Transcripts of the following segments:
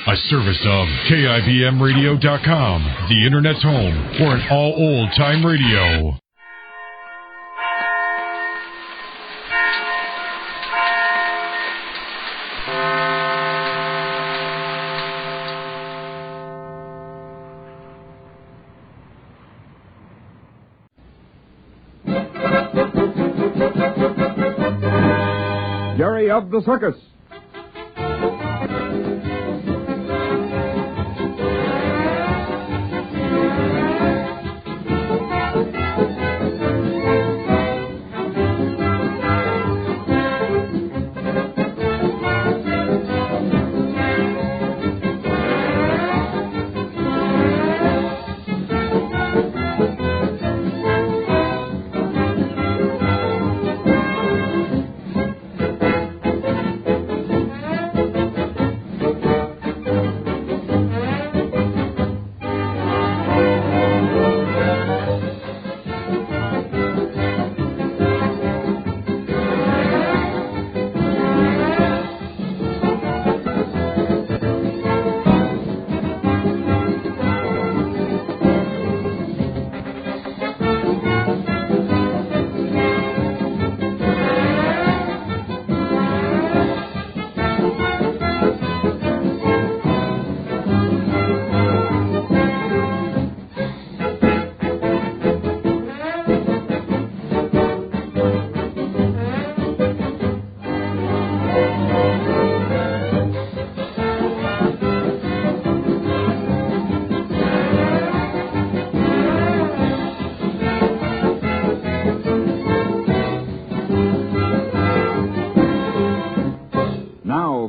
A service of KIBMradio.com, the Internet's home for an all old-time radio. Jerry of the Circus.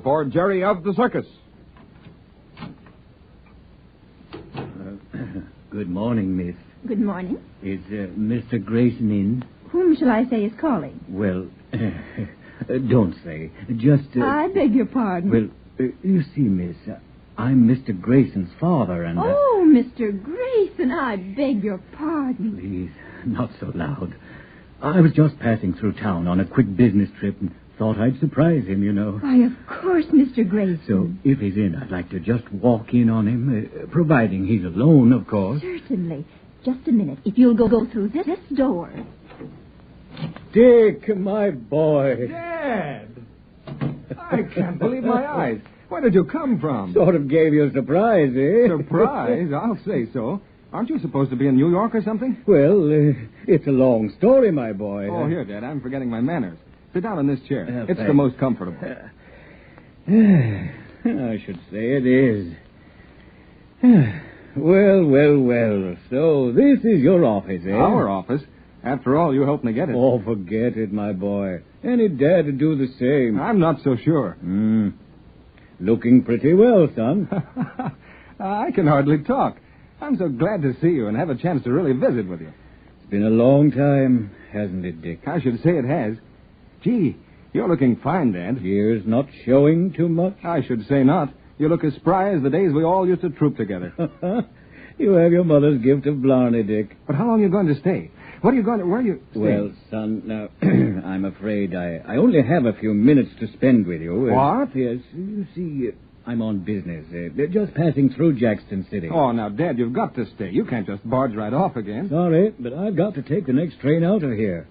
For Jerry of the Circus. Good morning, miss. Good morning. Is Mr. Grayson in? Whom shall I say is calling? Well, don't say. Just... I beg your pardon. Well, you see, miss, I'm Mr. Grayson's father, and... Oh, Mr. Grayson, I beg your pardon. Please, not so loud. I was just passing through town on a quick business trip and thought I'd surprise him, you know. Why, of course, Mr. Grayson. So, if he's in, I'd like to just walk in on him, providing he's alone, of course. Certainly. Just a minute. If you'll go through this door. Dick, my boy. Dad! I can't believe my eyes. Where did you come from? Sort of gave you a surprise, eh? Surprise? I'll say so. Aren't you supposed to be in New York or something? Well, it's a long story, my boy. Oh, here, Dad. I'm forgetting my manners. Sit down in this chair. It's thanks. the most comfortable. I should say it is. Well. So this is your office, eh? Our office? After all, you helped me get it. Oh, forget it, my boy. Any dad would do the same. I'm not so sure. Looking pretty well, son. I can hardly talk. I'm so glad to see you and have a chance to really visit with you. It's been a long time, hasn't it, Dick? I should say it has. Gee, you're looking fine, Dad. Years not showing too much? I should say not. You look as spry as the days we all used to troop together. You have your mother's gift of blarney, Dick. But how long are you going to stay? Where are you staying? Well, son, now, I'm afraid I only have a few minutes to spend with you. What? Yes, you see, I'm on business. Just passing through Jackson City. Oh, now, Dad, you've got to stay. You can't just barge right off again. Sorry, but I've got to take the next train out of here.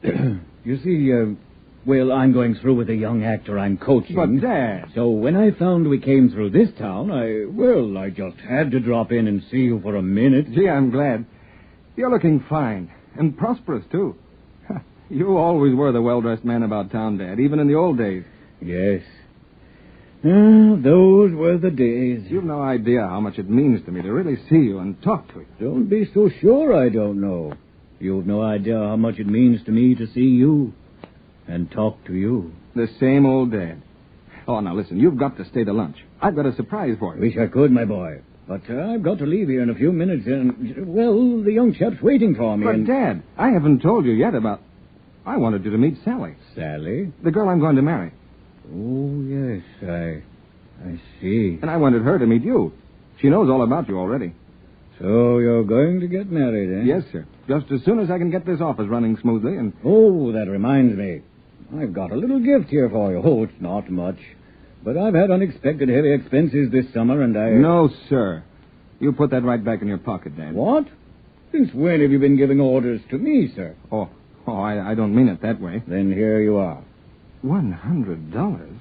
You see, I'm going through with a young actor I'm coaching. But, Dad... So when I found we came through this town, I just had to drop in and see you for a minute. Gee, I'm glad. You're looking fine. And prosperous, too. You always were the well-dressed man about town, Dad, even in the old days. Yes. Those were the days. You've no idea how much it means to me to really see you and talk to you. Don't be so sure I don't know. You've no idea how much it means to me to see you and talk to you. The same old Dad. Oh, now listen, you've got to stay to lunch. I've got a surprise for you. Wish I could, my boy. But I've got to leave here in a few minutes, and, well, the young chap's waiting for me. But, Dad, I haven't told you yet about... I wanted you to meet Sally. Sally? The girl I'm going to marry. Oh, yes, I see. And I wanted her to meet you. She knows all about you already. So you're going to get married, eh? Yes, sir. Just as soon as I can get this office running smoothly and... Oh, that reminds me. I've got a little gift here for you. Oh, it's not much. But I've had unexpected heavy expenses this summer, and I... No, sir. You put that right back in your pocket, Dad. What? Since when have you been giving orders to me, sir? Oh, I don't mean it that way. Then here you are. $100?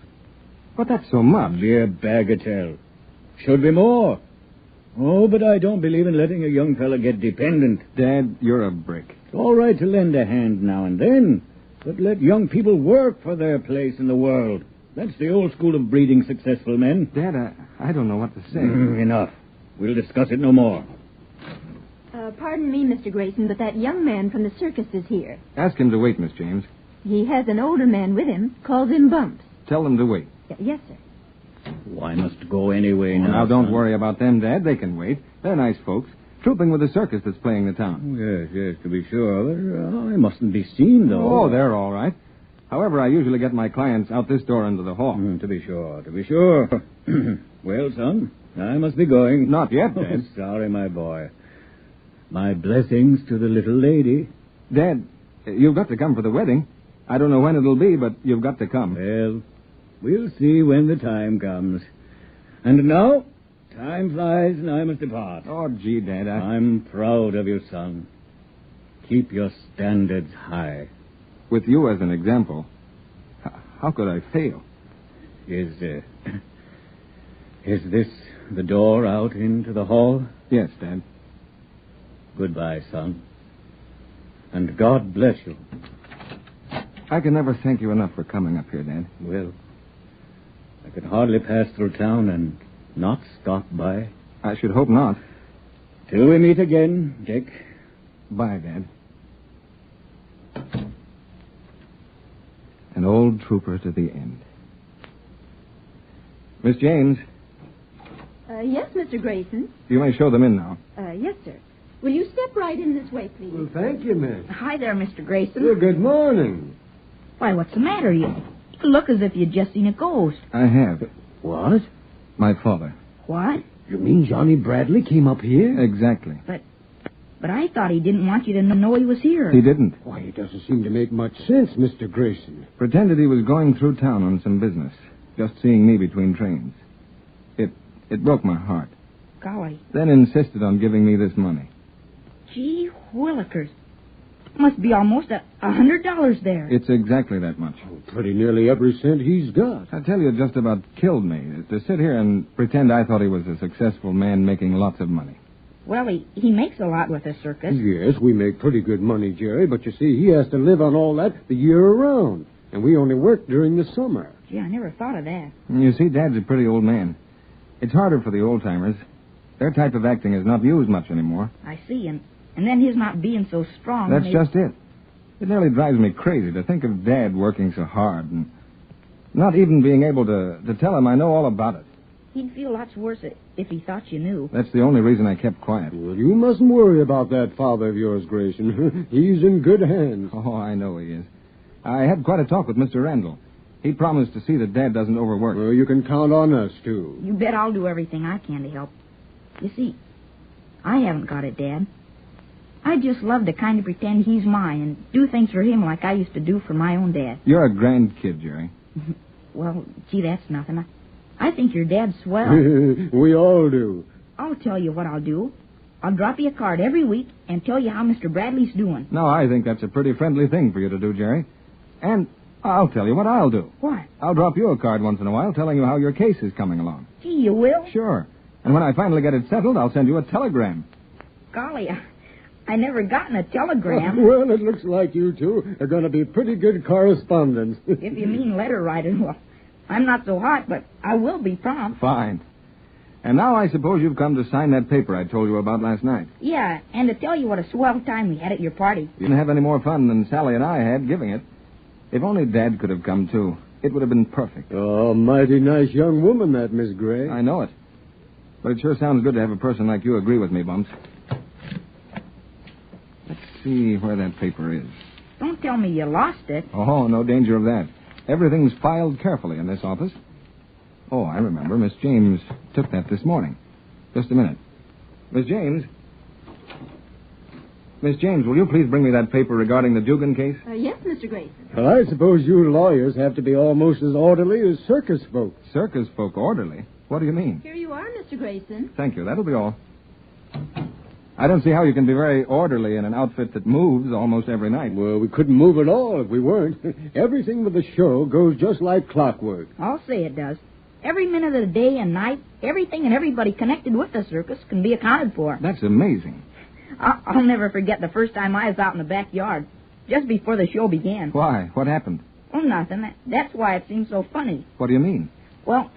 But that's so much. Mere bagatelle. Should be more. Oh, but I don't believe in letting a young fella get dependent. Dad, you're a brick. It's all right to lend a hand now and then, but let young people work for their place in the world. That's the old school of breeding successful men. Dad, I don't know what to say. Enough. We'll discuss it no more. Pardon me, Mr. Grayson, but that young man from the circus is here. Ask him to wait, Miss James. He has an older man with him, calls him Bumps. Tell them to wait. Yes, sir. Oh, I must go anyway now. Now, don't son. worry about them, Dad. They can wait. They're nice folks. Trooping with the circus that's playing the town. Yes, to be sure. But, I mustn't be seen, though. Oh, they're all right. However, I usually get my clients out this door into the hall. To be sure. Well, son, I must be going. Not yet, Dad. Oh, sorry, my boy. My blessings to the little lady. Dad, you've got to come for the wedding. I don't know when it'll be, but you've got to come. Well, we'll see when the time comes. And now, time flies and I must depart. Oh, gee, Dad, I'm proud of you, son. Keep your standards high. With you as an example, how could I fail? Is this the door out into the hall? Yes, Dad. Goodbye, son. And God bless you. I can never thank you enough for coming up here, Dad. Well, I could hardly pass through town and not stop by. I should hope not. Till we meet again, Dick. Bye, Dad. An old trooper to the end. Miss James. Yes, Mr. Grayson. You may show them in now. Yes, sir. Will you step right in this way, please? Well, thank you, miss. Hi there, Mr. Grayson. Well, good morning. Why, what's the matter? You look as if you'd just seen a ghost. I have. What? My father. What? You mean Johnny Bradley came up here? Exactly. But I thought he didn't want you to know he was here. He didn't. Why, it doesn't seem to make much sense, Mr. Grayson. Pretended he was going through town on some business. Just seeing me between trains. It broke my heart. Golly. Then insisted on giving me this money. Gee willikers. Must be almost $100 there. It's exactly that much. Oh, pretty nearly every cent he's got. I tell you, it just about killed me to sit here and pretend I thought he was a successful man making lots of money. Well, he makes a lot with the circus. Yes, we make pretty good money, Jerry, but you see, he has to live on all that the year around. And we only work during the summer. Gee, I never thought of that. You see, Dad's a pretty old man. It's harder for the old-timers. Their type of acting is not used much anymore. I see, and then his not being so strong. That's just it. It nearly drives me crazy to think of Dad working so hard and not even being able to tell him I know all about it. He'd feel lots worse if he thought you knew. That's the only reason I kept quiet. Well, you mustn't worry about that father of yours, Grayson. He's in good hands. Oh, I know he is. I had quite a talk with Mr. Randall. He promised to see that Dad doesn't overwork. Well, you can count on us, too. You bet I'll do everything I can to help. You see, I haven't got it, Dad. I just love to kind of pretend he's mine and do things for him like I used to do for my own dad. You're a grand kid, Jerry. Well, gee, that's nothing. I think your dad's swell. We all do. I'll tell you what I'll do. I'll drop you a card every week and tell you how Mr. Bradley's doing. No, I think that's a pretty friendly thing for you to do, Jerry. And I'll tell you what I'll do. What? I'll drop you a card once in a while telling you how your case is coming along. Gee, you will? Sure. And when I finally get it settled, I'll send you a telegram. Golly, I never gotten a telegram. Well, it looks like you two are going to be pretty good correspondents. If you mean letter writer, well, I'm not so hot, but I will be prompt. Fine. And now I suppose you've come to sign that paper I told you about last night. Yeah, and to tell you what a swell time we had at your party. You didn't have any more fun than Sally and I had giving it. If only Dad could have come, too. It would have been perfect. Oh, mighty nice young woman, that Miss Gray. I know it. But it sure sounds good to have a person like you agree with me, Bumps. Let's see where that paper is. Don't tell me you lost it. Oh, no danger of that. Everything's filed carefully in this office. Oh, I remember. Miss James took that this morning. Just a minute. Miss James? Miss James, will you please bring me that paper regarding the Dugan case? Yes, Mr. Grayson. Well, I suppose you lawyers have to be almost as orderly as circus folk. Circus folk orderly? What do you mean? Here you are, Mr. Grayson. Thank you. That'll be all. I don't see how you can be very orderly in an outfit that moves almost every night. Well, we couldn't move at all if we weren't. Everything with the show goes just like clockwork. I'll say it does. Every minute of the day and night, everything and everybody connected with the circus can be accounted for. That's amazing. I'll never forget the first time I was out in the backyard, just before the show began. Why? What happened? Oh, nothing. That's why it seems so funny. What do you mean? Well,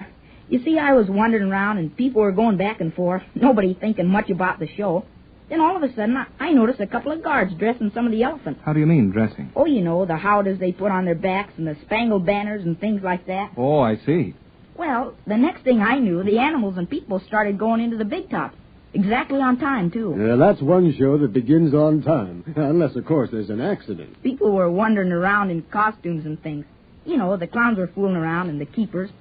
you see, I was wandering around and people were going back and forth, nobody thinking much about the show. Then all of a sudden, I noticed a couple of guards dressing some of the elephants. How do you mean, dressing? Oh, you know, the howdahs they put on their backs and the spangled banners and things like that. Oh, I see. Well, the next thing I knew, the animals and people started going into the big top. Exactly on time, too. Yeah, that's one show that begins on time. Unless, of course, there's an accident. People were wandering around in costumes and things. You know, the clowns were fooling around and the keepers.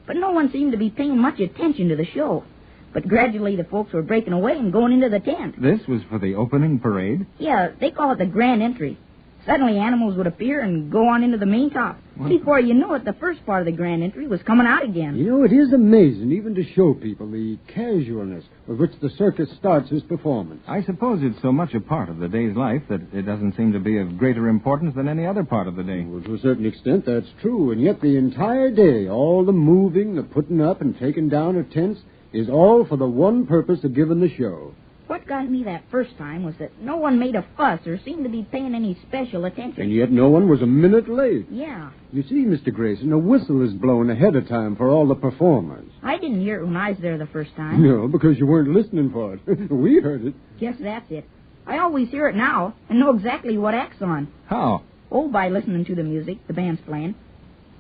But no one seemed to be paying much attention to the show. But gradually the folks were breaking away and going into the tent. This was for the opening parade? Yeah, they call it the grand entry. Suddenly animals would appear and go on into the main top. What? Before you know it, the first part of the grand entry was coming out again. You know, it is amazing even to show people the casualness with which the circus starts his performance. I suppose it's so much a part of the day's life that it doesn't seem to be of greater importance than any other part of the day. Well, to a certain extent, that's true. And yet the entire day, all the moving, the putting up and taking down of tents, is all for the one purpose of giving the show. What got me that first time was that no one made a fuss or seemed to be paying any special attention. And yet no one was a minute late. Yeah. You see, Mr. Grayson, a whistle is blown ahead of time for all the performers. I didn't hear it when I was there the first time. No, because you weren't listening for it. We heard it. Guess that's it. I always hear it now and know exactly what act's on. How? Oh, by listening to the music the band's playing.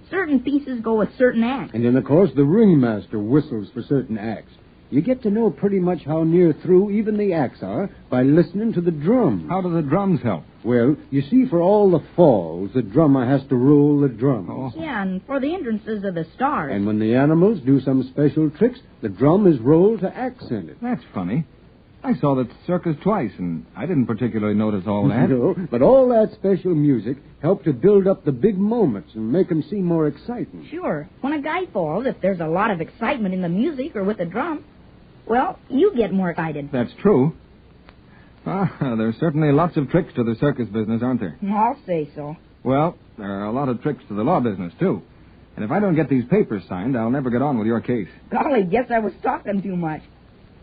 Certain pieces go with certain acts. And then, of course, the ringmaster whistles for certain acts. You get to know pretty much how near through even the acts are by listening to the drums. How do the drums help? Well, you see, for all the falls, the drummer has to roll the drums. Oh. Yeah, and for the entrances of the stars. And when the animals do some special tricks, the drum is rolled to accent it. That's funny. I saw that circus twice, and I didn't particularly notice all that. No, but all that special music helped to build up the big moments and make them seem more exciting. Sure. When a guy falls, if there's a lot of excitement in the music or with the drum, well, you get more excited. That's true. There's certainly lots of tricks to the circus business, aren't there? I'll say so. Well, there are a lot of tricks to the law business, too. And if I don't get these papers signed, I'll never get on with your case. Golly, guess I was talking too much.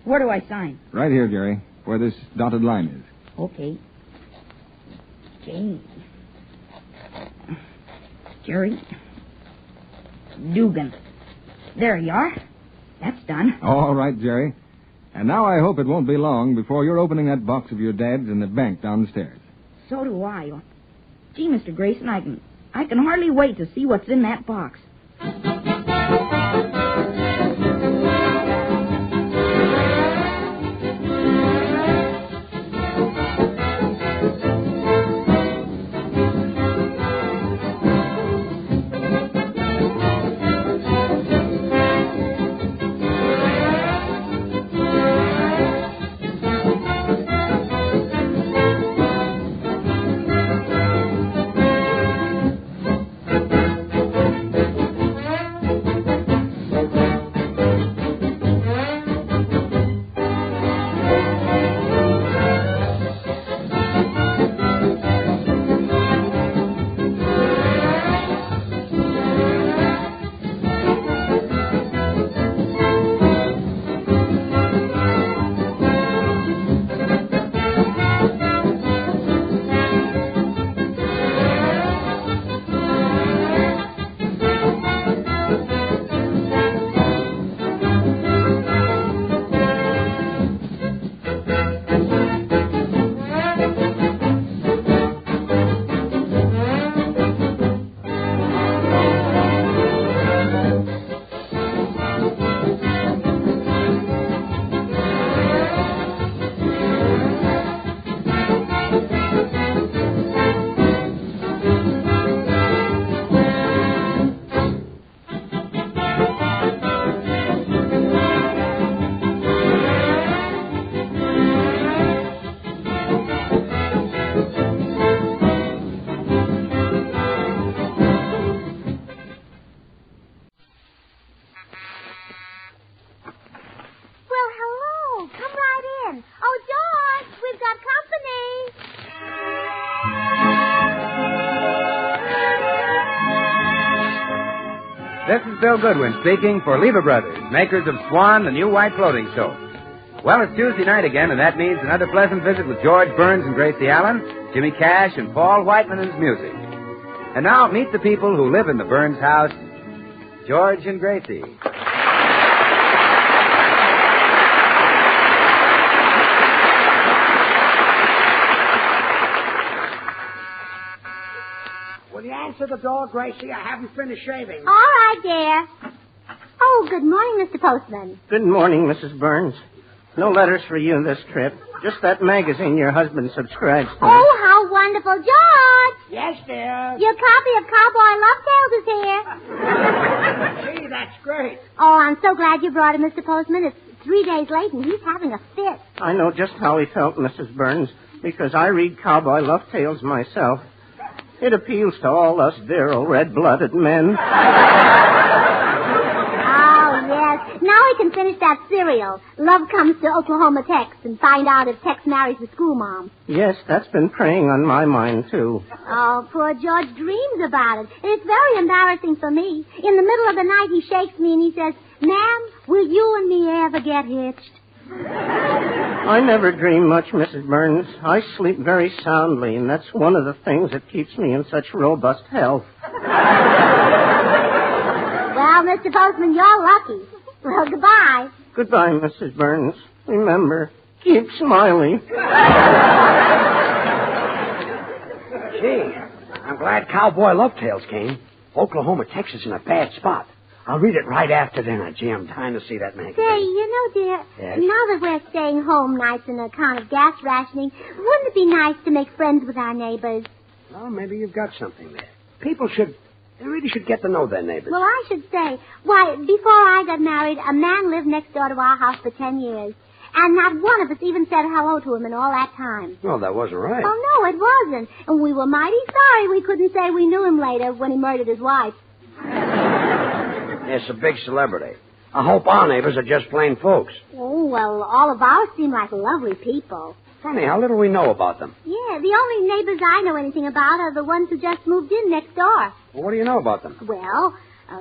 Where do I sign? Right here, Jerry, where this dotted line is. Okay. Jerry Dugan. There you are. That's done. All right, Jerry. And now I hope it won't be long before you're opening that box of your dad's in the bank down the stairs. So do I. Gee, Mr. Grayson, I can hardly wait to see what's in that box. This is Bill Goodwin speaking for Lever Brothers, makers of Swan, the new white floating soap. Well, it's Tuesday night again, and that means another pleasant visit with George Burns and Gracie Allen, Jimmy Cash, and Paul Whiteman and his music. And now, meet the people who live in the Burns house, George and Gracie. Will you answer the door, Gracie? I haven't finished shaving. All right, dear. Oh, good morning, Mr. Postman. Good morning, Mrs. Burns. No letters for you this trip. Just that magazine your husband subscribes to. Oh, how wonderful. George! Yes, dear. Your copy of Cowboy Love Tales is here. Gee, that's great. Oh, I'm so glad you brought it, Mr. Postman. It's 3 days late, and he's having a fit. I know just how he felt, Mrs. Burns, because I read Cowboy Love Tales myself. It appeals to all us virile, red-blooded men. Yes. Now we can finish that serial. Love Comes to Oklahoma Tex and find out if Tex marries the school mom. Yes, that's been preying on my mind, too. Oh, poor George dreams about it. And it's very embarrassing for me. In the middle of the night, he shakes me and he says, "Ma'am, will you and me ever get hitched?" I never dream much, Mrs. Burns. I sleep very soundly, and that's one of the things that keeps me in such robust health. Well, Mr. Postman, you're lucky. Well, goodbye. Goodbye, Mrs. Burns. Remember, keep smiling. Gee, I'm glad Cowboy Love Tales came. Oklahoma, Texas is in a bad spot. I'll read it right after dinner. Gee, I'm dying to see that magazine. Say, you know, dear, Yes? now that we're staying home nights on account of gas rationing, wouldn't it be nice to make friends with our neighbors? Well, maybe you've got something there. They really should get to know their neighbors. Well, I should say, why, before I got married, a man lived next door to our house for 10 years. And not one of us even said hello to him in all that time. Well, that wasn't right. Oh, no, it wasn't. And we were mighty sorry we couldn't say we knew him later when he murdered his wife. It's a big celebrity. I hope our neighbors are just plain folks. Oh, well, all of ours seem like lovely people. Funny how little we know about them. Yeah, the only neighbors I know anything about are the ones who just moved in next door. Well, what do you know about them? Well,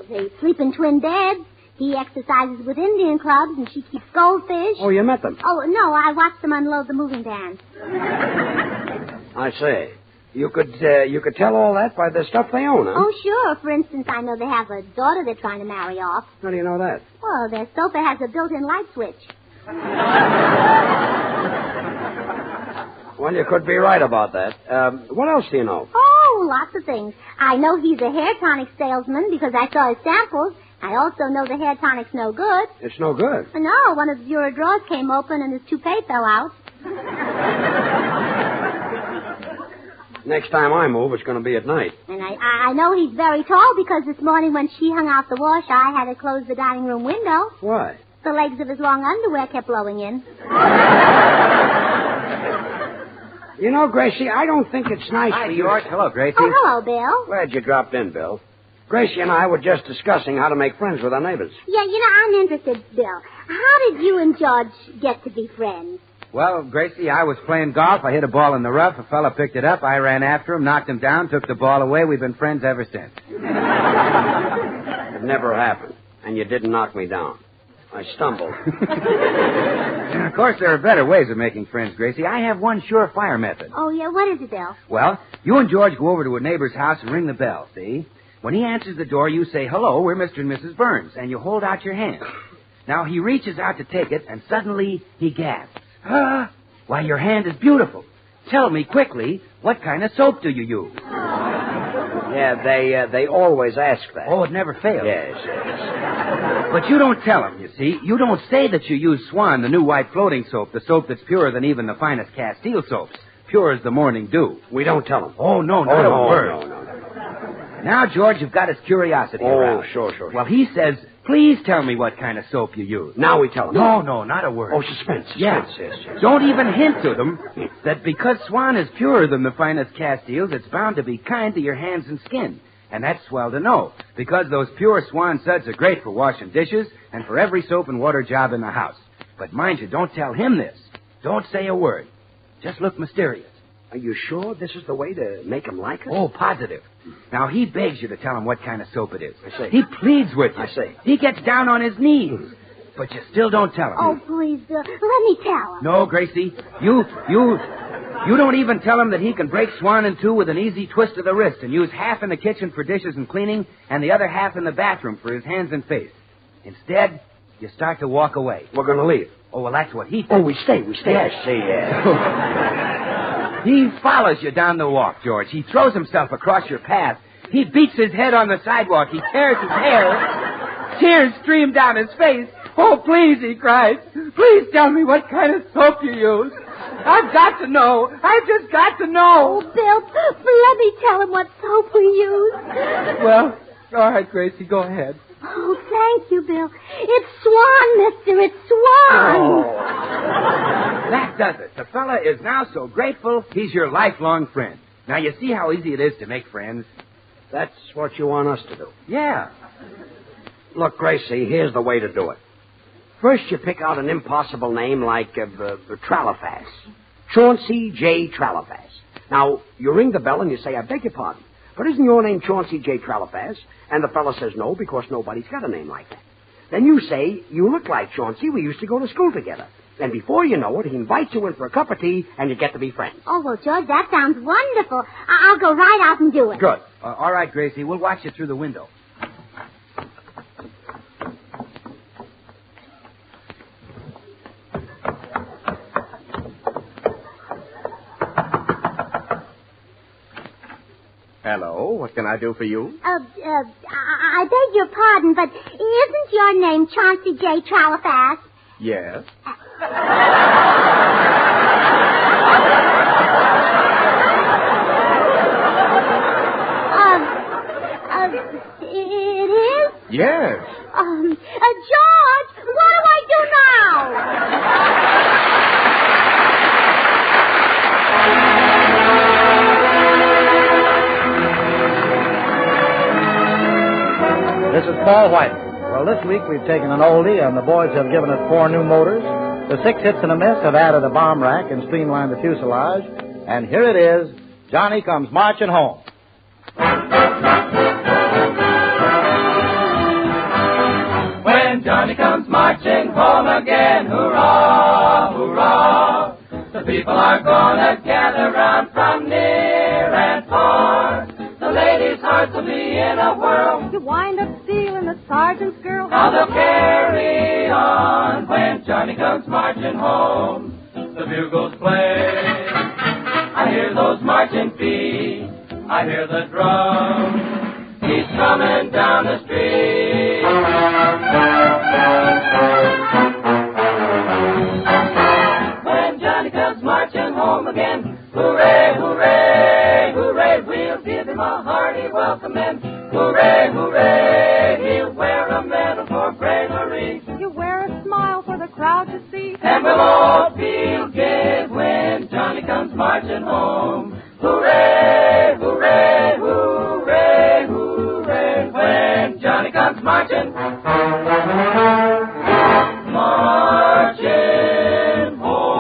they sleep in twin beds. He exercises with Indian clubs, and she keeps goldfish. Oh, you met them? Oh, no, I watched them unload the moving van. I say, you could tell all that by the stuff they own, huh? Oh, sure. For instance, I know they have a daughter they're trying to marry off. How do you know that? Well, their sofa has a built-in light switch. Well, you could be right about that. What else do you know? Oh, lots of things. I know he's a hair tonic salesman because I saw his samples. I also know the hair tonic's no good. It's no good. No, one of the bureau drawers came open and his toupee fell out. Next time I move, it's going to be at night. And I know he's very tall because this morning when she hung out the wash, I had to close the dining room window. Why? The legs of his long underwear kept blowing in. You know, Gracie, I don't think it's nice Hi, for you. George. Hello, Gracie. Oh, hello, Bill. Glad you dropped in, Bill. Gracie and I were just discussing how to make friends with our neighbors. Yeah, you know, I'm interested, Bill. How did you and George get to be friends? Well, Gracie, I was playing golf. I hit a ball in the rough. A fella picked it up. I ran after him, knocked him down, took the ball away. We've been friends ever since. It never happened. And you didn't knock me down. I stumbled. Of course, there are better ways of making friends, Gracie. I have one surefire method. Oh, yeah, what is it, Bill? Well, you and George go over to a neighbor's house and ring the bell, see? When he answers the door, you say, "Hello, we're Mr. and Mrs. Burns," and you hold out your hand. Now, he reaches out to take it, and suddenly he gasps. "Ah, why, your hand is beautiful. Tell me quickly, what kind of soap do you use?" Yeah, they always ask that. Oh, it never fails. Yes. But you don't tell them, you see. You don't say that you use Swan, the new white floating soap, the soap that's purer than even the finest Castile soaps, pure as the morning dew. We don't tell them. Oh, no, not a word. No. Now, George, you've got his curiosity aroused. Sure. Well, he says, "Please tell me what kind of soap you use." Now we tell them. No, not a word. Oh, suspense. Yes. Yes. Don't even hint to them that because Swan is purer than the finest Castiles, it's bound to be kind to your hands and skin. And that's swell to know, because those pure Swan suds are great for washing dishes and for every soap and water job in the house. But mind you, don't tell him this. Don't say a word. Just look mysterious. Are you sure this is the way to make him like us? Oh, positive. Now, he begs you to tell him what kind of soap it is. I see. He pleads with you. I see. He gets down on his knees. But you still don't tell him. Oh, please, Bill. Let me tell him. No, Gracie. You don't even tell him that he can break Swan in two with an easy twist of the wrist and use half in the kitchen for dishes and cleaning and the other half in the bathroom for his hands and face. Instead, you start to walk away. We're going to leave. Oh, well, that's what he thinks. Oh, we stay. Yes. I see, yeah. He follows you down the walk, George. He throws himself across your path. He beats his head on the sidewalk. He tears his hair. Tears stream down his face. Oh, please, he cries. Please tell me what kind of soap you use. I've got to know. I've just got to know. Oh, Bill, let me tell him what soap we use. Well, all right, Gracie, go ahead. Oh, thank you, Bill. It's Swan, mister. It's Swan. Oh. That does it. The fella is now so grateful he's your lifelong friend. Now, you see how easy it is to make friends? That's what you want us to do. Yeah. Look, Gracie, here's the way to do it. First, you pick out an impossible name like Tralafas. Chauncey J. Tralafas. Now, you ring the bell and you say, I beg your pardon, but isn't your name Chauncey J. Tralafas? And the fella says no, because nobody's got a name like that. Then you say, you look like Chauncey. We used to go to school together. And before you know it, he invites you in for a cup of tea, and you get to be friends. Oh, well, George, that sounds wonderful. I'll go right out and do it. Good. All right, Gracie, we'll watch you through the window. Hello, what can I do for you? I beg your pardon, but isn't your name Chauncey J. Tralafas? Yes. It is? Yes. George, what do I do now? This is Paul White. Well, this week we've taken an oldie, and the boys have given us 4 new motors. The 6 hits and a miss have added a bomb rack and streamlined the fuselage. And here it is, Johnny Comes Marching Home. When Johnny comes marching home again, hurrah, hurrah, the people are gonna gather round from near and far. The ladies' hearts will be in a whirl. You wind up stealing the sergeant's girl. How they'll carry on when Johnny comes marching home. The bugles play. I hear those marching feet. I hear the drum. He's coming down the street. When Johnny comes marching home again, hooray, hooray, hooray, we'll give him a hearty welcome and hooray, hooray, he'll wear a medal for bravery. You wear a smile for the crowd to see. And we'll all feel good when Johnny comes marching home. Hooray, hooray, hooray, hooray, when Johnny comes marching. Marching home.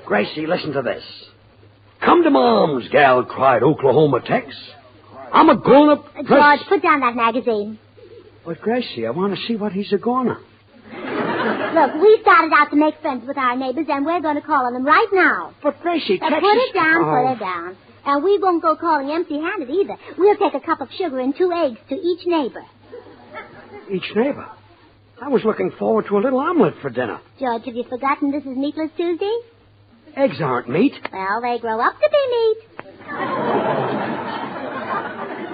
Gracie, listen to this. Come to Mom's, gal cried Oklahoma Tex. I'm a-gonna press... George, put down that magazine. But, Gracie, I want to see what he's a-gonna. Look, we started out to make friends with our neighbors, and we're going to call on them right now. But, Gracie, Now, Texas... put it down, Oh. put it down. And we won't go calling empty-handed either. We'll take a cup of sugar and 2 eggs to each neighbor. Each neighbor. I was looking forward to a little omelet for dinner. George, have you forgotten this is Meatless Tuesday? Eggs aren't meat. Well, they grow up to be meat.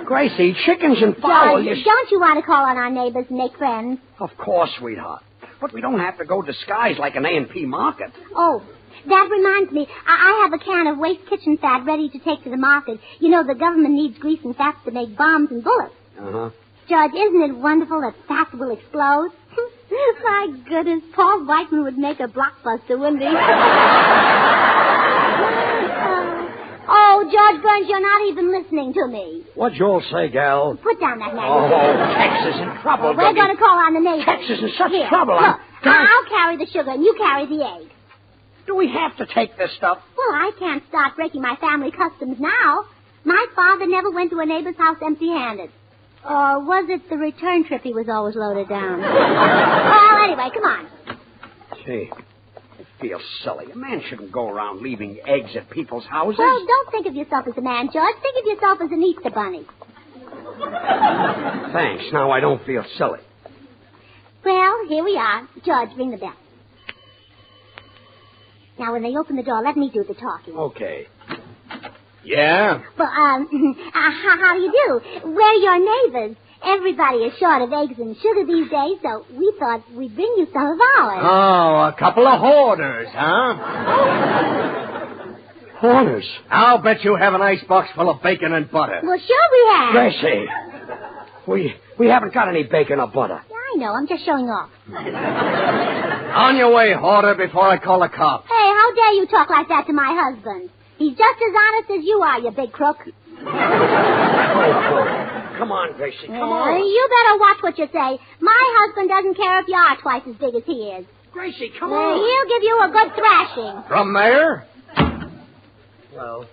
Gracie, chickens and fowl... George, don't you want to call on our neighbors and make friends? Of course, sweetheart. But we don't have to go disguised like an A&P market. Oh, that reminds me. I have a can of waste kitchen fat ready to take to the market. You know, the government needs grease and fats to make bombs and bullets. Uh-huh. George, isn't it wonderful that fat will explode? My goodness, Paul Whiteman would make a blockbuster, wouldn't he? Oh, George Burns, you're not even listening to me. What'd you all say, gal? Put down that magazine. Oh, Texas in trouble, We're going to call on the neighbors. Texas in such Here, trouble. Look, I'll carry the sugar and you carry the egg. Do we have to take this stuff? Well, I can't start breaking my family customs now. My father never went to a neighbor's house empty-handed. Or was it the return trip he was always loaded down? Well, anyway, come on. Gee, it feels silly. A man shouldn't go around leaving eggs at people's houses. Well, don't think of yourself as a man, George. Think of yourself as an Easter bunny. Thanks. Now I don't feel silly. Well, here we are. George, ring the bell. Now, when they open the door, let me do the talking. Okay. Yeah? Well, how do you do? We're your neighbors. Everybody is short of eggs and sugar these days, so we thought we'd bring you some of ours. Oh, a couple of hoarders, huh? Hoarders? I'll bet you have an icebox full of bacon and butter. Well, sure we have. Gracie, we haven't got any bacon or butter. Yeah, I know. I'm just showing off. On your way, hoarder, before I call the cops. Hey, how dare you talk like that to my husband? He's just as honest as you are, you big crook. Come on, Gracie, come on. You better watch what you say. My husband doesn't care if you are twice as big as he is. Gracie, come on. He'll give you a good thrashing. From there? Well,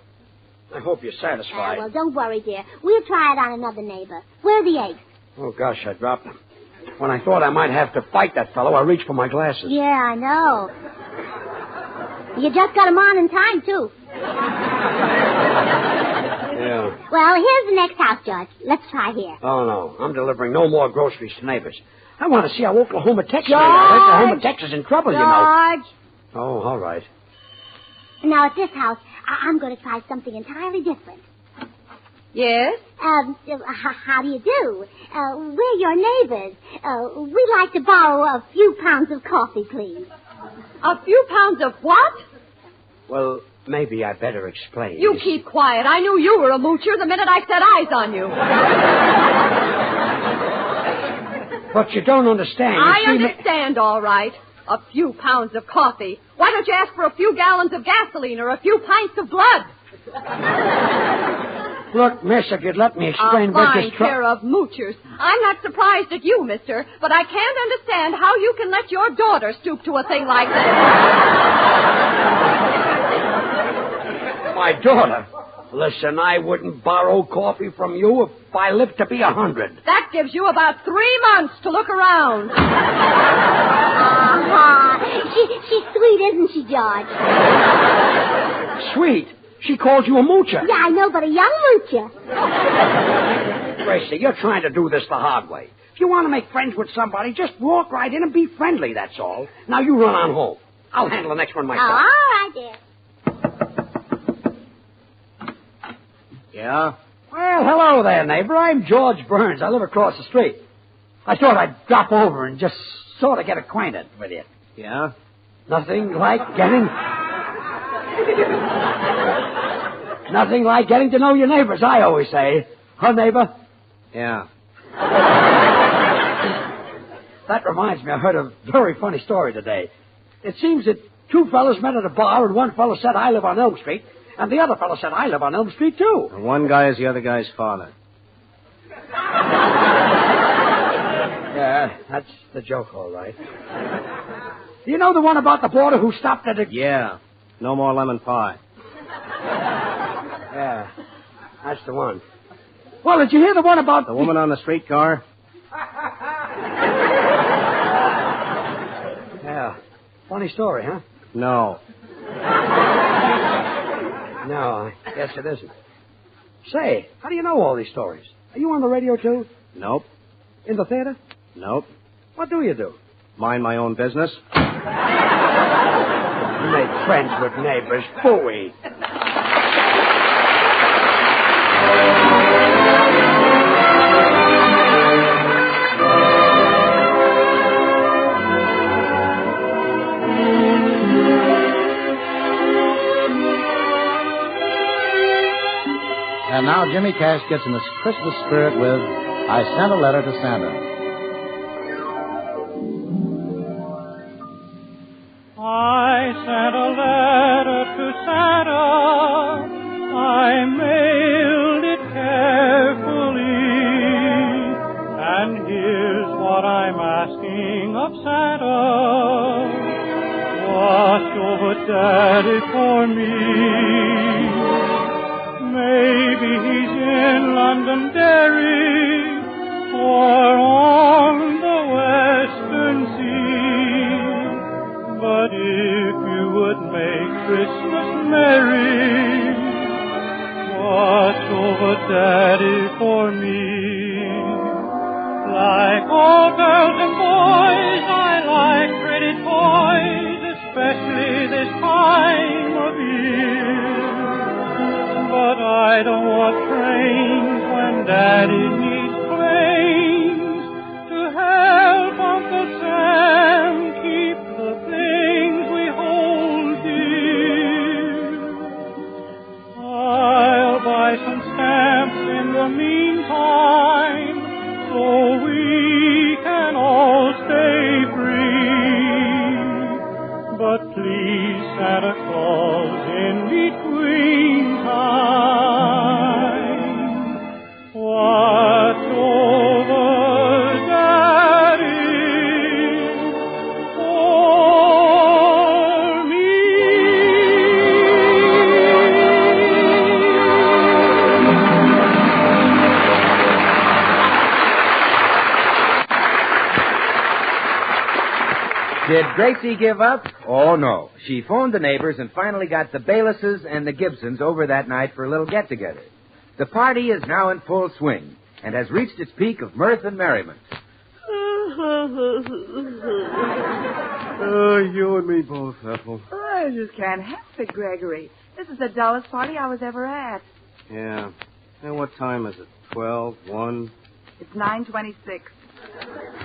I hope you're satisfied. Well, don't worry, dear. We'll try it on another neighbor. Where are the eggs? Oh, gosh, I dropped them. When I thought I might have to fight that fellow, I reached for my glasses. Yeah, I know. You just got them on in time, too. Yeah. Well, here's the next house, George. Let's try here. Oh, no. I'm delivering no more groceries to neighbors. I want to see how Oklahoma, Texas... George! Oklahoma, Texas in trouble, you know. George! Oh, all right. Now, at this house, I'm going to try something entirely different. Yes? How do you do? We're your neighbors. We'd like to borrow a few pounds of coffee, please. A few pounds of what? Well, maybe I better explain. You keep quiet. I knew you were a moocher the minute I set eyes on you. But you don't understand. I understand, all right. A few pounds of coffee. Why don't you ask for a few gallons of gasoline or a few pints of blood? Look, miss, if you'd let me explain a what fine this pair of moochers. I'm not surprised at you, mister, but I can't understand how you can let your daughter stoop to a thing like this. My daughter? Listen, I wouldn't borrow coffee from you if I lived to be 100. That gives you about 3 months to look around. She's sweet, isn't she, George? Sweet? She called you a moocher. Yeah, I know, but a young moocher. Gracie, you're trying to do this the hard way. If you want to make friends with somebody, just walk right in and be friendly, that's all. Now you run on home. I'll handle the next one myself. Oh, all right, dear. Yeah? Well, hello there, neighbor. I'm George Burns. I live across the street. I thought I'd drop over and just sort of get acquainted with you. Yeah? Nothing like getting to know your neighbors, I always say. Huh, neighbor? Yeah. That reminds me, I heard a very funny story today. It seems that 2 fellas met at a bar, and one fellow said, I live on Elm Street, and the other fellow said, I live on Elm Street, too. And one guy is the other guy's father. Yeah, that's the joke, all right. Do you know the one about the boarder who stopped at a... Yeah. No more lemon pie. Yeah, that's the one. Well, did you hear the one about... The woman on the streetcar? Funny story, huh? No. No, I guess it isn't. Say, how do you know all these stories? Are you on the radio, too? Nope. In the theater? Nope. What do you do? Mind my own business. You make friends with neighbors. Phooey. And now Jimmy Cash gets in the Christmas spirit with I Sent a Letter to Santa. I sent a letter to Santa. I mailed it carefully. And here's what I'm asking of Santa. Watch over Daddy for me. Maybe he's in Londonderry or on the Western Sea. But if you would make Christmas merry, watch over Daddy for me. Like all girls and boys, I like pretty toys, especially this time of year. But I don't want trains when Daddy needs planes to help Uncle Sam keep the things we hold dear. I'll buy some stamps in the meantime so we can all stay free. But please, Santa Claus, in between time, watch over Daddy for me. Did Gracie give up? Oh, no. She phoned the neighbors and finally got the Baylesses and the Gibsons over that night for a little get-together. The party is now in full swing and has reached its peak of mirth and merriment. Oh, you and me both, Ethel. I just can't help it, Gregory. This is the dullest party I was ever at. Yeah. And what time is it? 12, 1? It's 9:26.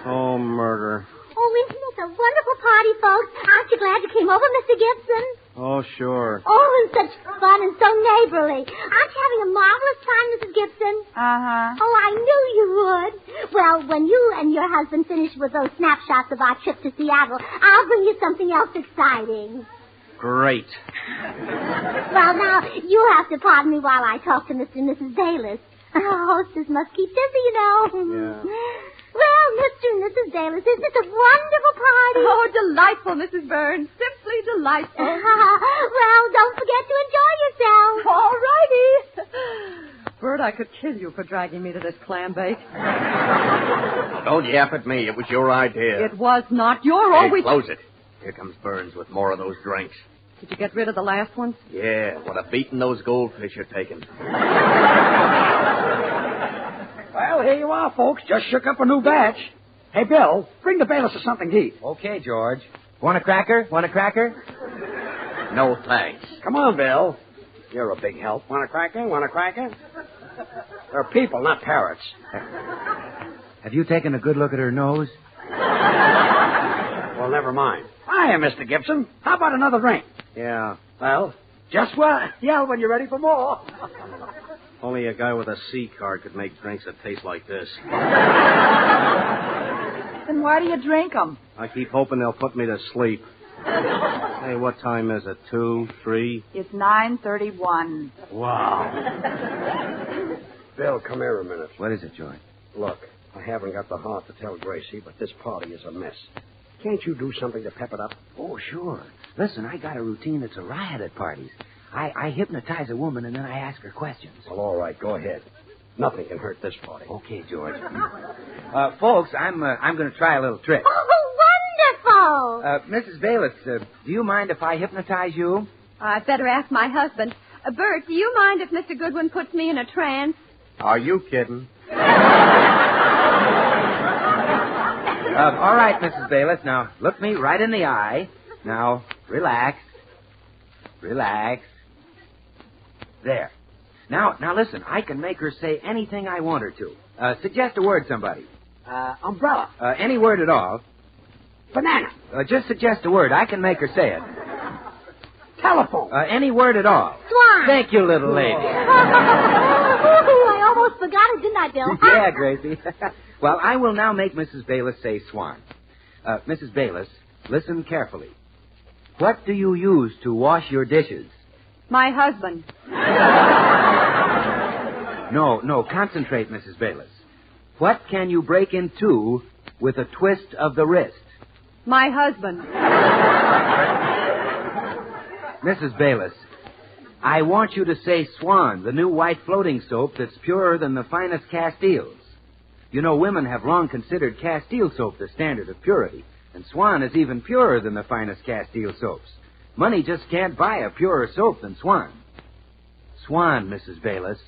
Oh, murder. Oh, isn't this a wonderful party, folks? Aren't you glad you came over, Mr. Gibson? Oh, sure. Oh, and such fun and so neighborly. Aren't you having a marvelous time, Mrs. Gibson? Uh-huh. Oh, I knew you would. Well, when you and your husband finish with those snapshots of our trip to Seattle, I'll bring you something else exciting. Great. Well, now, you'll have to pardon me while I talk to Mr. and Mrs. Bayless. Our hostess must keep busy, you know. Yeah. Well, Mr. and Mrs. Bayless, isn't this a wonderful party? Oh, delightful, Mrs. Burns. Simply delightful. Well, don't forget to enjoy yourself. All righty. Bert, I could kill you for dragging me to this clam bake. Don't yap at me. It was your idea. It was not your Hey, always... close it. Here comes Burns with more of those drinks. Did you get rid of the last one? Yeah, what a beating those goldfish are taking. Well, here you are, folks. Just shook up a new batch. Hey, Bill, bring the Bayless something to eat. Okay, George. Want a cracker? Want a cracker? No thanks. Come on, Bill. You're a big help. Want a cracker? Want a cracker? They're people, not parrots. Have you taken a good look at her nose? Well, never mind. Hiya, Mr. Gibson. How about another drink? Yeah. Well, just yell when you're ready for more. Only a guy with a C card could make drinks that taste like this. Then why do you drink them? I keep hoping they'll put me to sleep. Hey, what time is it? 2, 3? It's 9:31. Wow. Bill, come here a minute. What is it, George? Look, I haven't got the heart to tell Gracie, but this party is a mess. Can't you do something to pep it up? Oh, sure. Listen, I got a routine that's a riot at parties. I hypnotize a woman and then I ask her questions. Well, all right, go ahead. Nothing can hurt this party. Okay, George. Folks, I'm going to try a little trick. Oh, wonderful. Mrs. Bayless, do you mind if I hypnotize you? I'd better ask my husband. Bert, do you mind if Mr. Goodwin puts me in a trance? Are you kidding? All right, Mrs. Bayless. Now, look me right in the eye. Now, relax. Relax. There. Now, listen. I can make her say anything I want her to. Suggest a word, somebody. Umbrella. Any word at all. Banana. Just suggest a word. I can make her say it. Telephone. Any word at all. Swan. Thank you, little lady. I almost forgot it, didn't I, Bill? Yeah, Gracie. Well, I will now make Mrs. Bayless say swan. Mrs. Bayless, listen carefully. What do you use to wash your dishes? My husband. No, concentrate, Mrs. Bayless. What can you break in two with a twist of the wrist? My husband. Mrs. Bayless, I want you to say Swan, the new white floating soap that's purer than the finest Castiles. You know, women have long considered Castile soap the standard of purity, and Swan is even purer than the finest Castile soaps. Money just can't buy a purer soap than Swan. Swan, Mrs. Bayless.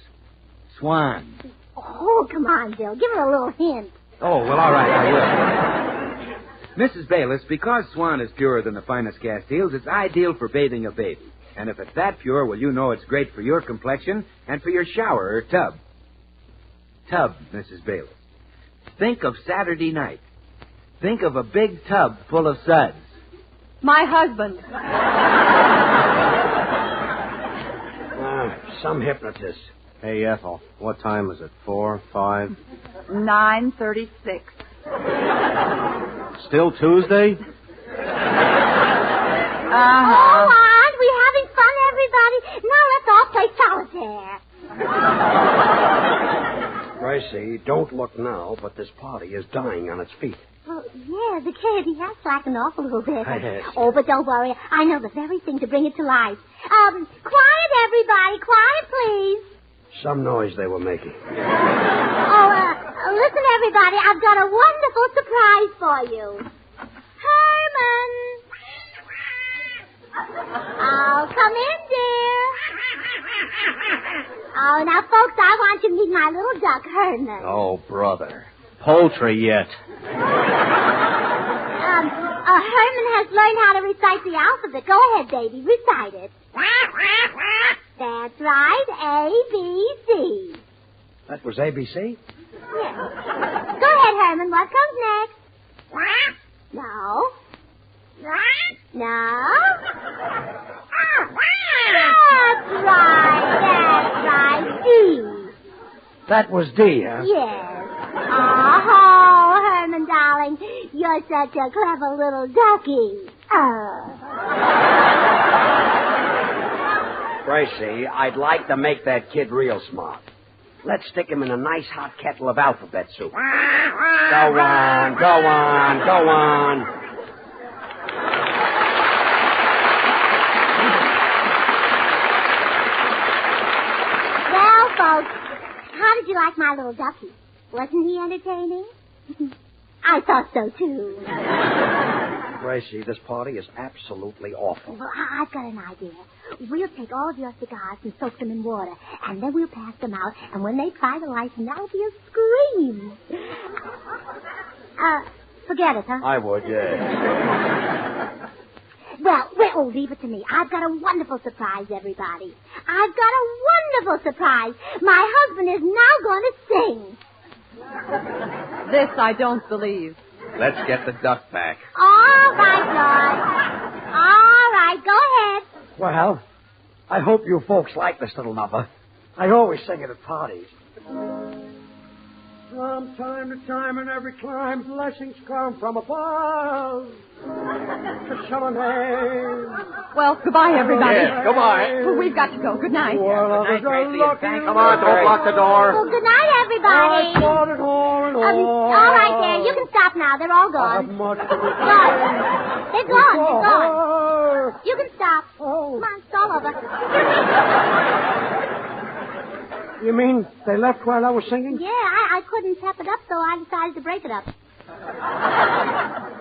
Swan. Oh, come on, Bill. Give her a little hint. Oh, well, all right, I will. Mrs. Bayless, because Swan is purer than the finest Castiles, it's ideal for bathing a baby. And if it's that pure, well, you know it's great for your complexion and for your shower or tub. Tub, Mrs. Bayless. Think of Saturday night. Think of a big tub full of suds. My husband. Some hypnotist. Hey, Ethel, what time is it? 4, 5? 9:36. Still Tuesday? Oh, aren't we having fun, everybody? Now let's all play solitaire. Gracie, don't look now, but this party is dying on its feet. Well, yeah, the kid, he has slackened off a little bit. Yes. Oh, but don't worry. I know the very thing to bring it to life. Quiet, everybody. Quiet, please. Some noise they were making. Listen, everybody. I've got a wonderful surprise for you. Herman. Oh, come in, dear. Oh, now, folks, I want you to meet my little duck, Herman. Oh, brother. Poultry yet. Herman has learned how to recite the alphabet. Go ahead, baby. Recite it. That's right. A, B, C. That was ABC? Yes. Go ahead, Herman. What comes next? No. No. That's right. D. That was D, huh? Yes. Oh, Herman, darling, you're such a clever little ducky. Gracie, I'd like to make that kid real smart. Let's stick him in a nice hot kettle of alphabet soup. Go on, go on, go on. Well, folks, how did you like my little ducky? Wasn't he entertaining? I thought so, too. Gracie, this party is absolutely awful. Well, I've got an idea. We'll take all of your cigars and soak them in water, and then we'll pass them out, and when they try the lights, and that'll be a scream. Forget it, huh? I would, yeah. Well, leave it to me. I've got a wonderful surprise, everybody. I've got a wonderful surprise. My husband is now going to sing. This I don't believe. Let's get the duck back. All right, George. All right, go ahead. Well, I hope you folks like this little number. I always sing it at parties. From time to time in every clime, blessings come from above. Well, goodbye, everybody. Yes, goodbye. Well, we've got to go. Good night. Well, good night, Gracie. Come on, don't lock the door. Well, good night, everybody. All right, there. You can stop now. They're all gone. Gone. They're gone. They're gone. You can stop. Come on, it's all over. You mean they left while I was singing? Yeah, I couldn't tap it up, so I decided to break it up.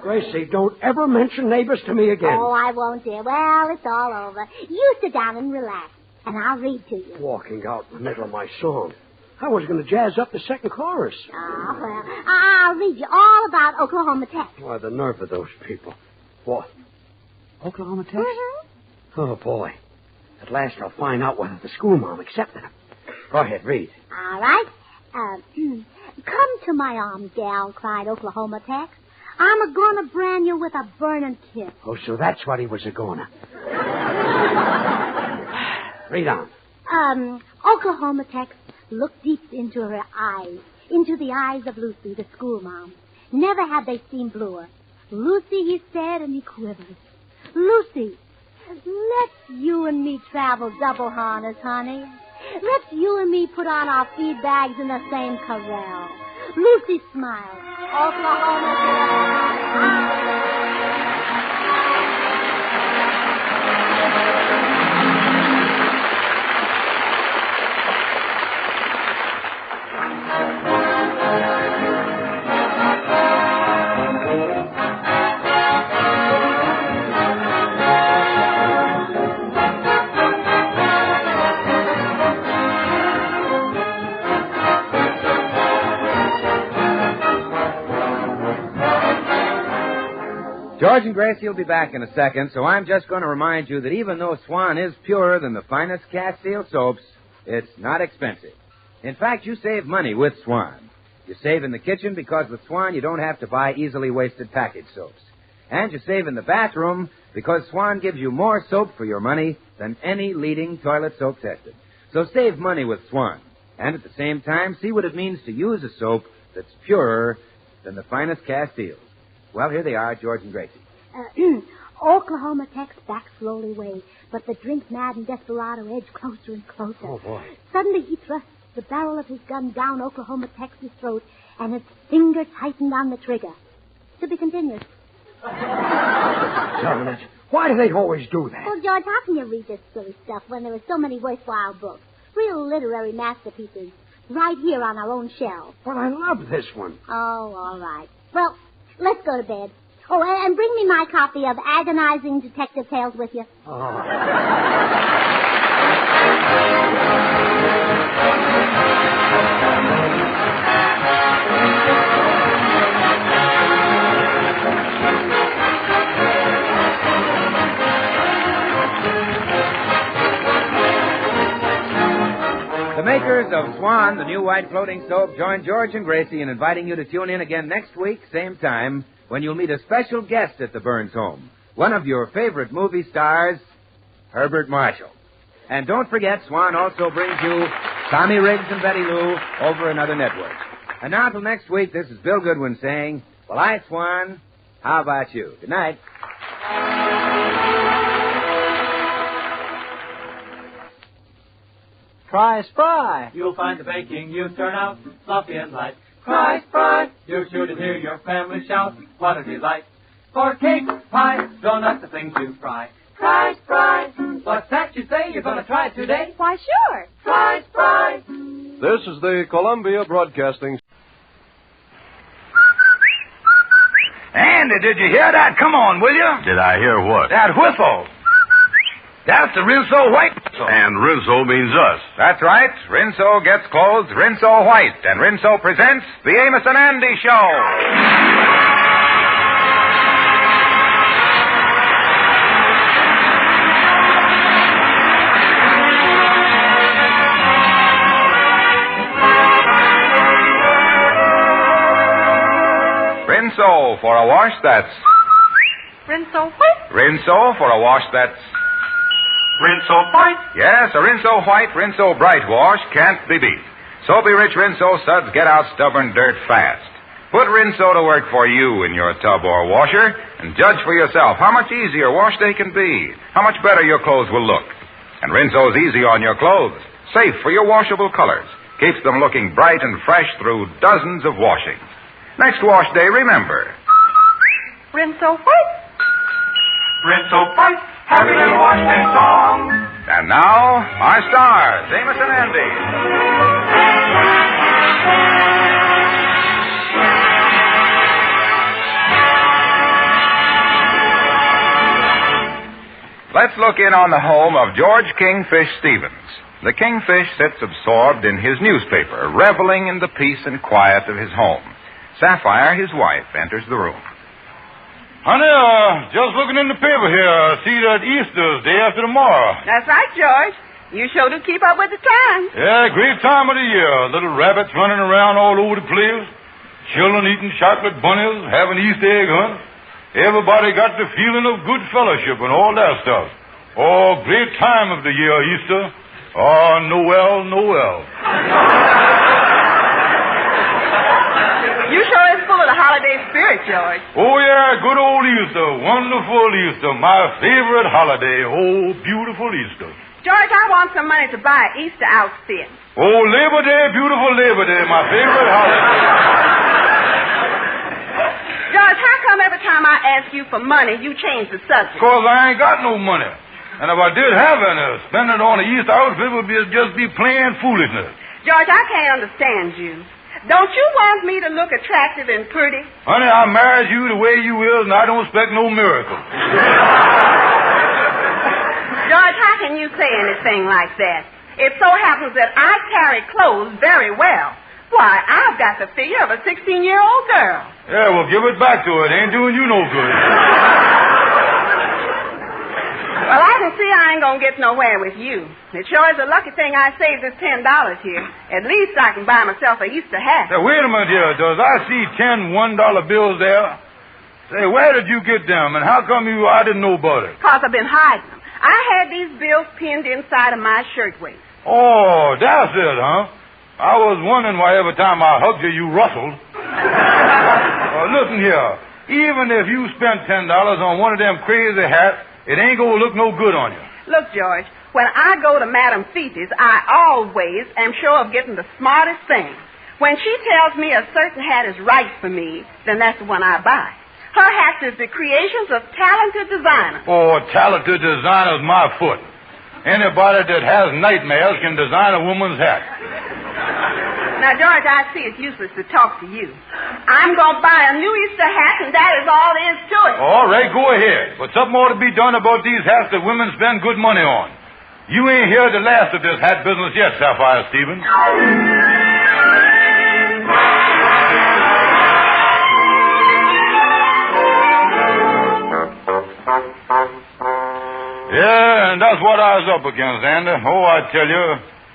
Gracie, don't ever mention neighbors to me again. Oh, I won't, dear. Well, it's all over. You sit down and relax, and I'll read to you. Walking out in the middle of my song. I was going to jazz up the second chorus. Oh, well, I'll read you all about Oklahoma Tech. Why, the nerve of those people. What? Oklahoma Tech? Mm-hmm. Oh, boy. At last I'll find out whether the schoolma'am accepted him. Go ahead, read. All right. Come to my arms, gal, cried Oklahoma Tech. I'm a-gonna brand you with a burning kiss. Oh, so that's what he was a-gonna. Read on. Oklahoma Tech looked deep into her eyes, into the eyes of Lucy, the schoolma'am. Never had they seemed bluer. Lucy, he said, and he quivered. Lucy, let's you and me travel double harness, honey. Let's you and me put on our feed bags in the same corral. Lucy smiled. Oklahoma. George and Gracie will be back in a second, so I'm just going to remind you that even though Swan is purer than the finest Castile soaps, it's not expensive. In fact, you save money with Swan. You save in the kitchen because with Swan you don't have to buy easily wasted packaged soaps. And you save in the bathroom because Swan gives you more soap for your money than any leading toilet soap tested. So save money with Swan. And at the same time, see what it means to use a soap that's purer than the finest Castiles. Well, here they are, George and Gracie. Oklahoma Tech's back slowly away, but the drink-mad desperado edged closer and closer. Oh, boy. Suddenly he thrust the barrel of his gun down Oklahoma Tech's throat, and his finger tightened on the trigger. To be continued. Darn it. Why do they always do that? Well, George, how can you read this silly stuff when there are so many worthwhile books? Real literary masterpieces. Right here on our own shelf. Well, I love this one. Oh, all right. Well, let's go to bed. Oh, and bring me my copy of Agonizing Detective Tales with you. Oh. The makers of Swan, the new white floating soap, join George and Gracie in inviting you to tune in again next week, same time, when you'll meet a special guest at the Burns home, one of your favorite movie stars, Herbert Marshall. And don't forget, Swan also brings you Tommy Riggs and Betty Lou over another network. And now till next week, this is Bill Goodwin saying, well, I, Swan, how about you? Good night. Try Spry. You'll find the baking you turn out fluffy and light. Try Spry. You're sure to hear your family shout, what a delight. For cake, pie, donuts, the things you fry. Try Spry. What's that you say? You're going to try it today? Why, sure. Try Spry. This is the Columbia Broadcasting. Andy, did you hear that? Come on, will you? Did I hear what? That whistle. That's the Rinso White whistle. And Rinso means us. That's right. Rinso gets clothes Rinso White. And Rinso presents the Amos and Andy Show. Rinso for a wash that's... Rinso White. Rinso for a wash that's... Rinso White? Yes, a Rinso White, Rinso Bright wash can't be beat. Soapy-rich Rinso suds get out stubborn dirt fast. Put Rinso to work for you in your tub or washer and judge for yourself how much easier wash day can be, how much better your clothes will look. And Rinso's easy on your clothes, safe for your washable colors, keeps them looking bright and fresh through dozens of washings. Next wash day, remember. Rinso White. Rinso White. Happy little wash day song. And now, our stars, Amos and Andy. let's look in on the home of George Kingfish Stevens. The Kingfish sits absorbed in his newspaper, reveling in the peace and quiet of his home. Sapphire, his wife, enters the room. Honey, just looking in the paper here, I see that Easter's day after tomorrow. That's right, George. You sure do keep up with the times. Yeah, great time of the year. Little rabbits running around all over the place. Children eating chocolate bunnies, having Easter egg hunts. Everybody got the feeling of good fellowship and all that stuff. Oh, great time of the year, Easter. Oh, Noel. You sure is full of the holiday spirit, George. Oh, yeah, good old Easter. Wonderful Easter. My favorite holiday. Oh, beautiful Easter. George, I want some money to buy an Easter outfit. Oh, Labor Day, beautiful Labor Day, my favorite holiday. George, how come every time I ask you for money, you change the subject? Because I ain't got no money. And if I did have any, spending it on an Easter outfit would just be plain foolishness. George, I can't understand you. Don't you want me to look attractive and pretty? Honey, I married you the way you is, and I don't expect no miracle. George, how can you say anything like that? It so happens that I carry clothes very well. Why, I've got the figure of a 16-year-old girl. Yeah, well, give it back to her. It ain't doing you no good. Well, I can see I ain't gonna get nowhere with you. It sure is a lucky thing I saved this $10 here. At least I can buy myself an Easter hat. Now, wait a minute here. Does I see 10 $1 bills there? Say, where did you get them, and how come I didn't know about it? Because I've been hiding them. I had these bills pinned inside of my shirtwaist. Oh, that's it, huh? I was wondering why every time I hugged you, you rustled. Listen here. Even if you spent $10 on one of them crazy hats, it ain't gonna look no good on you. Look, George, when I go to Madame Feti's, I always am sure of getting the smartest thing. When she tells me a certain hat is right for me, then that's the one I buy. Her hats is the creations of talented designers. Oh, talented designers, my foot. Anybody that has nightmares can design a woman's hat. Now, George, I see it's useless to talk to you. I'm going to buy a new Easter hat, and that is all there is to it. All right, go ahead. But something ought to be done about these hats that women spend good money on. You ain't heard the last of this hat business yet, Sapphire Stevens. Yeah, and that's what I was up against, Andy. Oh, I tell you,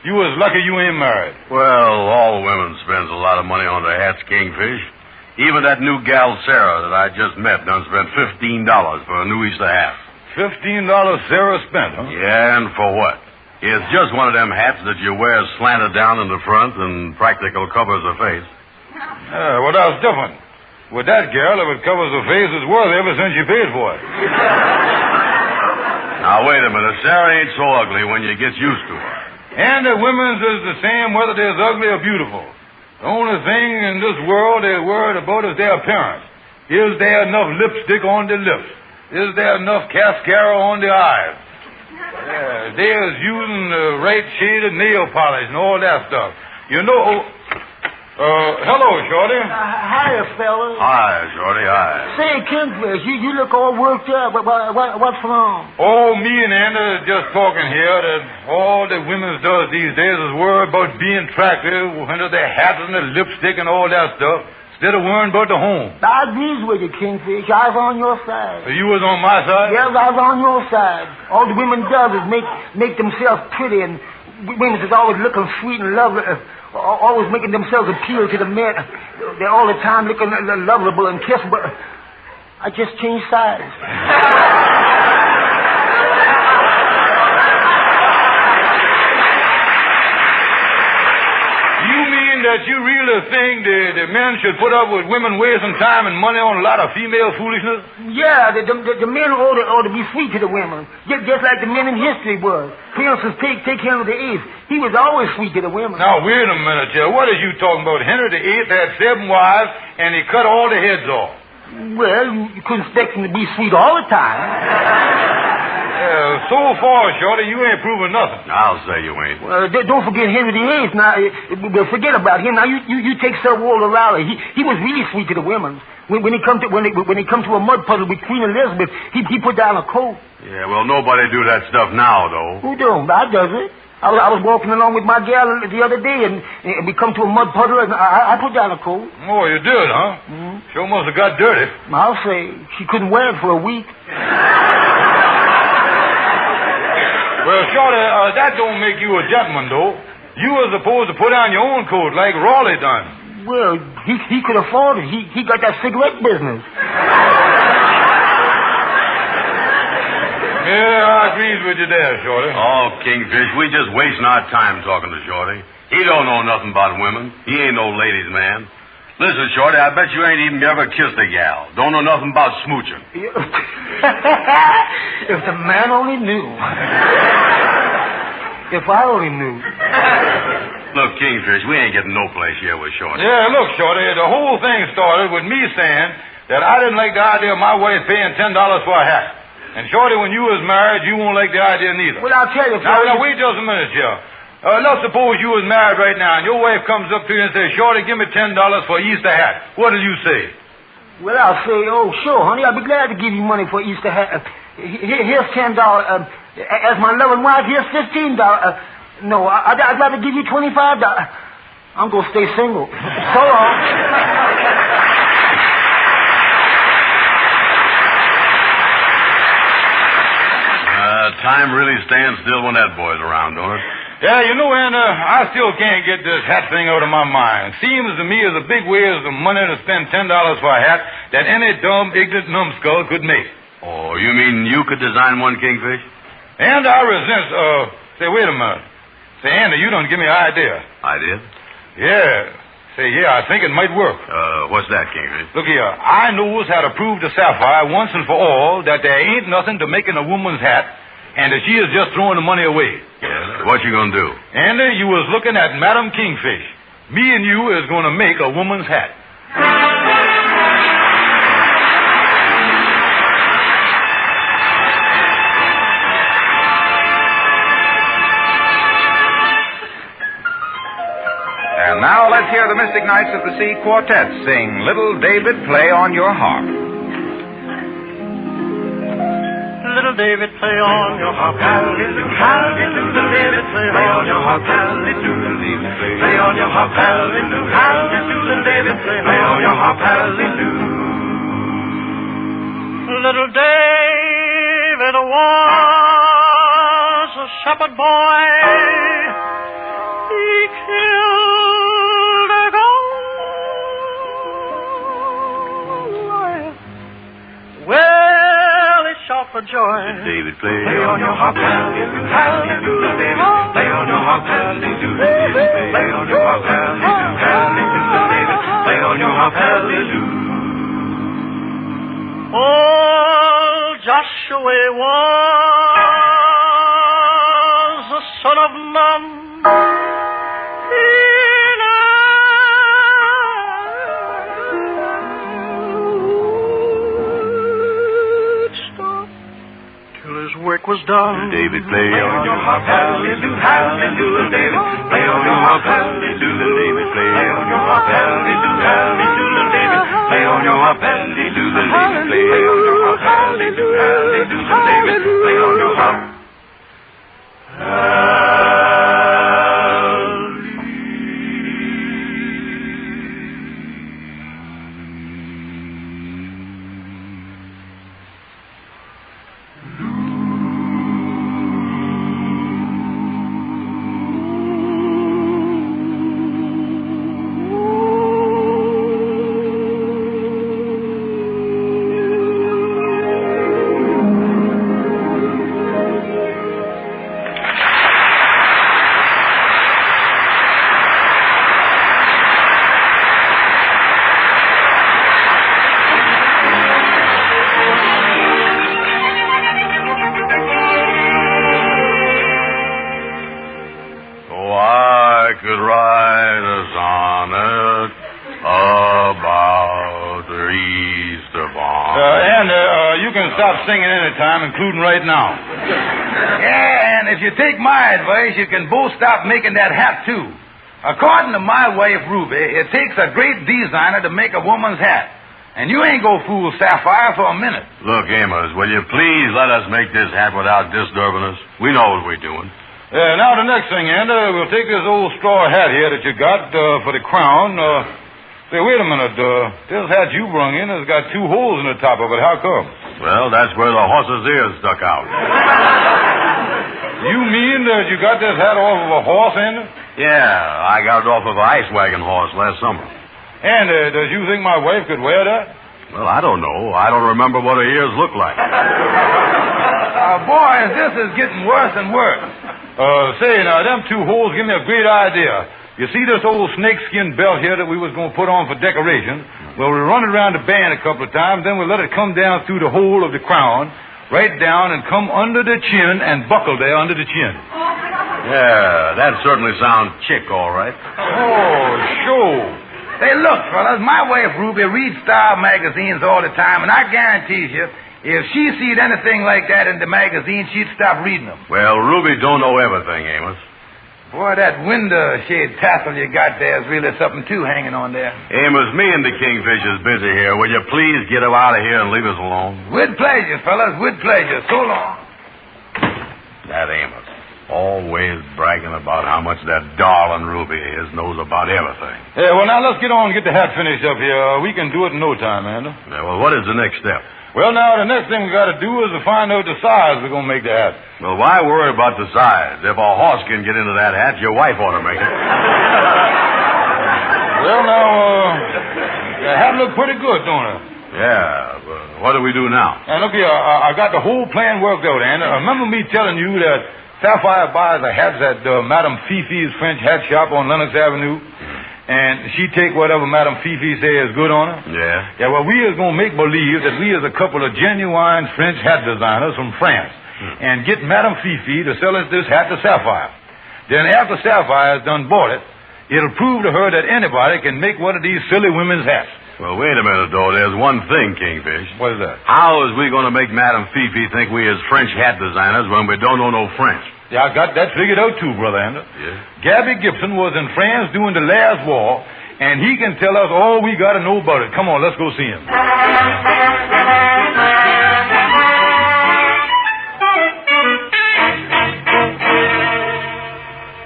you was lucky you ain't married. Well, all women spends a lot of money on their hats, Kingfish. Even that new gal, Sarah, that I just met, done spent $15 for a new Easter hat. $15 Sarah spent, huh? Yeah, and for what? It's just one of them hats that you wear slanted down in the front and practical covers the face. Yeah, well, that's different. With that girl, if it covers the face, it's worth ever since you paid for it. Now, wait a minute. Sarah ain't so ugly when you get used to her. And the women's is the same whether they're ugly or beautiful. The only thing in this world they're worried about is their appearance. Is there enough lipstick on their lips? Is there enough mascara on their eyes? Yeah, they're using the right shade of nail polish and all that stuff. You know... hello, Shorty. Hiya, fellas. Hi, Shorty, hi. Say, Kingfish, you look all worked up. What's wrong? Oh, me and Andy are just talking here that all the women does these days is worry about being attractive under their hats and their lipstick and all that stuff, instead of worrying about the home. I agree with you, Kingfish. I was on your side. So you was on my side? Yes, I was on your side. All the women does is make themselves pretty, and women is always looking sweet and lovely. Always making themselves appeal to the men. They're all the time looking lovable and kissable. I just changed sides. You mean that you really think the men should put up with women wasting time and money on a lot of female foolishness? Yeah, the men ought to be sweet to the women, just like the men in history was. For instance, take Henry VIII. He was always sweet to the women. Now, wait a minute, Joe. What are you talking about? Henry VIII had 7 wives, and he cut all the heads off. Well, you couldn't expect him to be sweet all the time. So far, Shorty, you ain't proving nothing. I'll say you ain't. Well, don't forget Henry VIII. Now, forget about him. Now, you take Sir Walter Raleigh. He was really sweet to the women. When he come to a mud puddle with Queen Elizabeth, he put down a coat. Yeah, well, nobody do that stuff now, though. Who don't? I does it. I was walking along with my gal the other day, and we come to a mud puddle, and I put down a coat. Oh, you did, huh? Mm-hmm. Sure must have got dirty. I'll say. She couldn't wear it for a week. Well, Shorty, that don't make you a gentleman, though. You were supposed to put on your own coat like Raleigh done. Well, he could afford it. He got that cigarette business. Yeah, I agree with you there, Shorty. Oh, Kingfish, we just wasting our time talking to Shorty. He don't know nothing about women. He ain't no ladies' man. Listen, Shorty, I bet you ain't even ever kissed a gal. Don't know nothing about smooching. If the man only knew. If I only knew. Look, Kingfish, we ain't getting no place here with Shorty. Yeah, look, Shorty, the whole thing started with me saying that I didn't like the idea of my wife paying $10 for a hat. And, Shorty, when you was married, you won't like the idea neither. Well, I'll tell you, Now, wait just a minute, here. Let's suppose you was married right now, and your wife comes up to you and says, Shorty, give me $10 for Easter hat. What'll you say? Well, I'll say, oh, sure, honey, I'll be glad to give you money for Easter hat. Here's $10. As my loving wife, here's $15. No, I'd rather give you $25. I'm going to stay single. So long. Time really stands still when that boy's around, don't it? Yeah, you know, and I still can't get this hat thing out of my mind. Seems to me as a big waste of money to spend $10 for a hat that any dumb, ignorant numbskull could make. Oh, you mean you could design one, Kingfish? And I resent, say, wait a minute. Say, Andy, you don't give me an idea. I did? Yeah. Say, yeah, I think it might work. What's that, Kingfish? Look here, I knows how to prove to Sapphire once and for all that there ain't nothing to making a woman's hat, and that she is just throwing the money away. Yeah, what you gonna do? Andy, you was looking at Madam Kingfish. Me and you is gonna make a woman's hat. And now let's hear the Mystic Knights of the Sea Quartet sing Little David, Play on Your Harp. Little David, play on your harp, hallelujah, hallelujah. Little David, play on your harp, hallelujah. Play on your harp, hallelujah, hallelujah. Little David, play on your harp, hallelujah. Little David was a shepherd boy. He killed a goat. Well, it shot for joy. David, play on your harp, hallelujah, hallelujah, David. Play on your harp, hallelujah, play on your harp, hallelujah, hallelujah, David. Play on your harp, hallelujah. Oh, Joshua was the son of Nun. Work was done. David, play on your harp, hallelujah, hallelujah, David. Play on your harp, hallelujah, David. Play on your harp, hallelujah, hallelujah, David. Play on your harp, hallelujah, David. Play on your harp, hallelujah, hallelujah, David. Play on your harp. singing any time, including right now. Yeah, and if you take my advice, you can both stop making that hat, too. According to my wife, Ruby, it takes a great designer to make a woman's hat. And you ain't go fool Sapphire for a minute. Look, Amos, will you please let us make this hat without disturbing us? We know what we're doing. Now the next thing, Andy, we'll take this old straw hat here that you got for the crown. Say, wait a minute. This hat you brung in has got 2 holes in the top of it. How come? Well, that's where the horse's ears stuck out. You mean that you got this hat off of a horse, Andy? Yeah, I got it off of an ice wagon horse last summer. And does you think my wife could wear that? Well, I don't know. I don't remember what her ears look like. Boys, this is getting worse and worse. Say, now, them 2 holes give me a great idea. You see this old snakeskin belt here that we was going to put on for decoration? Well, we run it around the band a couple of times, then we let it come down through the hole of the crown, right down and come under the chin and buckle there under the chin. Yeah, that certainly sounds chic, all right. Oh, sure. Say, look, fellas, my wife Ruby reads style magazines all the time, and I guarantee you, if she seed anything like that in the magazine, she'd stop reading them. Well, Ruby don't know everything, Amos. Boy, that window shade tassel you got there is really something, too, hanging on there. Amos, me and the Kingfish is busy here. Will you please get him out of here and leave us alone? With pleasure, fellas, with pleasure. So long. That Amos. Always bragging about how much that darling Ruby knows about everything. Yeah, well, now let's get on and get the hat finished up here. We can do it in no time, Andy. Yeah, well, what is the next step? Well, now, the next thing we got to do is to find out the size we're going to make the hat. Well, why worry about the size? If a horse can get into that hat, your wife ought to make it. Well, now, the hat look pretty good, don't it? Yeah, but what do we do now? And look here, I got the whole plan worked out, Andy. Remember me telling you that Sapphire buys the hats at Madame Fifi's French hat shop on Lenox Avenue, and she take whatever Madame Fifi say is good on her? Yeah. Yeah, well, we is going to make believe that we is a couple of genuine French hat designers from France, and get Madame Fifi to sell us this hat to Sapphire. Then after Sapphire has done bought it, it'll prove to her that anybody can make one of these silly women's hats. Well, wait a minute, though. There's one thing, Kingfish. What is that? How is we going to make Madame Fifi think we is French hat designers when we don't know no French? Yeah, I got that figured out, too, Brother Ander. Yeah? Gabby Gibson was in France during the last war, and he can tell us all we got to know about it. Come on, let's go see him.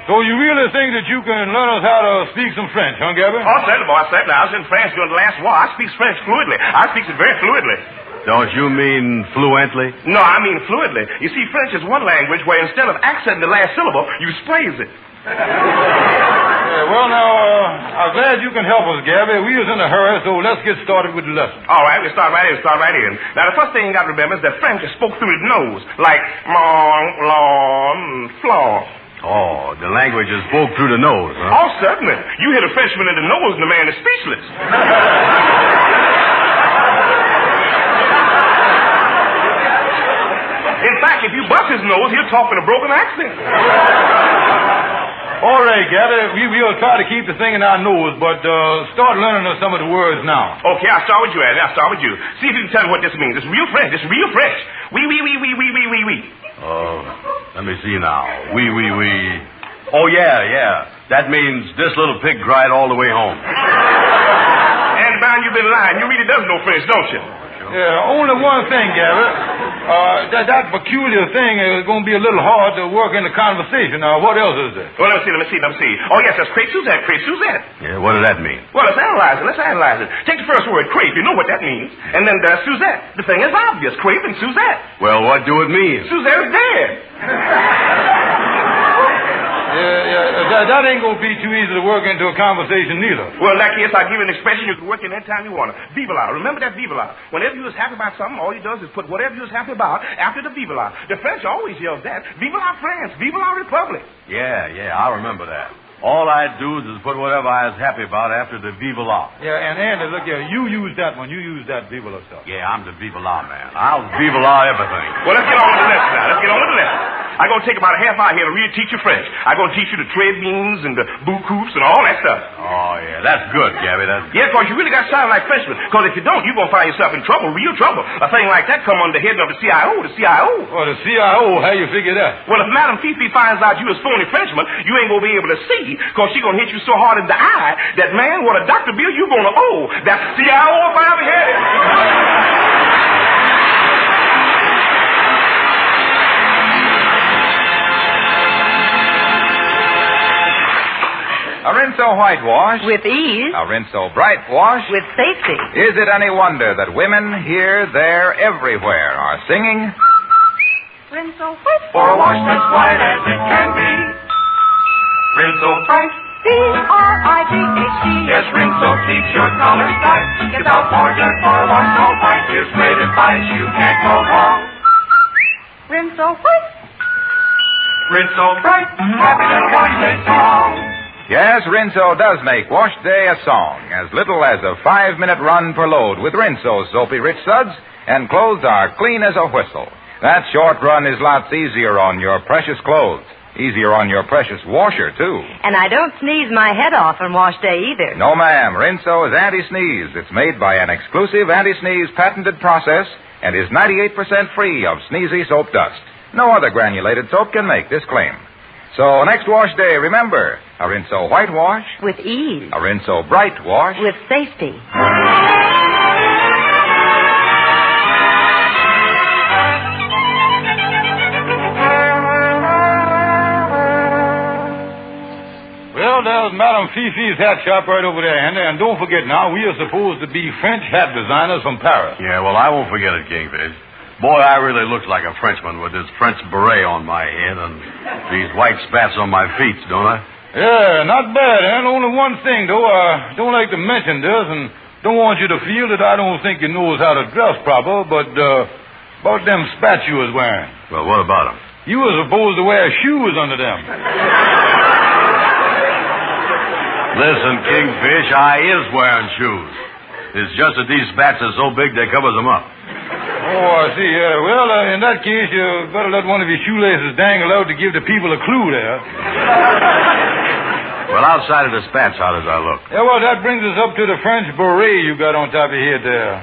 So you really think that you can learn us how to speak some French, huh, Gabby? Oh, certainly, boy, certainly. I was in France during the last war. I speak French fluently. I speak it very fluently. Don't you mean fluently? No, I mean fluently. You see, French is one language where instead of accenting the last syllable, you sprays it. Well, now, I'm glad you can help us, Gabby. We was in a hurry, so let's get started with the lesson. All right, we'll start right in. Now, the first thing you got to remember is that French is spoke through the nose, like long, flaw. Oh, the language is spoke through the nose, huh? Oh, certainly. You hit a Frenchman in the nose and the man is speechless. In fact, if you bust his nose, he'll talk in a broken accent. All right, Gabby, we'll try to keep the thing in our nose, but start learning us some of the words now. Okay, I'll start with you, Andy. I'll start with you. See if you can tell me what this means. It's real French. Oui. Let me see now. Oui. Oh, yeah. That means this little pig cried all the way home. And, Brown, you've been lying. You really does know French, don't you? Yeah, only one thing, Gabby. That peculiar thing is going to be a little hard to work in the conversation. Now, what else is there? Well, let me see. Oh, yes, that's crepe Suzette. Yeah, what does that mean? Well, let's analyze it. Take the first word, crepe. You know what that means. And then Suzette. The thing is obvious. Crepe and Suzette. Well, what do it mean? Suzette is dead. That ain't going to be too easy to work into a conversation neither. Well, in that case, I'll give you an expression you can work in anytime you want it. Vive la. Remember that vive la. Whenever you was happy about something, all he does is put whatever you was happy about after the vive la. The French always yell that. Vive la France. Vive la Republic. Yeah, I remember that. All I do is put whatever I was happy about after the vive la. Yeah, and Andy, look here, you use that one. You use that vive la stuff. Yeah, I'm the vive la man. I'll vive la everything. Well, let's get on with the lesson now. I'm going to take about a half hour here to really teach you French. I'm going to teach you the tread beans and the boot coops and all that stuff. Oh, yeah, that's good, Gabby. That's good. Yeah, because you really got to sound like Frenchman. Because if you don't, you're going to find yourself in trouble, real trouble. A thing like that come under the head of the CIO, Well, the CIO, how you figure that? Well, if Madame Fifi finds out you a phony Frenchman, you ain't going to be able to see, because she's going to hit you so hard in the eye that, man, what a doctor bill you going to owe. That's the CIO if I ever had it. A Rinso whitewash. With ease. A Rinso bright wash. With safety. Is it any wonder that women here, there, everywhere are singing? Rinso white. For a wash that's white as it can be. Rinso bright. B-R-I-G-H-T. Yes, Rinso keeps your colors bright. Gets out more dirt for a wash so white. Here's great advice, you can't go wrong. Rinso white. Rinso bright. Happy little wash day song. Yes, Rinso does make wash day a song. As little as a 5-minute run per load with Rinso's soapy rich suds, and clothes are clean as a whistle. That short run is lots easier on your precious clothes. Easier on your precious washer, too. And I don't sneeze my head off on wash day either. No, ma'am. Rinso is anti-sneeze. It's made by an exclusive anti-sneeze patented process and is 98% free of sneezy soap dust. No other granulated soap can make this claim. So next wash day, remember, a Rinso whitewash. With ease. A Rinso bright wash. With safety. Well, there's Madame Fifi's hat shop right over there, Andy. And don't forget now, we are supposed to be French hat designers from Paris. Yeah, well, I won't forget it, Kingfish. Boy, I really look like a Frenchman with this French beret on my head and these white spats on my feet, don't I? Yeah, not bad, and only one thing, though. I don't like to mention this, and don't want you to feel that I don't think you knows how to dress proper, but, about them spats you was wearing. Well, what about them? You was supposed to wear shoes under them. Listen, Kingfish, I is wearing shoes. It's just that these spats are so big they covers them up. Oh, I see. Well, in that case, you better let one of your shoelaces dangle out to give the people a clue there. Well, outside of the spats, how does I look? Yeah, well, that brings us up to the French beret you got on top of your head there.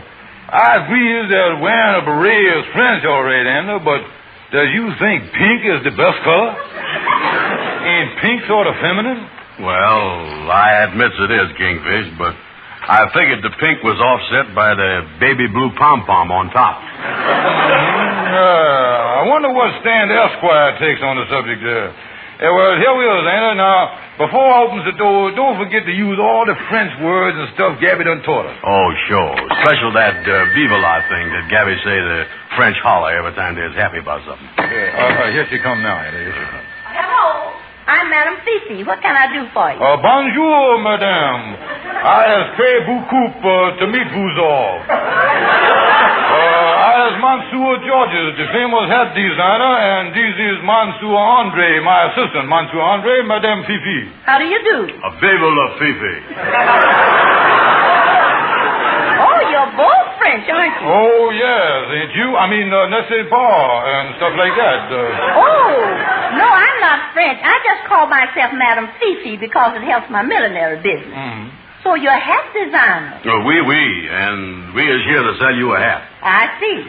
I agree that wearing a beret is French all right, Anna, but does you think pink is the best color? Ain't pink sort of feminine? Well, I admit it is, Kingfish, but I figured the pink was offset by the baby blue pom-pom on top. I wonder what stand Esquire takes on the subject there. Yeah, well, here we are, Anna. Now, before I opens the door, don't forget to use all the French words and stuff Gabby done taught us. Oh, sure. Special that Viva la thing that Gabby say the French holler every time they're happy about something. Yeah. Here she come now, Anna. Here she come. Hello. I'm Madame Fifi. What can I do for you? Bonjour, madame. I espère beaucoup to meet vous all. I is Monsieur Georges, the famous hat designer, and this is Monsieur Andre, my assistant. Monsieur Andre, Madame Fifi. How do you do? A Viva la Fifi. Oh, you're both French, aren't you? Oh, yes. Ain't you? I mean, ne sais pas, and stuff like that. Oh, no, I'm not French. I just call myself Madame Fifi because it helps my millinery business. Mm-hmm. So you're a hat designer. Oui, and we is here to sell you a hat. I see.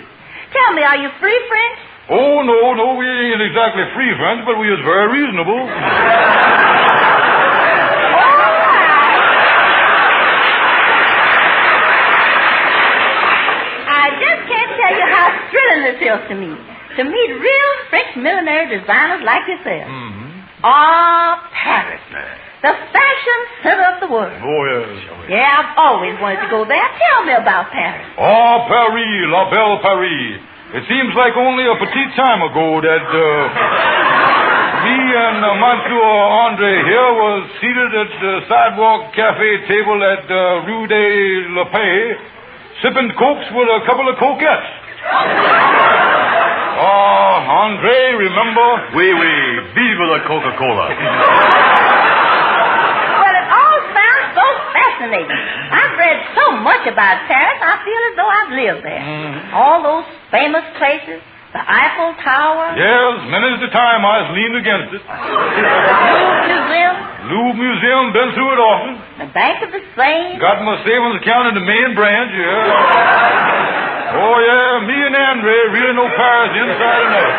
Tell me, are you free French? Oh, no, we ain't exactly free French, but we is very reasonable. Thrilling this is to me. To meet real French millinery designers like yourself. Mm-hmm. Paris. The fashion center of the world. Oh, yes. Yeah, I've always wanted to go there. Tell me about Paris. Paris, la belle Paris. It seems like only a petit time ago that me and Monsieur Andre here was seated at the sidewalk cafe table at Rue de la Paix, sipping cokes with a couple of coquettes. Andre, remember? Oui, vive la Coca-Cola. Well, it all sounds so fascinating. I've read so much about Paris, I feel as though I've lived there. Mm-hmm. All those famous places, The Eiffel Tower? Yes, many's the time I was leaned against it. Louvre Museum? Louvre Museum, been through it often. The Bank of the Seine? Got my savings account in the main branch, yeah. Oh, yeah, me and Andre really know Paris inside and out.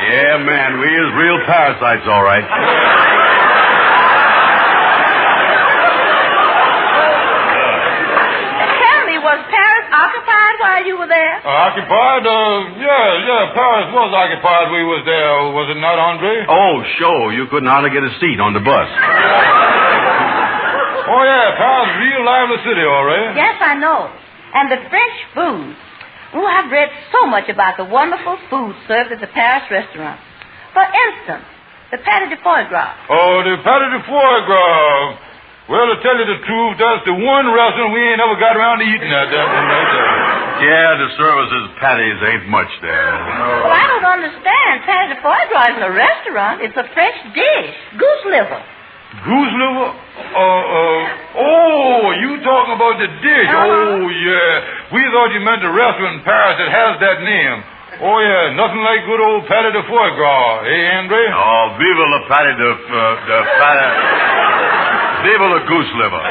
Yeah, man, we is real parasites, all right. Was Paris occupied while you were there? Occupied? Yeah, Paris was occupied. We was there, was it not, Andre? Oh, sure. You couldn't hardly get a seat on the bus. Oh, yeah, Paris, real lively city, all right. Yes, I know. And the French food. Oh, I've read so much about the wonderful food served at the Paris restaurant. For instance, the pâté de foie gras. Oh, the pâté de foie gras. Well, to tell you the truth, that's the one restaurant we ain't ever got around to eating at. Yeah, the services patties ain't much there. Well, I don't understand. Pâté de foie gras isn't a restaurant. It's a French dish. Goose liver. Goose liver? Oh, you talking about the dish? Oh, yeah. We thought you meant the restaurant in Paris that has that name. Oh, yeah, nothing like good old pâté de foie gras, eh, Andre? Oh, vive la pâté de pâté... Vive la goose liver.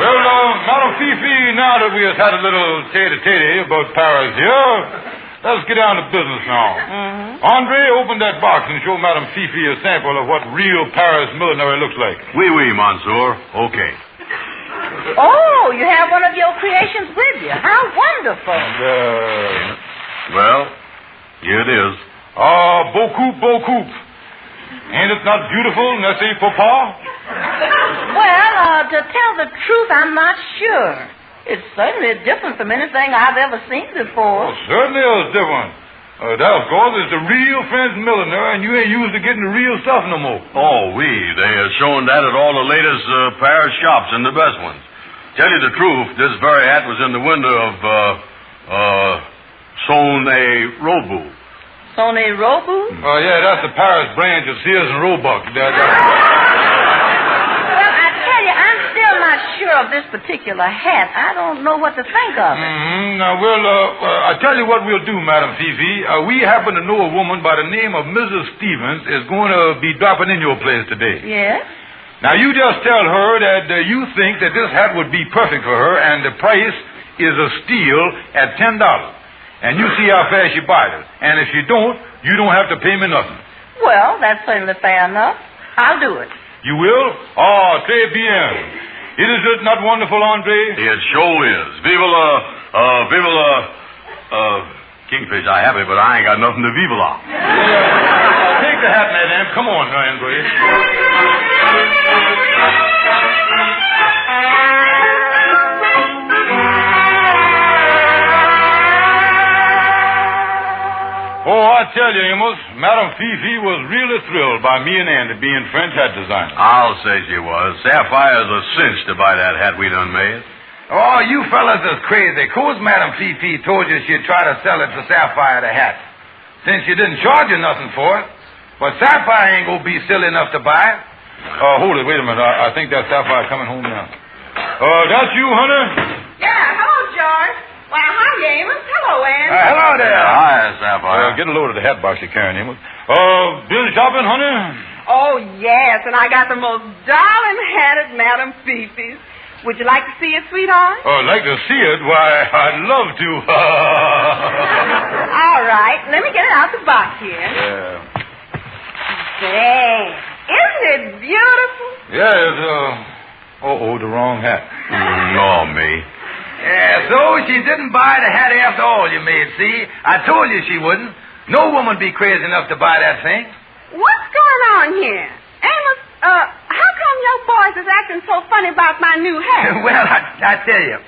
Well, Madam Fifi, now that we have had a little tete-a-tete about Paris here, let's get down to business now. Mm-hmm. Andre, open that box and show Madam Fifi a sample of what real Paris millinery looks like. Oui, monsieur. Okay. Oh, you have one of your creations with you. How wonderful. Well, here it is. Beaucoup. Ain't it not beautiful, n'est-ce papa? Well, to tell the truth, I'm not sure. It's certainly different from anything I've ever seen before. Oh, certainly is different. That, of course, is the real French milliner, and you ain't used to getting the real stuff no more. Oh, they are showing that at all the latest Paris shops and the best ones. Tell you the truth, this very hat was in the window of, Sonnet Robu. Sonnet Robu? Oh, yeah, that's the Paris branch of Sears and Roebuck. Well, I tell you, I'm still not sure of this particular hat. I don't know what to think of it. Mm-hmm. Now, I tell you what we'll do, Madam Fifi. We happen to know a woman by the name of Mrs. Stevens is going to be dropping in your place today. Yes? Now, you just tell her that you think that this hat would be perfect for her, and the price is a steal at $10. And you see how fast you buy it. And if you don't have to pay me nothing. Well, that's certainly fair enough. I'll do it. You will? Oh, très bien. Is it not wonderful, Andre? It sure is. Vive la, Kingfish, I have it, but I ain't got nothing to vive la. Take the hat, madam. Come on, Andre. Oh, I tell you, Amos, Madam Fifi was really thrilled by me and Andy being French hat designers. I'll say she was. Sapphire's a cinch to buy that hat we done made. Oh, you fellas is crazy. Course Madam Fifi told you she'd try to sell it to Sapphire the hat, since she didn't charge you nothing for it. But Sapphire ain't gonna be silly enough to buy it. Hold it, wait a minute. I think that's Sapphire coming home now. That's you, Hunter? Yeah, hello, George. Why, hi, Amos. Hello, Ann. Hello there. Hi, Sapphire. Get a load of the hat box you're carrying, Amos. Been shopping, Hunter? Oh, yes, and I got the most darling hat at Madam Fifi's. Would you like to see it, sweetheart? Oh, I'd like to see it? Why, I'd love to. All right, let me get it out the box here. Yeah. Dang, isn't it beautiful? Yeah, it's, the wrong hat. Oh, me. Yeah, so she didn't buy the hat after all, you may see. I told you she wouldn't. No woman be crazy enough to buy that thing. What's going on here? Amos, how come your boys is acting so funny about my new hat? Well, I tell you.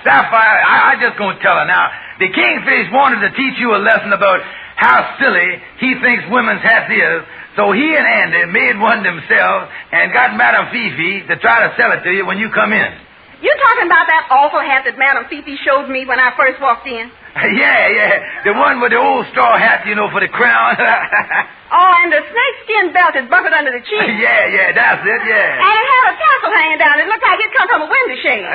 Sapphire, I just gonna tell her now. The Kingfish wanted to teach you a lesson about how silly he thinks women's hats is, so he and Andy made one themselves and got Madam Fifi to try to sell it to you when you come in. You talking about that awful hat that Madam Fifi showed me when I first walked in? Yeah. The one with the old straw hat, for the crown. Oh, and the snakeskin belt is buckled under the chin. Yeah, that's it, yeah. And it had a tassel hanging down. It looked like it come from a window shade.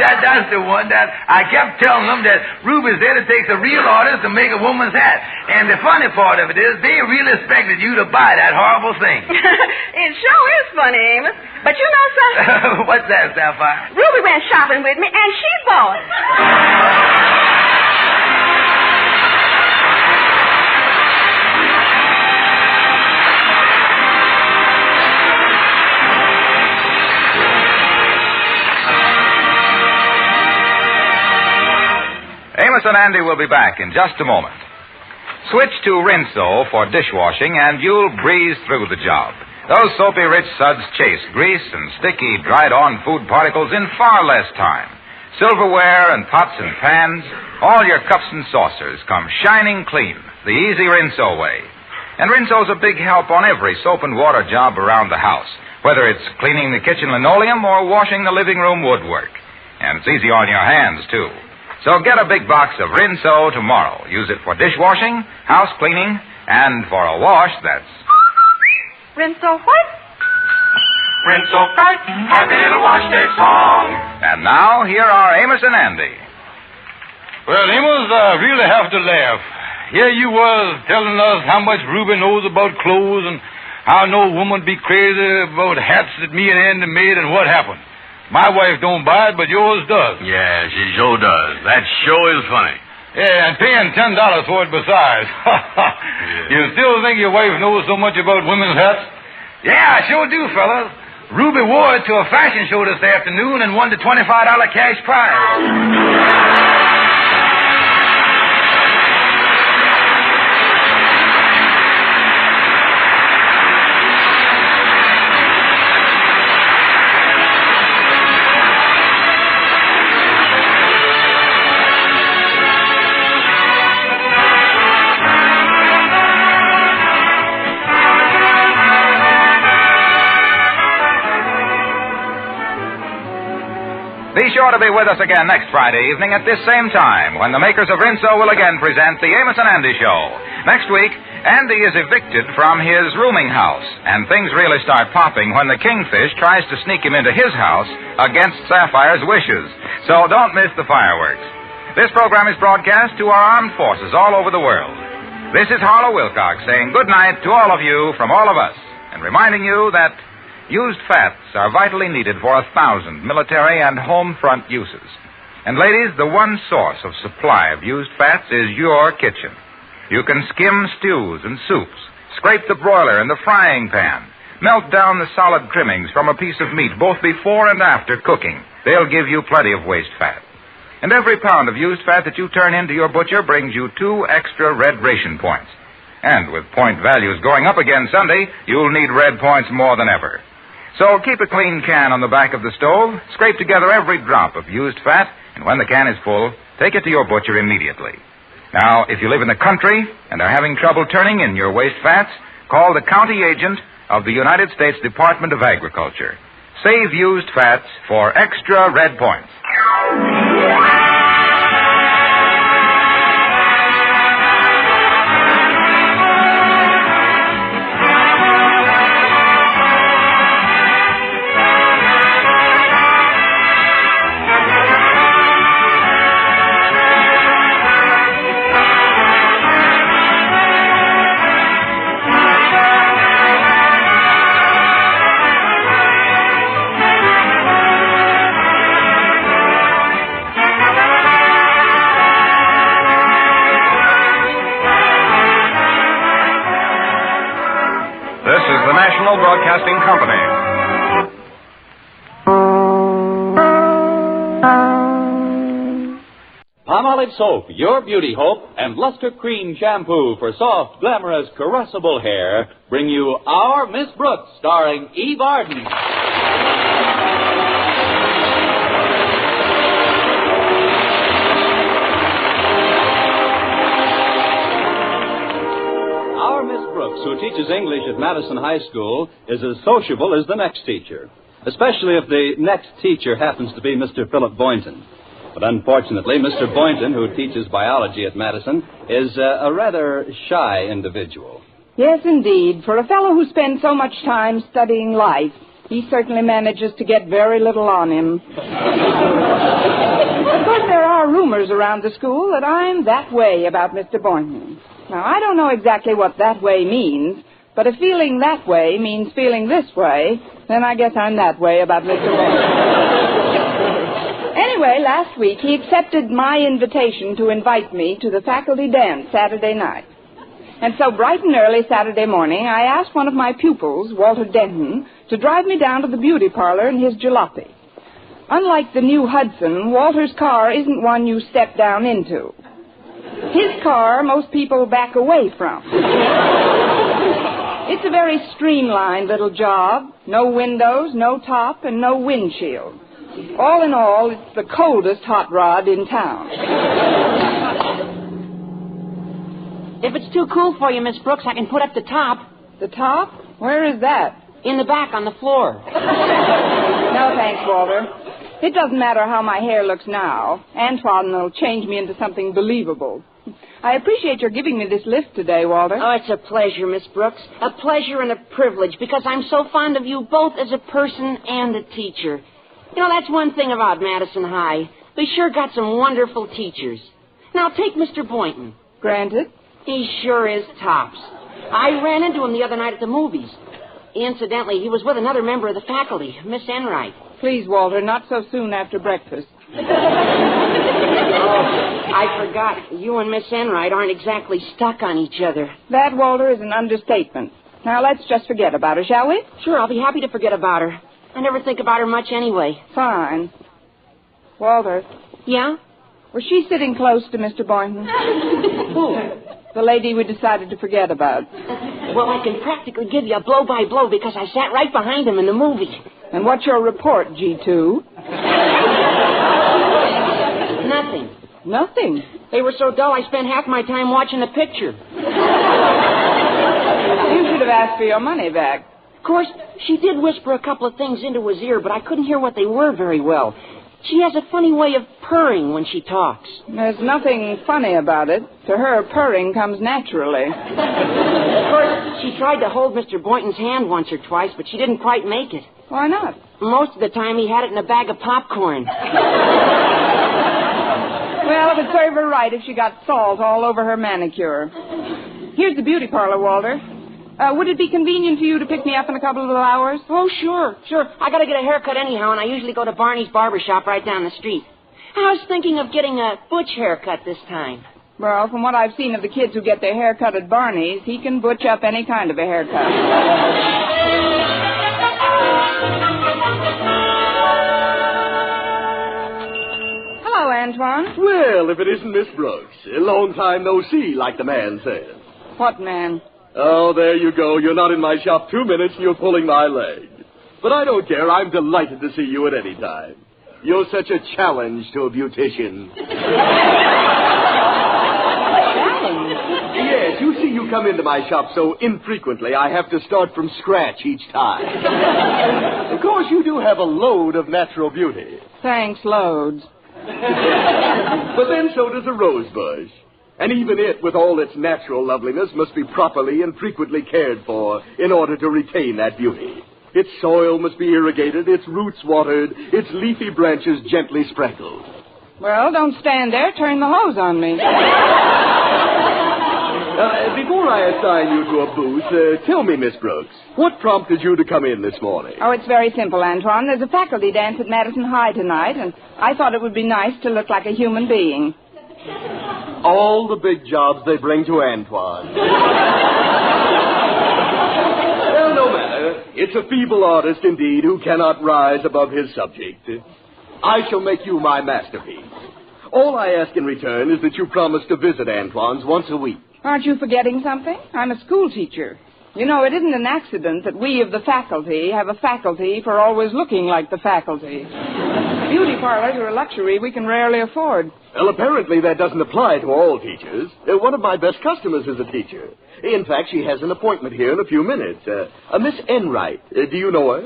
That's the one that I kept telling them that Ruby's there to take the real artist to make a woman's hat. And the funny part of it is they really expected you to buy that horrible thing. It sure is funny, Amos. But you know something? What's that, Sapphire? Ruby went shopping with me, and she bought it. Amos and Andy will be back in just a moment. Switch to Rinso for dishwashing and you'll breeze through the job. Those soapy rich suds chase grease and sticky dried-on food particles in far less time. Silverware and pots and pans, all your cups and saucers come shining clean the easy Rinso way. And Rinso's a big help on every soap and water job around the house, whether it's cleaning the kitchen linoleum or washing the living room woodwork. And it's easy on your hands, too. So get a big box of Rinso tomorrow. Use it for dishwashing, house cleaning, and for a wash that's... Rinso what? Rinso bright, happy little wash day song. And now, here are Amos and Andy. Well, Amos, I really have to laugh. Here you was telling us how much Ruby knows about clothes and how no woman be crazy about hats that me and Andy made and what happened. My wife don't buy it, but yours does. Yeah, she sure does. That sure is funny. Yeah, and paying $10 for it besides. Yeah. You still think your wife knows so much about women's hats? Yeah, I sure do, fellas. Ruby wore it to a fashion show this afternoon and won the $25 cash prize. Be sure to be with us again next Friday evening at this same time when the makers of Rinso will again present the Amos and Andy Show. Next week, Andy is evicted from his rooming house, and things really start popping when the kingfish tries to sneak him into his house against Sapphire's wishes. So don't miss the fireworks. This program is broadcast to our armed forces all over the world. This is Harlow Wilcox saying good night to all of you from all of us, and reminding you that used fats are vitally needed for 1,000 military and home front uses. And ladies, the one source of supply of used fats is your kitchen. You can skim stews and soups, scrape the broiler and the frying pan, melt down the solid trimmings from a piece of meat both before and after cooking. They'll give you plenty of waste fat. And every pound of used fat that you turn into your butcher brings you 2 extra red ration points. And with point values going up again Sunday, you'll need red points more than ever. So keep a clean can on the back of the stove, scrape together every drop of used fat, and when the can is full, take it to your butcher immediately. Now, if you live in the country and are having trouble turning in your waste fats, call the county agent of the United States Department of Agriculture. Save used fats for extra red points. Broadcasting Company. Palmolive Soap, your beauty hope, and Luster Cream Shampoo for soft, glamorous, caressable hair bring you Our Miss Brooks, starring Eve Arden. Who teaches English at Madison High School is as sociable as the next teacher, especially if the next teacher happens to be Mr. Philip Boynton. But unfortunately, Mr. Boynton, who teaches biology at Madison, is a rather shy individual. Yes, indeed. For a fellow who spends so much time studying life, he certainly manages to get very little on him. Of course, there are rumors around the school that I'm that way about Mr. Boynton. Now, I don't know exactly what that way means, but if feeling that way means feeling this way, then I guess I'm that way about Mr. Boynton. Anyway, last week he accepted my invitation to invite me to the faculty dance Saturday night. And so bright and early Saturday morning, I asked one of my pupils, Walter Denton, to drive me down to the beauty parlor in his jalopy. Unlike the new Hudson, Walter's car isn't one you step down into. His car, most people back away from. It's a very streamlined little job. No windows, no top, and no windshield. All in all, it's the coldest hot rod in town. If it's too cool for you, Miss Brooks, I can put up the top. The top? Where is that? In the back on the floor. No, thanks, Walter. It doesn't matter how my hair looks now. Antoine will change me into something believable. I appreciate your giving me this lift today, Walter. Oh, it's a pleasure, Miss Brooks. A pleasure and a privilege, because I'm so fond of you both as a person and a teacher. You know, that's one thing about Madison High. We sure got some wonderful teachers. Now, take Mr. Boynton. Granted. He sure is tops. I ran into him the other night at the movies. Incidentally, he was with another member of the faculty, Miss Enright. Please, Walter, not so soon after breakfast. Oh, I forgot. You and Miss Enright aren't exactly stuck on each other. That, Walter, is an understatement. Now, let's just forget about her, shall we? Sure, I'll be happy to forget about her. I never think about her much anyway. Fine. Walter. Yeah? Was she sitting close to Mr. Boynton? Who? The lady we decided to forget about. Well, I can practically give you a blow-by-blow because I sat right behind him in the movie. And what's your report, G2? Nothing. Nothing? They were so dull I spent half my time watching the picture. You should have asked for your money back. Of course, she did whisper a couple of things into his ear, but I couldn't hear what they were very well. She has a funny way of purring when she talks. There's nothing funny about it. To her, purring comes naturally. Of course, she tried to hold Mr. Boynton's hand once or twice, but she didn't quite make it. Why not? Most of the time, he had it in a bag of popcorn. Well, it would serve her right if she got salt all over her manicure. Here's the beauty parlor, Walter. Would it be convenient for you to pick me up in a couple of hours? Oh, sure. I got to get a haircut anyhow, and I usually go to Barney's barber shop right down the street. I was thinking of getting a butch haircut this time. Well, from what I've seen of the kids who get their hair cut at Barney's, he can butch up any kind of a haircut. Hello, Antoine. Well, if it isn't Miss Brooks. A long time no see, like the man says. What man? Oh, there you go. You're not in my shop 2 minutes and you're pulling my leg. But I don't care. I'm delighted to see you at any time. You're such a challenge to a beautician. Challenge? Yes, you see, you come into my shop so infrequently, I have to start from scratch each time. Of course, you do have a load of natural beauty. Thanks, loads. But then so does a rose bush. And even it, with all its natural loveliness, must be properly and frequently cared for in order to retain that beauty. Its soil must be irrigated, its roots watered, its leafy branches gently sprinkled. Well, don't stand there. Turn the hose on me. Before I assign you to a booth, tell me, Miss Brooks, what prompted you to come in this morning? Oh, it's very simple, Antoine. There's a faculty dance at Madison High tonight, and I thought it would be nice to look like a human being. All the big jobs they bring to Antoine. Well, no matter. It's a feeble artist, indeed, who cannot rise above his subject. I shall make you my masterpiece. All I ask in return is that you promise to visit Antoine's once a week. Aren't you forgetting something? I'm a school teacher. You know, it isn't an accident that we of the faculty have a faculty for always looking like the faculty. Beauty parlors are a luxury we can rarely afford. Well, apparently that doesn't apply to all teachers. One of my best customers is a teacher. In fact, she has an appointment here in a few minutes. Miss Enright. Do you know her?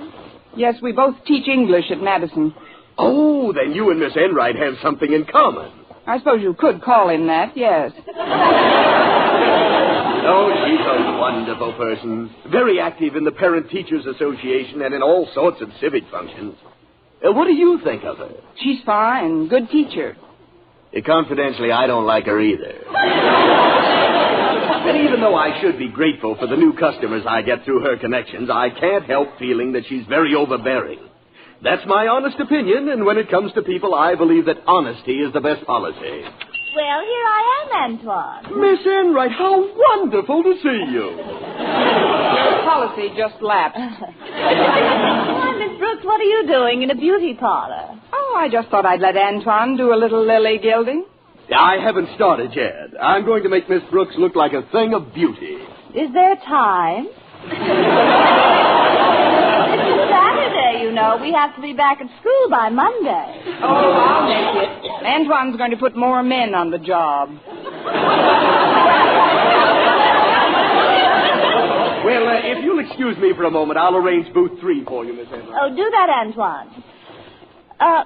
Yes, we both teach English at Madison. Oh, then you and Miss Enright have something in common. I suppose you could call him that, yes. Oh, she's a wonderful person. Very active in the Parent Teachers Association and in all sorts of civic functions. What do you think of her? She's fine. Good teacher. Confidentially, I don't like her either. And even though I should be grateful for the new customers I get through her connections, I can't help feeling that she's very overbearing. That's my honest opinion, and when it comes to people, I believe that honesty is the best policy. Well, here I am, Antoine. Miss Enright, how wonderful to see you. Your policy just lapsed. Why, Miss Brooks, what are you doing in a beauty parlor? Oh, I just thought I'd let Antoine do a little lily gilding. I haven't started yet. I'm going to make Miss Brooks look like a thing of beauty. Is there time? It's Saturday, you know. We have to be back at school by Monday. Oh, I'll make it. Antoine's going to put more men on the job. Well, if you'll excuse me for a moment, I'll arrange booth 3 for you, Miss Enright. Oh, do that, Antoine.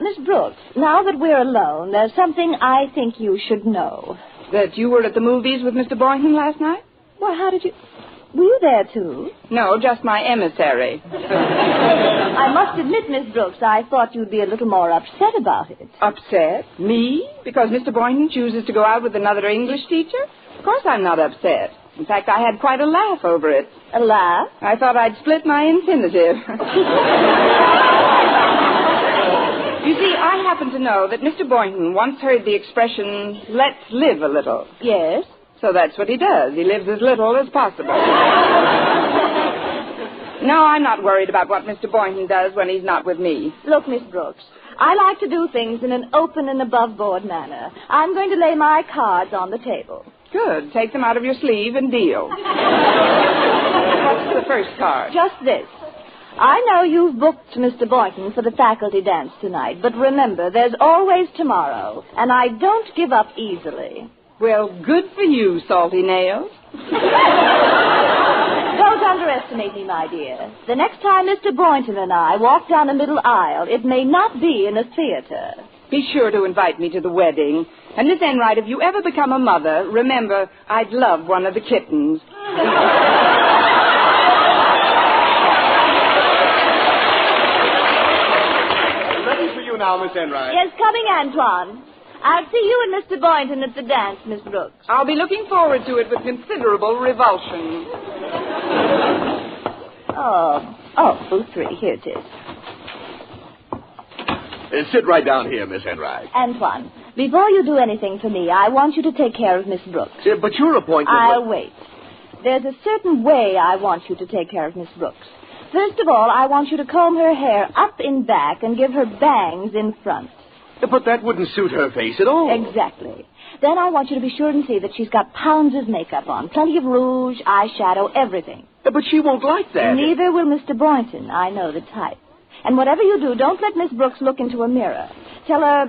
Miss Brooks, now that we're alone, there's something I think you should know. That you were at the movies with Mr. Boynton last night? Well, how did you... Were you there, too? No, just my emissary. I must admit, Miss Brooks, I thought you'd be a little more upset about it. Upset? Me? Because Mr. Boynton chooses to go out with another English teacher? Of course I'm not upset. In fact, I had quite a laugh over it. A laugh? I thought I'd split my infinitive. You see, I happen to know that Mr. Boynton once heard the expression, let's live a little. Yes? So that's what he does. He lives as little as possible. No, I'm not worried about what Mr. Boynton does when he's not with me. Look, Miss Brooks, I like to do things in an open and above-board manner. I'm going to lay my cards on the table. Good. Take them out of your sleeve and deal. What's the first card? Just this. I know you've booked Mr. Boynton for the faculty dance tonight, but remember, there's always tomorrow, and I don't give up easily. Well, good for you, Salty Nails. Don't underestimate me, my dear. The next time Mr. Boynton and I walk down a middle aisle, it may not be in a theater. Be sure to invite me to the wedding. And Miss Enright, if you ever become a mother, remember, I'd love one of the kittens. Ready for you now, Miss Enright. Yes, coming, Antoine. I'll see you and Mr. Boynton at the dance, Miss Brooks. I'll be looking forward to it with considerable revulsion. Booth 3. Here it is. Sit right down here, Miss Enright. Antoine, before you do anything for me, I want you to take care of Miss Brooks. But your appointment... I'll wait. There's a certain way I want you to take care of Miss Brooks. First of all, I want you to comb her hair up in back and give her bangs in front. But that wouldn't suit her face at all. Exactly. Then I want you to be sure and see that she's got pounds of makeup on. Plenty of rouge, eyeshadow, everything. But she won't like that. Neither will Mr. Boynton. I know the type. And whatever you do, don't let Miss Brooks look into a mirror. Tell her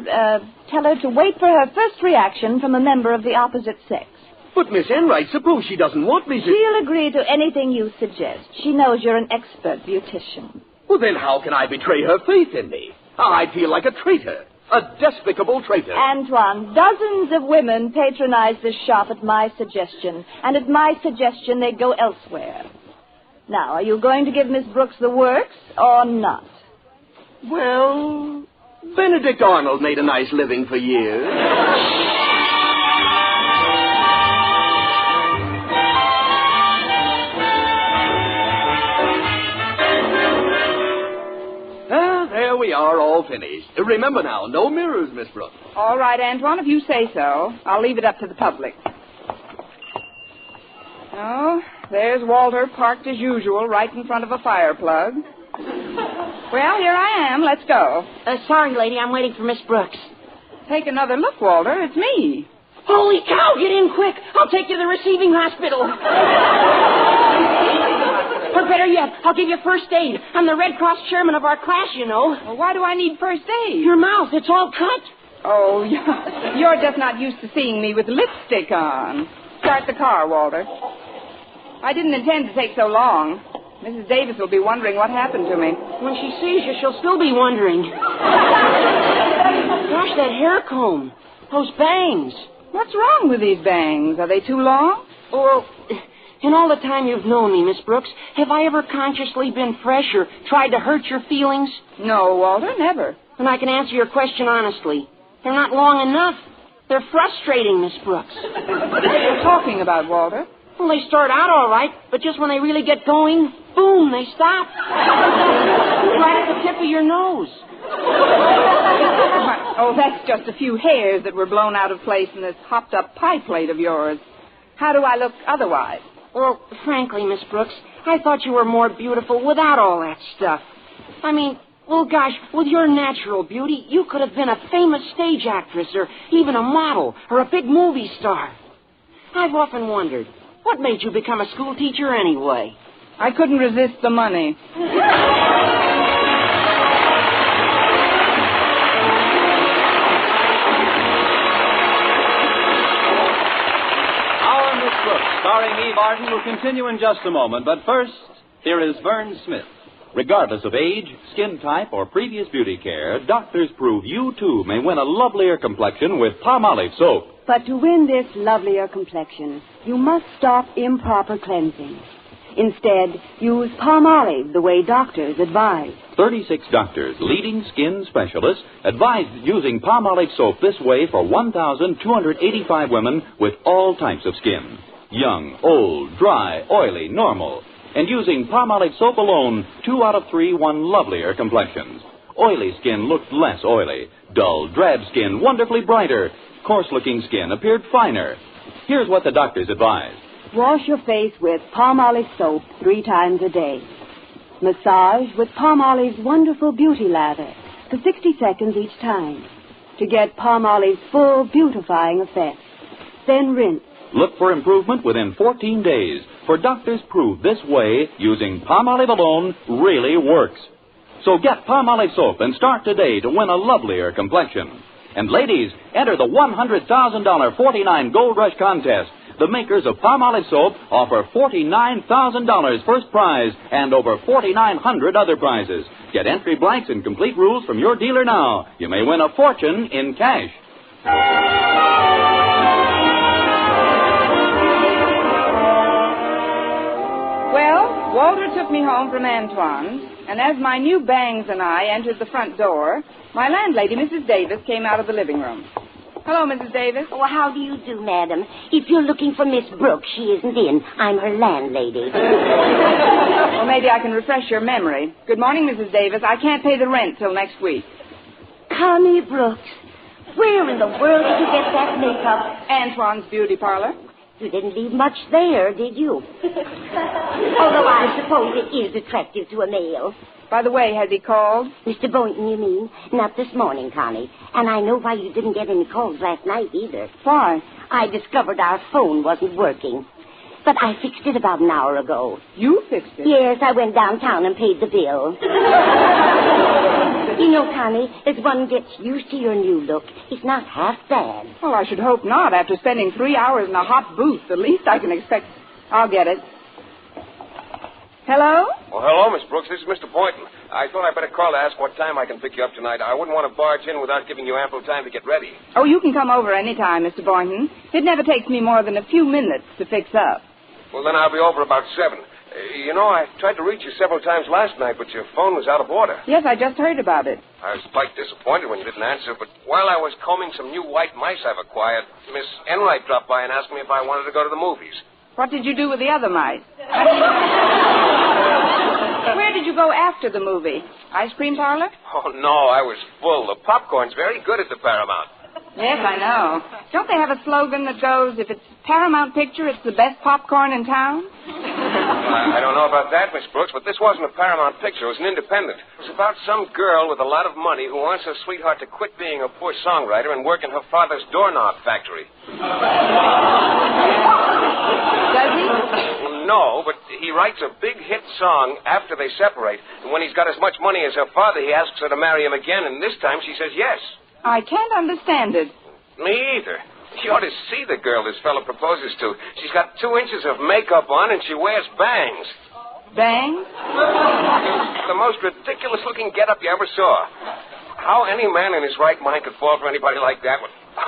to wait for her first reaction from a member of the opposite sex. But, Miss Enright, suppose she doesn't want me to... She'll agree to anything you suggest. She knows you're an expert beautician. Well, then how can I betray her faith in me? I feel like a traitor. A despicable traitor. Antoine, dozens of women patronize this shop at my suggestion, and at my suggestion they go elsewhere. Now, are you going to give Miss Brooks the works or not? Well, Benedict Arnold made a nice living for years. There we are, all finished. Remember now, no mirrors, Miss Brooks. All right, Antoine, if you say so. I'll leave it up to the public. Oh, there's Walter parked as usual right in front of a fire plug. Well, here I am. Let's go. Sorry, lady, I'm waiting for Miss Brooks. Take another look, Walter. It's me. Holy cow, get in quick. I'll take you to the receiving hospital. Or better yet, I'll give you first aid. I'm the Red Cross chairman of our class, you know. Well, why do I need first aid? Your mouth, it's all cut. Oh, you're just not used to seeing me with lipstick on. Start the car, Walter. I didn't intend to take so long. Mrs. Davis will be wondering what happened to me. When she sees you, she'll still be wondering. Gosh, that hair comb. Those bangs. What's wrong with these bangs? Are they too long? Oh, in all the time you've known me, Miss Brooks, have I ever consciously been fresh or tried to hurt your feelings? No, Walter, never. And I can answer your question honestly. They're not long enough. They're frustrating, Miss Brooks. What are you talking about, Walter? Well, they start out all right, but just when they really get going, boom, they stop. Right at the tip of your nose. Oh, that's just a few hairs that were blown out of place in this hopped-up pie plate of yours. How do I look otherwise? Well, frankly, Miss Brooks, I thought you were more beautiful without all that stuff. I mean, well, gosh, with your natural beauty, you could have been a famous stage actress or even a model or a big movie star. I've often wondered, what made you become a school teacher anyway? I couldn't resist the money. Our Miss Brooks, starring Eve Arden, will continue in just a moment. But first, here is Vern Smith. Regardless of age, skin type, or previous beauty care, doctors prove you, too, may win a lovelier complexion with Palmolive soap. But to win this lovelier complexion, you must stop improper cleansing. Instead, use Palmolive the way doctors advise. 36 doctors, leading skin specialists, advised using Palmolive soap this way for 1,285 women with all types of skin. Young, old, dry, oily, normal. And using Palmolive soap alone, 2 out of 3 won lovelier complexions. Oily skin looked less oily. Dull, drab skin wonderfully brighter. Coarse-looking skin appeared finer. Here's what the doctors advise. Wash your face with Palmolive soap 3 times a day. Massage with Palmolive's wonderful beauty lather for 60 seconds each time to get Palmolive's full beautifying effect. Then rinse. Look for improvement within 14 days, for doctors prove this way, using Palmolive alone, really works. So get Palmolive soap and start today to win a lovelier complexion. And ladies, enter the $100,000 49 Gold Rush contest. The makers of Palmolive soap offer $49,000 first prize and over 4,900 other prizes. Get entry blanks and complete rules from your dealer now. You may win a fortune in cash. Well, Walter took me home from Antoine's, and as my new bangs and I entered the front door, my landlady, Mrs. Davis, came out of the living room. Hello, Mrs. Davis. Oh, how do you do, madam? If you're looking for Miss Brooks, she isn't in. I'm her landlady. Well, maybe I can refresh your memory. Good morning, Mrs. Davis. I can't pay the rent till next week. Connie Brooks, where in the world did you get that makeup? Antoine's beauty parlor. You didn't leave much there, did you? Although I suppose it is attractive to a male. By the way, has he called? Mr. Boynton, you mean? Not this morning, Connie. And I know why you didn't get any calls last night either. Why? I discovered our phone wasn't working. But I fixed it about an hour ago. You fixed it? Yes, I went downtown and paid the bill. You know, Connie, as one gets used to your new look, it's not half bad. Well, I should hope not. After spending 3 hours in a hot booth, the least I can expect... I'll get it. Hello? Well, hello, Miss Brooks. This is Mr. Boynton. I thought I'd better call to ask what time I can pick you up tonight. I wouldn't want to barge in without giving you ample time to get ready. Oh, you can come over any time, Mr. Boynton. It never takes me more than a few minutes to fix up. Well, then I'll be over about 7. You know, I tried to reach you several times last night, but your phone was out of order. Yes, I just heard about it. I was quite disappointed when you didn't answer, but while I was combing some new white mice I've acquired, Miss Enright dropped by and asked me if I wanted to go to the movies. What did you do with the other mice? Where did you go after the movie? Ice cream parlor? Oh, no, I was full. The popcorn's very good at the Paramount. Yes, I know. Don't they have a slogan that goes, if it's Paramount Picture, it's the best popcorn in town? I don't know about that, Miss Brooks, but this wasn't a Paramount Picture. It was an independent. It was about some girl with a lot of money who wants her sweetheart to quit being a poor songwriter and work in her father's doorknob factory. Does he? No, but he writes a big hit song after they separate, and when he's got as much money as her father, he asks her to marry him again, and this time she says yes. I can't understand it. Me either. You ought to see the girl this fellow proposes to. She's got 2 inches of makeup on, and she wears bangs. Bangs? The most ridiculous-looking get-up you ever saw. How any man in his right mind could fall for anybody like that?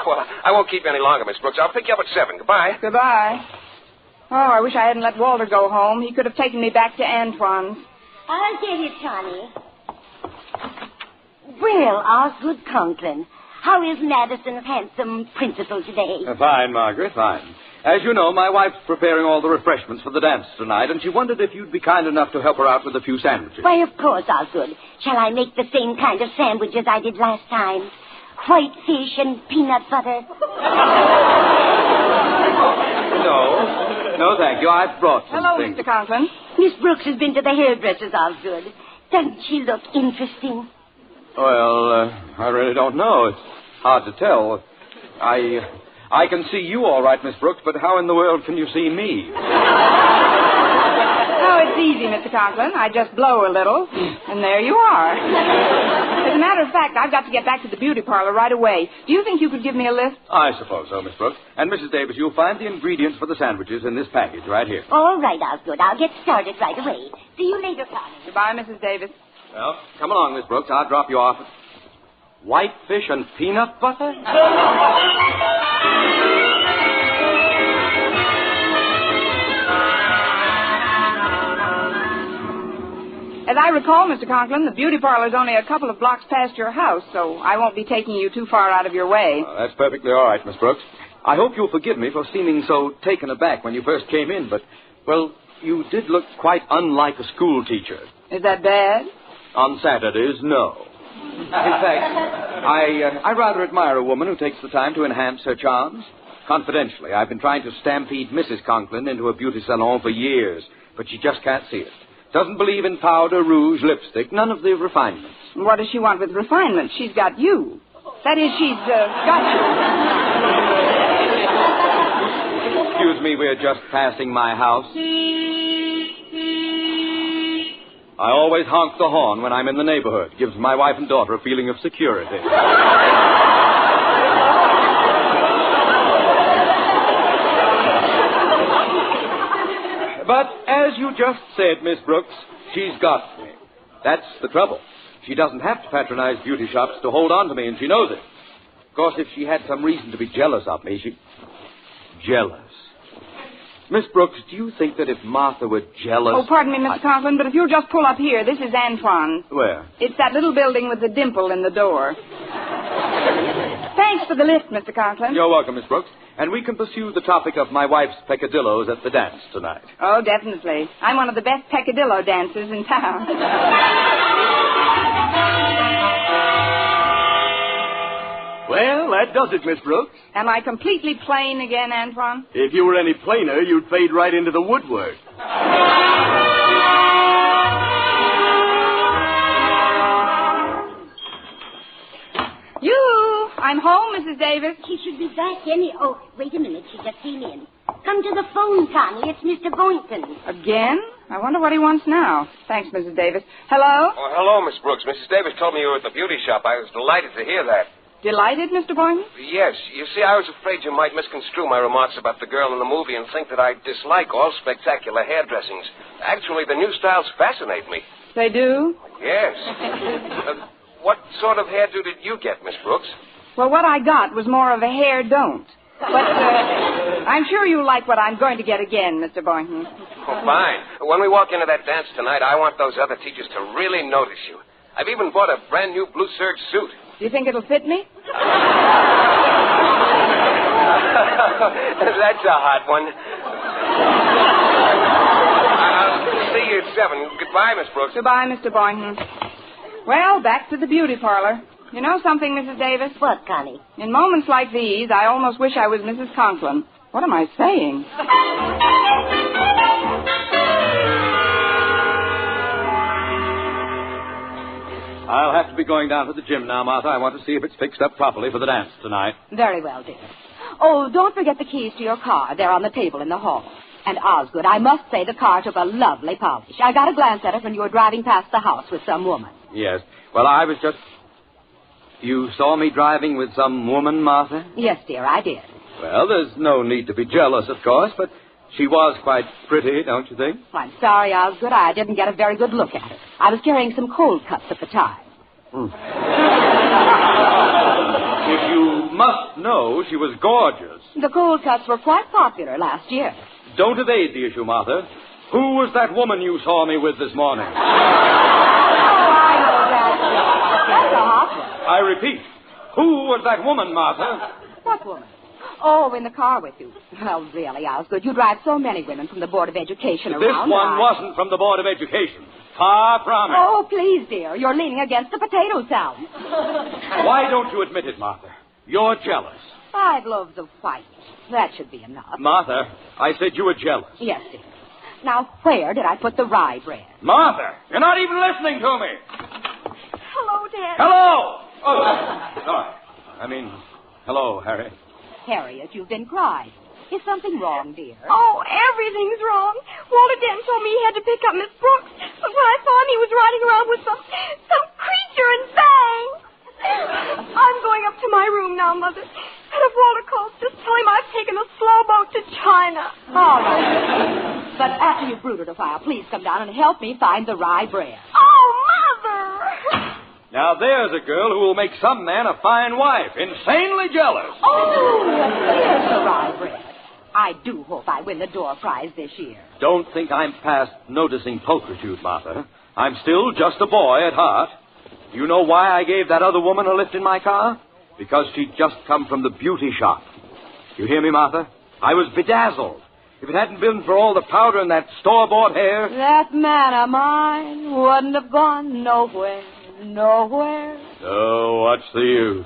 Well, I won't keep you any longer, Miss Brooks. I'll pick you up at 7. Goodbye. Goodbye. Oh, I wish I hadn't let Walter go home. He could have taken me back to Antoine's. I'll get it, Connie. Well, Osgood Conklin, how is Madison's handsome principal today? Fine, Margaret, fine. As you know, my wife's preparing all the refreshments for the dance tonight, and she wondered if you'd be kind enough to help her out with a few sandwiches. Why, of course, Osgood. Shall I make the same kind of sandwiches I did last time? White fish and peanut butter? No, thank you. I've brought some Hello, things. Mr. Conklin. Miss Brooks has been to the hairdresser's, Osgood. Doesn't she look interesting? Well, I really don't know. It's hard to tell. I can see you all right, Miss Brooks, but how in the world can you see me? Oh, it's easy, Mr. Conklin. I just blow a little, and there you are. As a matter of fact, I've got to get back to the beauty parlor right away. Do you think you could give me a lift? I suppose so, Miss Brooks. And, Mrs. Davis, you'll find the ingredients for the sandwiches in this package right here. All right, Osgood. I'll get started right away. See you later, Connie. Goodbye, Mrs. Davis. Well, come along, Miss Brooks. I'll drop you off. White fish and peanut butter? As I recall, Mr. Conklin, the beauty parlor's only a couple of blocks past your house, so I won't be taking you too far out of your way. That's perfectly all right, Miss Brooks. I hope you'll forgive me for seeming so taken aback when you first came in, but, well, you did look quite unlike a school teacher. Is that bad? On Saturdays, no. In fact, I rather admire a woman who takes the time to enhance her charms. Confidentially, I've been trying to stampede Mrs. Conklin into a beauty salon for years, but she just can't see it. Doesn't believe in powder, rouge, lipstick, none of the refinements. What does she want with refinement? She's got you. That is, she's got you. Excuse me, we're just passing my house. I always honk the horn when I'm in the neighborhood. Gives my wife and daughter a feeling of security. But as you just said, Miss Brooks, she's got me. That's the trouble. She doesn't have to patronize beauty shops to hold on to me, and she knows it. Of course, if she had some reason to be jealous of me, Jealous. Miss Brooks, do you think that if Martha were jealous... Oh, pardon me, Mr. Conklin, but if you'll just pull up here, this is Antoine. Where? It's that little building with the dimple in the door. Thanks for the lift, Mr. Conklin. You're welcome, Miss Brooks. And we can pursue the topic of my wife's peccadillos at the dance tonight. Oh, definitely. I'm one of the best peccadillo dancers in town. Well, that does it, Miss Brooks. Am I completely plain again, Antoine? If you were any plainer, you'd fade right into the woodwork. I'm home, Mrs. Davis. She should be back any... Oh, wait a minute. She just came in. Come to the phone, Connie. It's Mr. Boynton. Again? I wonder what he wants now. Thanks, Mrs. Davis. Hello? Oh, hello, Miss Brooks. Mrs. Davis told me you were at the beauty shop. I was delighted to hear that. Delighted, Mr. Boynton? Yes. You see, I was afraid you might misconstrue my remarks about the girl in the movie and think that I dislike all spectacular hairdressings. Actually, the new styles fascinate me. They do? Yes. What sort of hairdo did you get, Miss Brooks? Well, what I got was more of a hair don't. But I'm sure you'll like what I'm going to get again, Mr. Boynton. Oh, fine. When we walk into that dance tonight, I want those other teachers to really notice you. I've even bought a brand new blue serge suit. Do you think it'll fit me? That's a hot one. I'll see you at 7. Goodbye, Miss Brooks. Goodbye, Mr. Boynton. Well, back to the beauty parlor. You know something, Mrs. Davis? What, Connie? In moments like these, I almost wish I was Mrs. Conklin. What am I saying? I'll have to be going down to the gym now, Martha. I want to see if it's fixed up properly for the dance tonight. Very well, dear. Oh, don't forget the keys to your car. They're on the table in the hall. And Osgood, I must say the car took a lovely polish. I got a glance at it when you were driving past the house with some woman. Yes. Well, I was just... You saw me driving with some woman, Martha? Yes, dear, I did. Well, there's no need to be jealous, of course, but She was quite pretty, don't you think? Well, I'm sorry, Osgood. I didn't get a very good look at her. I was carrying some cold cuts at the time. If you must know, she was gorgeous. The cold cuts were quite popular last year. Don't evade the issue, Martha. Who was that woman you saw me with this morning? Oh, I know that. That's a hot one. I repeat, who was that woman, Martha? What woman? Oh, in the car with you. Well, really, Osgood, you drive so many women from the Board of Education around. This one wasn't from the Board of Education. Far from it. Oh, please, dear. You're leaning against the potato salad. Why don't you admit it, Martha? You're jealous. 5 loaves of white. That should be enough. Martha, I said you were jealous. Yes, dear. Now, where did I put the rye bread? Martha, you're not even listening to me. Hello, Dad. Hello! Oh, sorry. Hello, Harry. Harriet, you've been crying. Is something wrong, dear? Oh, everything's wrong. Walter Dent told me he had to pick up Miss Brooks, but when I saw him, he was riding around with some creature in bangs. I'm going up to my room now, Mother. And if Walter calls, just tell him I've taken a slow boat to China. All right. But after you've brooded a while, please come down and help me find the rye bread. Oh, Mother! Now, there's a girl who will make some man a fine wife. Insanely jealous. Oh, here's the rye bread. I do hope I win the door prize this year. Don't think I'm past noticing pulchritude, Martha. I'm still just a boy at heart. You know why I gave that other woman a lift in my car? Because she'd just come from the beauty shop. You hear me, Martha? I was bedazzled. If it hadn't been for all the powder and that store-bought hair... That man of mine wouldn't have gone nowhere. Nowhere. Oh, what's the use?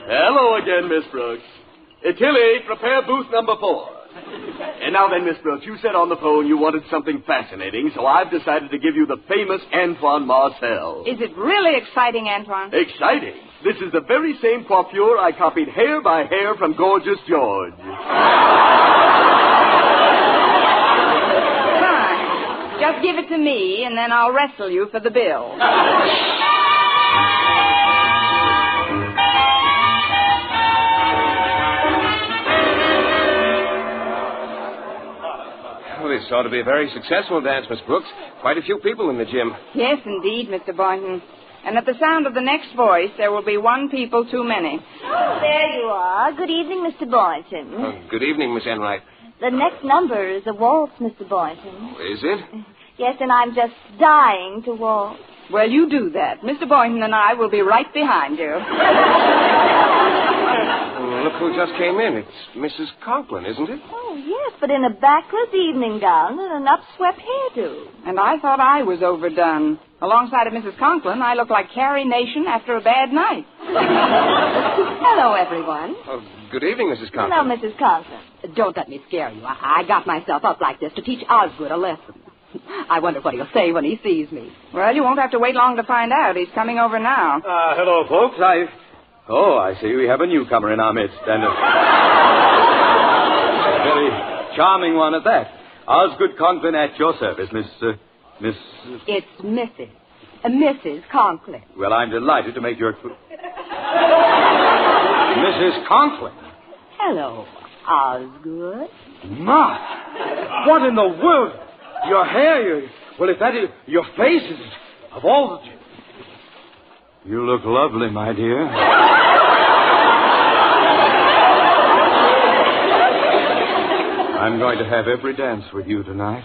Hello again, Miss Brooks. Tilly, prepare booth number 4. And now then, Miss Brooks, you said on the phone you wanted something fascinating, so I've decided to give you the famous Antoine Marcel. Is it really exciting, Antoine? Exciting? This is the very same coiffure I copied hair by hair from Gorgeous George. Fine. Just give it to me, and then I'll wrestle you for the bill. Well, this ought to be a very successful dance, Miss Brooks. Quite a few people in the gym. Yes, indeed, Mr. Boynton. And at the sound of the next voice, there will be 1 people too many. Oh, there you are. Good evening, Mr. Boynton. Good evening, Miss Enright. The next number is a waltz, Mr. Boynton. Is it? Yes, and I'm just dying to waltz. Well, you do that. Mr. Boynton and I will be right behind you. Well, look who just came in. It's Mrs. Conklin, isn't it? Oh, yes, but in a backless evening gown and an upswept hairdo. And I thought I was overdone. Alongside of Mrs. Conklin, I look like Carrie Nation after a bad night. Hello, everyone. Oh, good evening, Mrs. Conklin. Hello, Mrs. Conklin. Don't let me scare you. I got myself up like this to teach Osgood a lesson. I wonder what he'll say when he sees me. Well, you won't have to wait long to find out. He's coming over now. Hello, folks. I see we have a newcomer in our midst, and a very charming one at that. Osgood Conklin at your service, Miss... It's Mrs. Conklin. Well, I'm delighted to make your... Mrs. Conklin. Hello, Osgood. Ma! What in the world? Your hair, well, if that is... Your face is... Of all the... You look lovely, my dear. I'm going to have every dance with you tonight.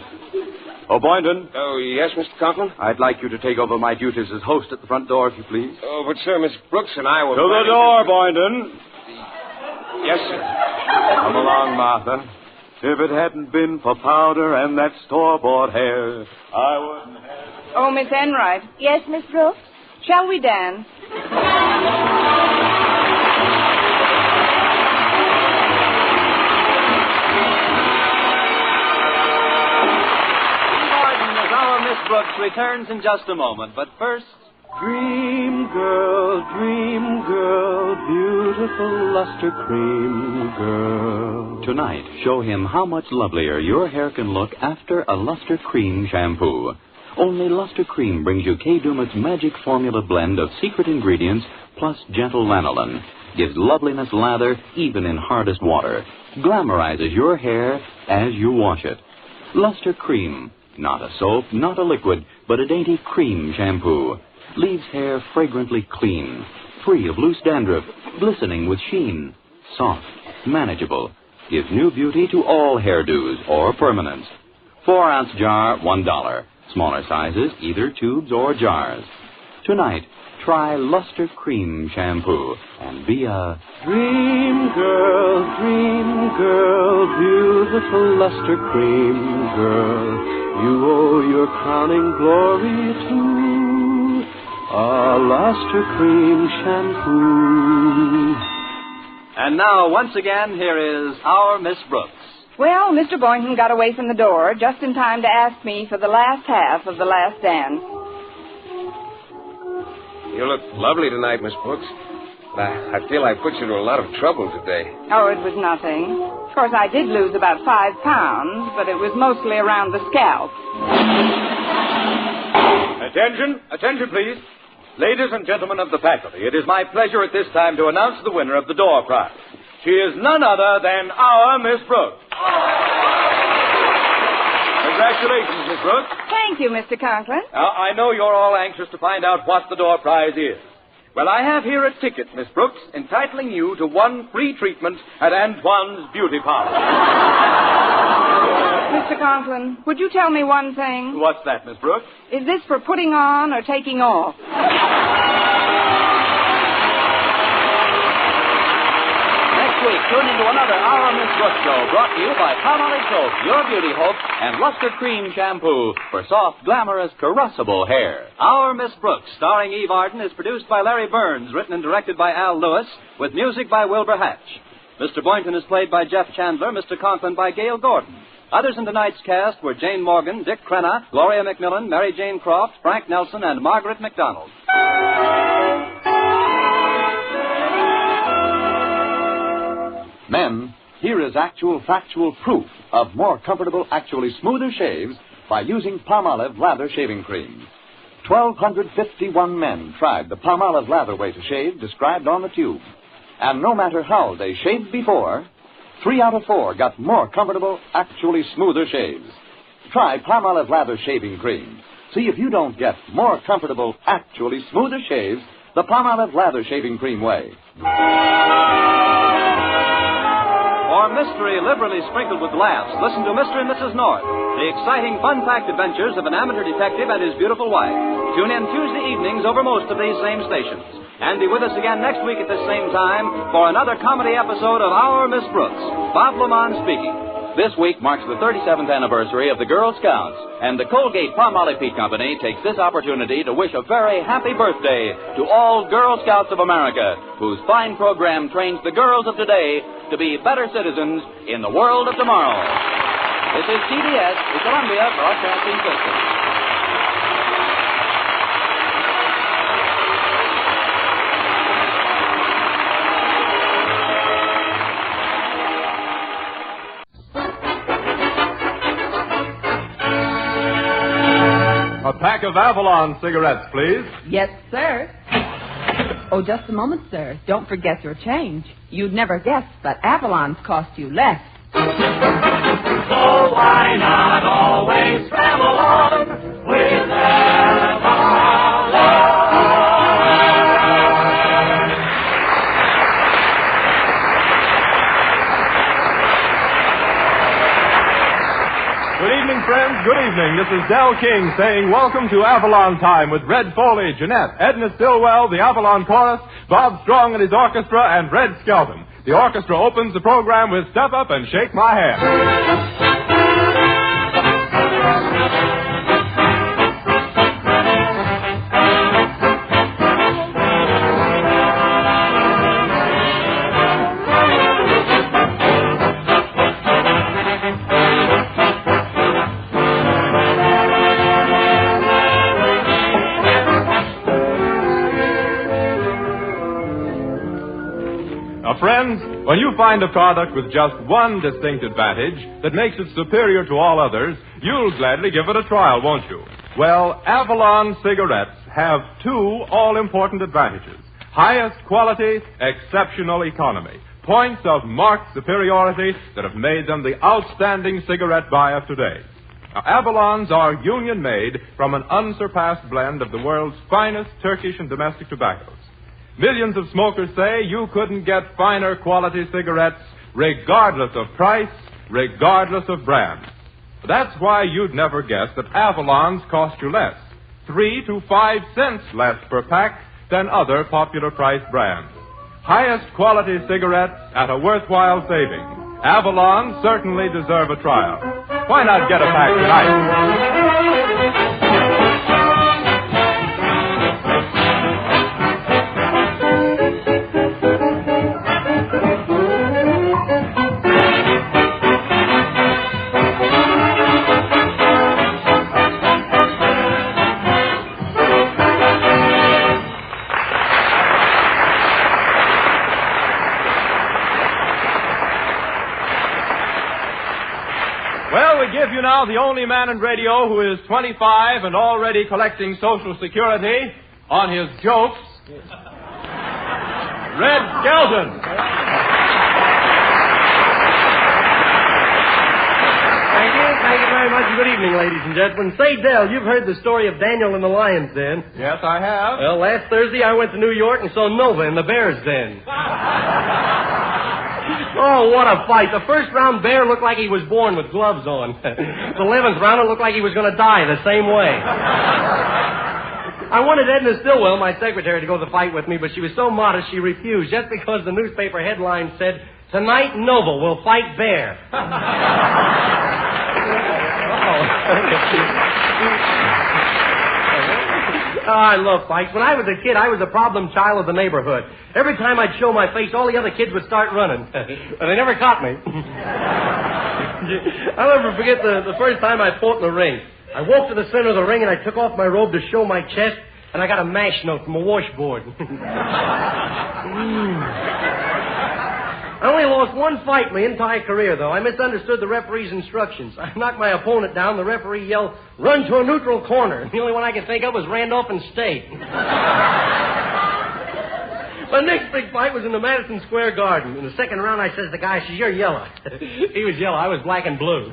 Oh, Boynton. Oh, yes, Mr. Conklin? I'd like you to take over my duties as host at the front door, if you please. Oh, but, sir, Miss Brooks and I will... To the door, Boynton. Yes, sir. Come along, Martha. If it hadn't been for powder and that store-bought hair, I wouldn't have... Oh, Miss Enright. Yes, Miss Brooks? Shall we dance? Miss Brooks returns in just a moment, but first... Dream girl, beautiful luster cream girl. Tonight, show him how much lovelier your hair can look after a luster cream shampoo. Only Luster Cream brings you Kay Daumit's magic formula blend of secret ingredients plus gentle lanolin. Gives loveliness lather even in hardest water. Glamorizes your hair as you wash it. Luster Cream. Not a soap, not a liquid, but a dainty cream shampoo. Leaves hair fragrantly clean. Free of loose dandruff. Glistening with sheen. Soft. Manageable. Gives new beauty to all hairdos or permanents. 4-ounce jar, $1. Smaller sizes, either tubes or jars. Tonight, try Luster Cream Shampoo and be a dream girl, beautiful Luster Cream girl. You owe your crowning glory to a Luster Cream Shampoo. And now, once again, here is our Miss Brooks. Well, Mr. Boynton got away from the door just in time to ask me for the last half of the last dance. You look lovely tonight, Miss Brooks. But I feel I put you to a lot of trouble today. Oh, it was nothing. Of course, I did lose about 5 pounds, but it was mostly around the scalp. Attention, please. Ladies and gentlemen of the faculty, it is my pleasure at this time to announce the winner of the door prize. She is none other than our Miss Brooks. Congratulations, Miss Brooks. Thank you, Mr. Conklin. Now, I know you're all anxious to find out what the door prize is. Well, I have here a ticket, Miss Brooks, entitling you to 1 free treatment at Antoine's Beauty Parlor. Mr. Conklin, would you tell me one thing? What's that, Miss Brooks? Is this for putting on or taking off? Next week, tune into another Our Miss Brooks show brought to you by Palmolive Soap, Your Beauty Hope, and Luster Cream Shampoo for soft, glamorous, caressable hair. Our Miss Brooks, starring Eve Arden, is produced by Larry Burns, written and directed by Al Lewis, with music by Wilbur Hatch. Mr. Boynton is played by Jeff Chandler, Mr. Conklin by Gail Gordon. Others in tonight's cast were Jane Morgan, Dick Crenna, Gloria McMillan, Mary Jane Croft, Frank Nelson, and Margaret McDonald. Men, here is actual factual proof of more comfortable, actually smoother shaves by using Palmolive Lather Shaving Cream. 1,251 men tried the Palmolive Lather way to shave described on the tube. And no matter how they shaved before, 3 out of 4 got more comfortable, actually smoother shaves. Try Palmolive Lather Shaving Cream. See if you don't get more comfortable, actually smoother shaves the Palmolive Lather Shaving Cream way. For mystery liberally sprinkled with laughs, listen to Mr. and Mrs. North, the exciting, fun-packed adventures of an amateur detective and his beautiful wife. Tune in Tuesday evenings over most of these same stations. And be with us again next week at this same time for another comedy episode of Our Miss Brooks. Bob Lamont speaking. This week marks the 37th anniversary of the Girl Scouts, and the Colgate-Palmolive Peat Company takes this opportunity to wish a very happy birthday to all Girl Scouts of America, whose fine program trains the girls of today to be better citizens in the world of tomorrow. This is CBS, the Columbia Broadcasting System. A pack of Avalon cigarettes, please. Yes, sir. Oh, just a moment, sir. Don't forget your change. You'd never guess, but Avalon's cost you less. So why not always travel on with Avalon? Good evening, friends. Good evening. This is Del King saying welcome to Avalon Time with Red Foley, Jeanette, Edna Stillwell, the Avalon Chorus, Bob Strong and his orchestra, and Red Skelton. The orchestra opens the program with Step Up and Shake My Hand. Friends, when you find a product with just one distinct advantage that makes it superior to all others, you'll gladly give it a trial, won't you? Well, Avalon cigarettes have two all-important advantages. Highest quality, exceptional economy. Points of marked superiority that have made them the outstanding cigarette buy of today. Now, Avalons are union-made from an unsurpassed blend of the world's finest Turkish and domestic tobaccos. Millions of smokers say you couldn't get finer quality cigarettes regardless of price, regardless of brand. That's why you'd never guess that Avalons cost you less, 3 to 5 cents less per pack than other popular price brands. Highest quality cigarettes at a worthwhile saving. Avalon certainly deserve a trial. Why not get a pack tonight? Give you now the only man in radio who is 25 and already collecting Social Security on his jokes, Red Skelton. Thank you very much, and good evening, ladies and gentlemen. Say, Dell, you've heard the story of Daniel in the Lion's Den. Yes, I have. Well, last Thursday I went to New York and saw Nova in the Bear's Den. Oh, what a fight. The first round, Bear looked like he was born with gloves on. The 11th round, it looked like he was going to die the same way. I wanted Edna Stillwell, my secretary, to go to the fight with me, but she was so modest she refused, just because the newspaper headline said, "Tonight, Nova will fight Bear." Oh, I love fights. When I was a kid, I was a problem child of the neighborhood. Every time I'd show my face, all the other kids would start running. But they never caught me. I'll never forget the first time I fought in the ring. I walked to the center of the ring and I took off my robe to show my chest, and I got a mash note from a washboard. I only lost one fight in my entire career, though. I misunderstood the referee's instructions. I knocked my opponent down. The referee yelled, "Run to a neutral corner." The only one I could think of was Randolph and State. My next big fight was in the Madison Square Garden. In the second round, I says to the guy, I says, "You're yellow." He was yellow. I was black and blue.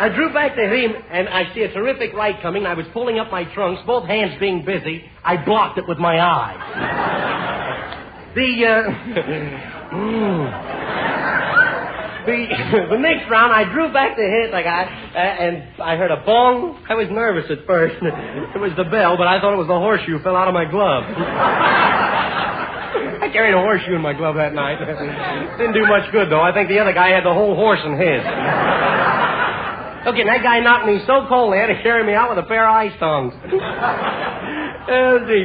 I drew back to him, and I see a terrific right coming. I was pulling up my trunks, both hands being busy. I blocked it with my eye. The next round, I drew back to hit the guy, and I heard a bong. I was nervous at first. It was the bell, but I thought it was the horseshoe fell out of my glove. I carried a horseshoe in my glove that night. Didn't do much good, though. I think the other guy had the whole horse in his. Okay, that guy knocked me so cold they had to carry me out with a pair of ice tongs.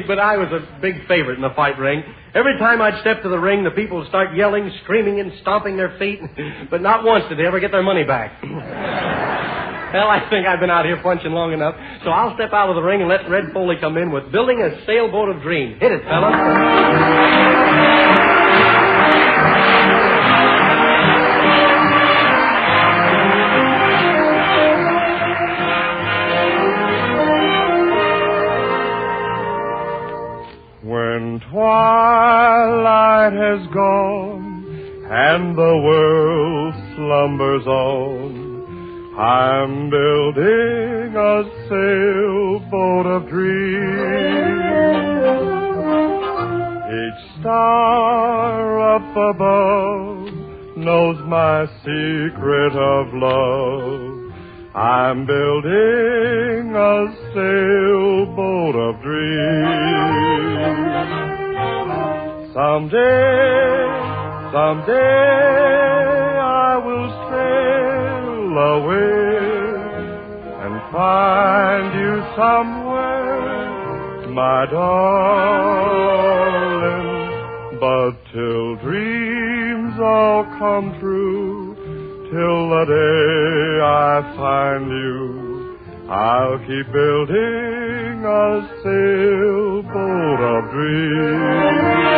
But I was a big favorite in the fight ring. Every time I'd step to the ring, the people would start yelling, screaming, and stomping their feet, but not once did they ever get their money back. Well, I think I've been out here punching long enough, so I'll step out of the ring and let Red Foley come in with Building a Sailboat of Dreams. Hit it, fella. When twilight has gone and the world slumbers on, I'm building a sailboat of dreams. Each star up above knows my secret of love. I'm building a sailboat of dreams. Someday I will sail away and find you somewhere, my darling. But till dreams all come true, till the day I find you, I'll keep building a sailboat of dreams.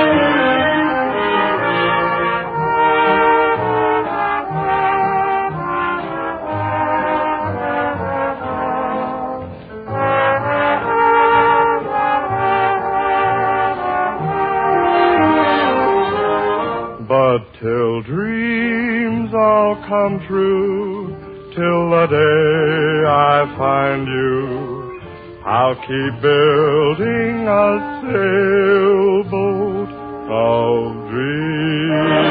come true till the day I find you. I'll keep building a sailboat of dreams.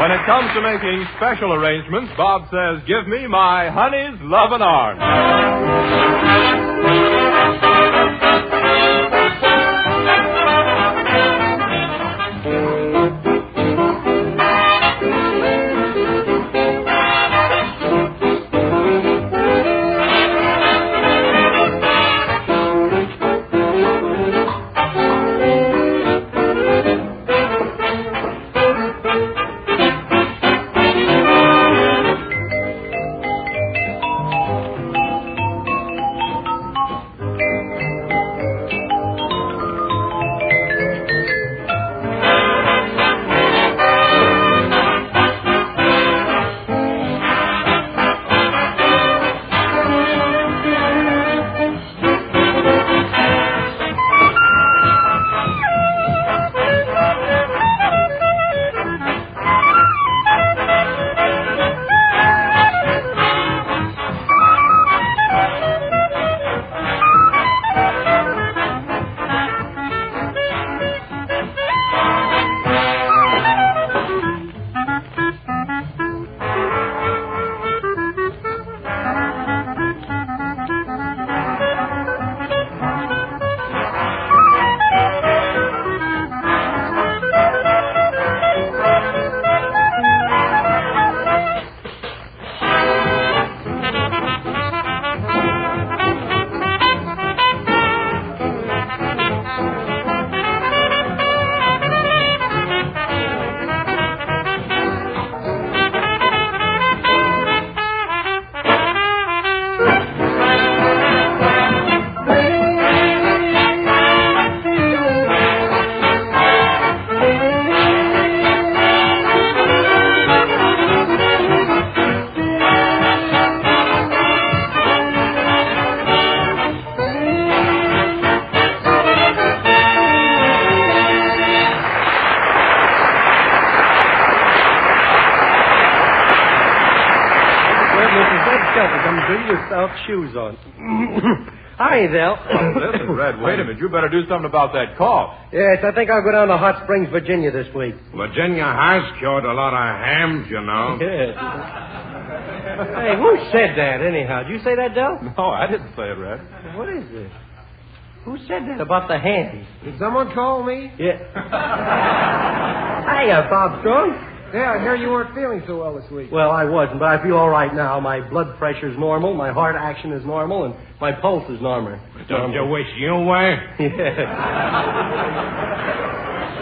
When it comes to making special arrangements, Bob says, give me my honey's lovin' arms. Shoes on. Hi, Del. Listen, Red, wait a minute. You better do something about that cough. Yes, I think I'll go down to Hot Springs, Virginia this week. Virginia has cured a lot of hams, you know. Yes. Hey, who said that, anyhow? Did you say that, Del? No, I didn't say it, Red. What is this? Who said that about the hams? Did someone call me? Yeah. Hiya, Bob Strong. Yeah, I hear you weren't feeling so well this week. Well, I wasn't, but I feel all right now. My blood pressure's normal, my heart action is normal, and my pulse is normal. Don't you wish you were? Yeah.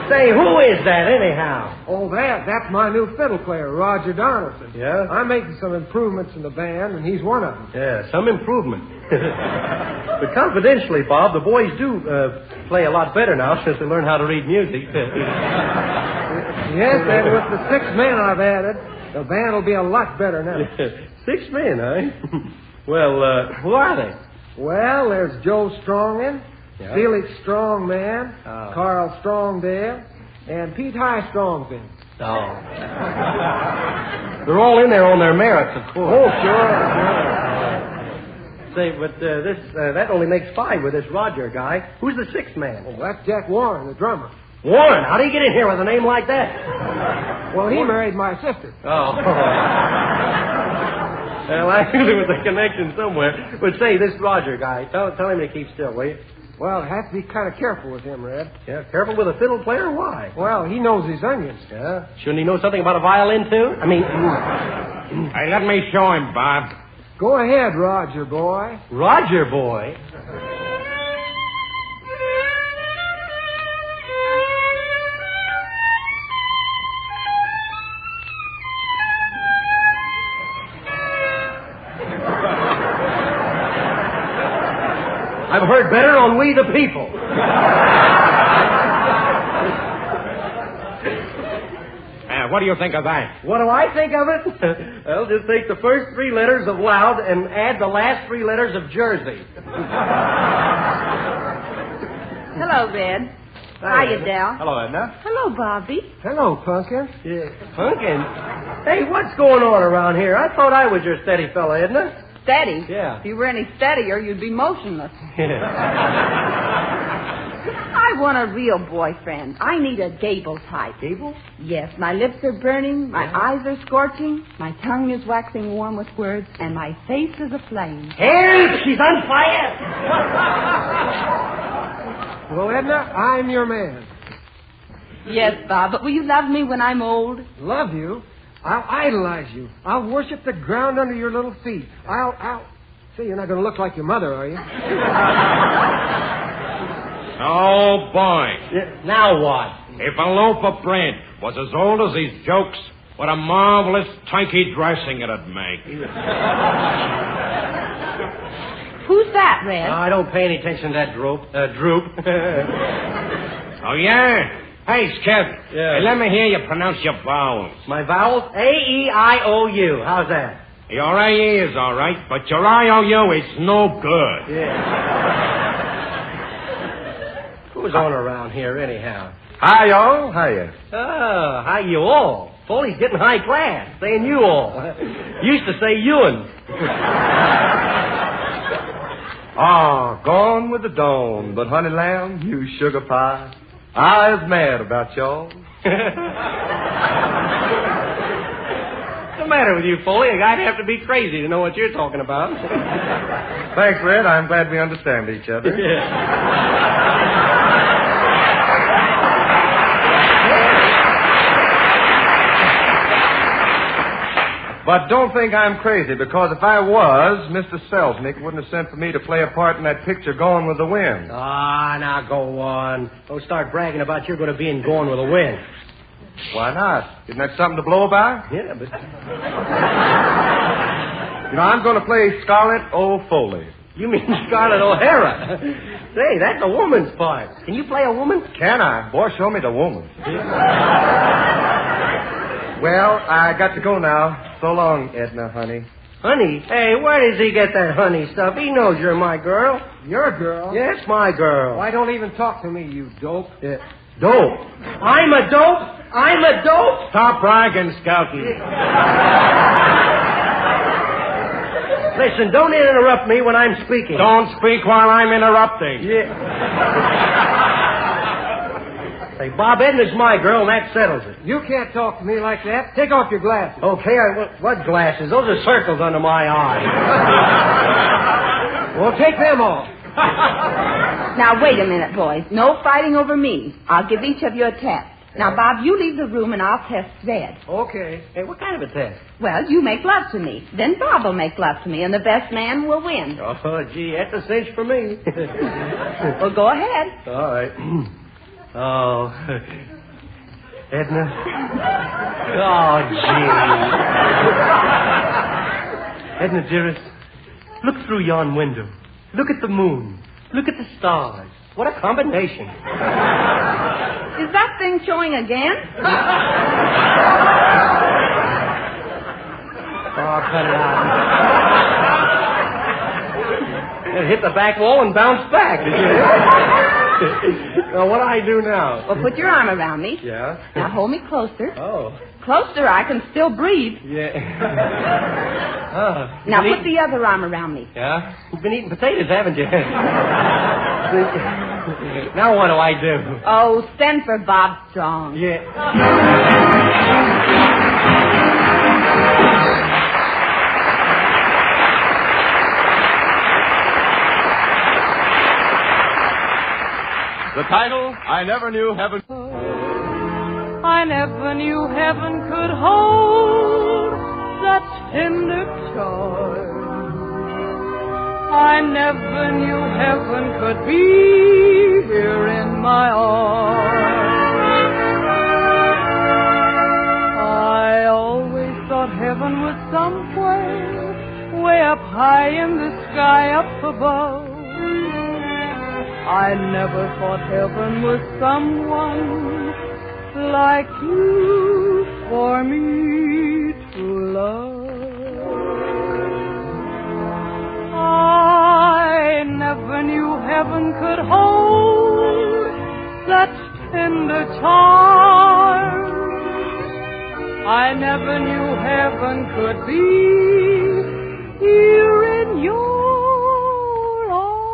Say, who is that, anyhow? Oh, that's my new fiddle player, Roger Donaldson. Yeah? I'm making some improvements in the band, and he's one of them. Yeah, some improvement. But confidentially, Bob, the boys do play a lot better now since they learned how to read music. Yes, and with the 6 men I've added, the band will be a lot better now. 6 men, eh? Well, who are they? Well, there's Joe Strongin, Yeah. Felix Strongman, Carl Strongdale, and Pete High Strongfin. Oh. They're all in there on their merits, of course. Oh, sure. Say, but that only makes 5 with this Roger guy. Who's the 6th man? Oh, that's Jack Warren, the drummer. Warren? How do you get in here with a name like that? Well, he married my sister. Oh. Well, I knew there was a connection somewhere. But say, this Roger guy, tell him to keep still, will you? Well, have to be kind of careful with him, Red. Yeah, careful with a fiddle player? Why? Well, he knows his onions. Yeah? Shouldn't he know something about a violin, too? I mean... Hey, let me show him, Bob. Go ahead, Roger boy. Roger boy? I've heard better on We the People. What do you think of that? What do I think of it? Well, just take the first 3 letters of loud and add the last 3 letters of Jersey. Hello, Red. Hiya, Del. Hello, Edna. Hello, Bobby. Hello, Pumpkin. Yeah, Pumpkin? Hey, what's going on around here? I thought I was your steady fella, Edna. Steady? Yeah. If you were any steadier, you'd be motionless. I want a real boyfriend. I need a Gable type. Gable? Yes, my lips are burning, my eyes are scorching, my tongue is waxing warm with words, and my face is aflame. Help! She's on fire! Well, Edna, I'm your man. Yes, Bob, but will you love me when I'm old? Love you? I'll idolize you. I'll worship the ground under your little feet. I'll... Say, you're not going to look like your mother, are you? Oh, boy. Now what? If a loaf of bread was as old as these jokes, what a marvelous turkey dressing it'd make. Who's that, Red? I don't pay any attention to that droop. Oh, yeah? Hey, Skip. Yeah. Hey, let me hear you pronounce your vowels. My vowels? A-E-I-O-U. How's that? Your A-E is all right, but your I-O-U is no good. Yeah. Who's on around here, anyhow? Hi, y'all. Hiya. Oh, hi, you all. Foley's getting high class, saying you all. Used to say Ewan. Gone with the dawn, but honey lamb, you sugar pie, I was mad about y'all. What's the matter with you, Foley? A guy'd have to be crazy to know what you're talking about. Thanks, Red. I'm glad we understand each other. But don't think I'm crazy, because if I was, Mr. Selznick wouldn't have sent for me to play a part in that picture Gone with the Wind. Ah, now go on. Don't start bragging about you're going to be in Gone with the Wind. Why not? Isn't that something to blow about? Yeah, but... You know, I'm going to play Scarlett O'Foley. You mean Scarlett O'Hara? Say, that's a woman's part. Can you play a woman? Can I? Boy, show me the woman. Well, I got to go now. So long, Edna, honey. Honey? Hey, where does he get that honey stuff? He knows you're my girl. Your girl? Yes, my girl. Why don't even talk to me, you dope? Yeah. Dope? I'm a dope? I'm a dope? Stop bragging, Scouty. Listen, don't interrupt me when I'm speaking. Don't speak while I'm interrupting. Yeah. Say, Bob, Edna's my girl, and that settles it. You can't talk to me like that. Take off your glasses. Okay, what glasses? Those are circles under my eyes. Well, take them off. Now, wait a minute, boys. No fighting over me. I'll give each of you a test. Now, Bob, you leave the room and I'll test Red. Okay. Hey, what kind of a test? Well, you make love to me. Then Bob will make love to me, and the best man will win. Oh, gee, that's a cinch for me. Well, go ahead. All right. Oh, Edna. Oh, gee. Edna, dearest, look through yon window. Look at the moon. Look at the stars. What a combination. Is that thing showing again? Oh, cut it out. It hit the back wall and bounced back. Did you? Now, what do I do now? Well, put your arm around me. Yeah? Now, hold me closer. Oh. Closer, I can still breathe. Yeah. Now, put the other arm around me. Yeah? You've been eating potatoes, haven't you? Now what do I do? Oh, send for Bob Strong. Yeah. The title, I Never Knew Heaven. I never knew heaven could hold such tender charm. I never knew heaven could be here in my arms. I always thought heaven was somewhere way up high in the sky up above. I never thought heaven was someone like you for me to love. I never knew heaven could hold such tender charm. I never knew heaven could be here in your arms.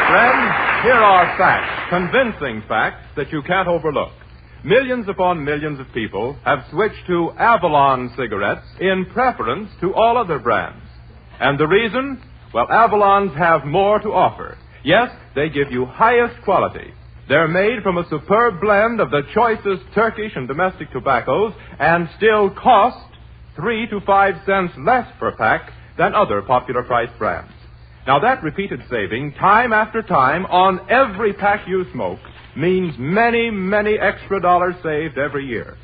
Friends, here are facts, convincing facts that you can't overlook. Millions upon millions of people have switched to Avalon cigarettes in preference to all other brands. And the reason? Well, Avalons have more to offer. Yes, they give you highest quality. They're made from a superb blend of the choicest Turkish and domestic tobaccos and still cost 3 to 5 cents less per pack than other popular price brands. Now, that repeated saving, time after time, on every pack you smoke, means many, many extra dollars saved every year.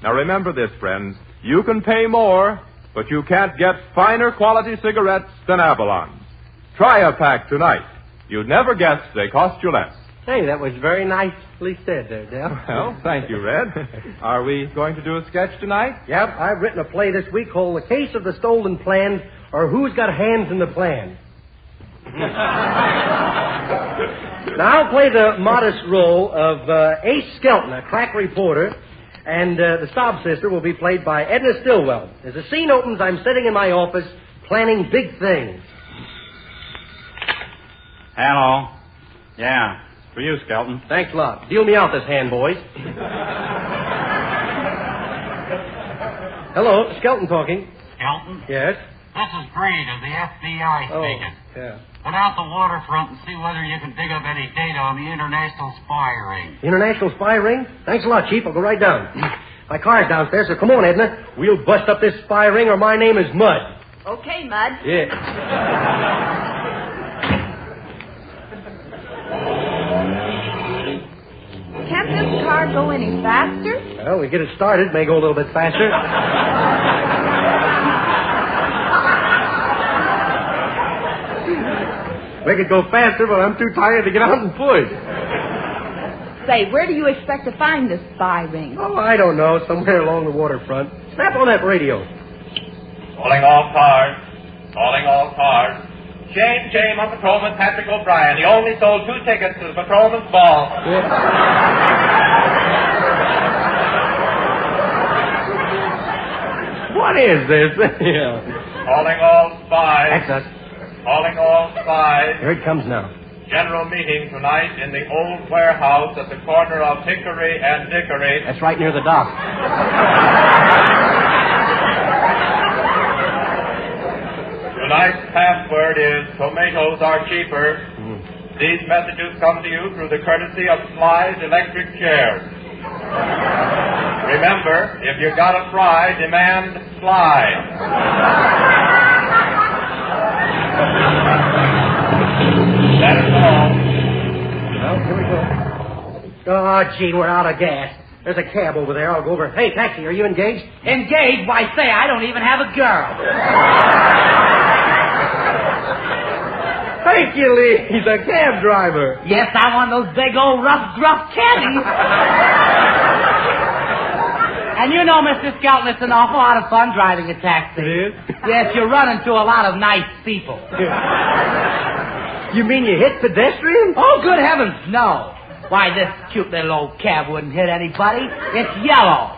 Now, remember this, friends. You can pay more, but you can't get finer quality cigarettes than Avalon's. Try a pack tonight. You'd never guess they cost you less. Hey, that was very nicely said there, Dale. Well, thank you, Red. Are we going to do a sketch tonight? Yep, I've written a play this week called The Case of the Stolen Plan, or Who's Got Hands in the Plan. Now, I'll play the modest role of Ace Skelton, a crack reporter, and the sob sister will be played by Edna Stillwell. As the scene opens, I'm sitting in my office planning big things. Hello. Yeah, for you, Skelton. Thanks a lot. Deal me out this hand, boys. Hello, Skelton talking. Skelton? Yes? This is Breed of the FBI speaking. Yeah. Put out the waterfront and see whether you can dig up any data on the international spy ring. International spy ring? Thanks a lot, Chief. I'll go right down. My car's downstairs, so come on, Edna. We'll bust up this spy ring, or my name is Mud. Okay, Mud. Yeah. Can't this car go any faster? Well, we get it started. May go a little bit faster. Make it go faster, but I'm too tired to get out and push. Say, where do you expect to find this spy ring? Oh, I don't know. Somewhere along the waterfront. Snap on that radio. Calling all cars. Calling all cars. Shame on Patrolman Patrick O'Brien. He only sold 2 tickets to the Patrolman's Ball. What is this? Yeah. Calling all spies. Excellent. Calling all spies. Here it comes now. General meeting tonight in the old warehouse at the corner of Hickory and Dickory. That's right near the dock. Tonight's password is tomatoes are cheaper. These messages come to you through the courtesy of Sly's electric chairs. Remember, if you got a fry, demand Sly. That is all. Well, here we go. Oh, gee, we're out of gas. There's a cab over there. I'll go over. Hey, taxi, are you engaged? Engaged? Why, say, I don't even have a girl. Thank you, Lee. He's a cab driver. Yes, I'm one of those big old rough, gruff caddies. And you know, Mr. Skelton, it's an awful lot of fun driving a taxi. It is? Yes, you run into a lot of nice people. You mean you hit pedestrians? Oh, good heavens, no. Why, this cute little old cab wouldn't hit anybody. It's yellow.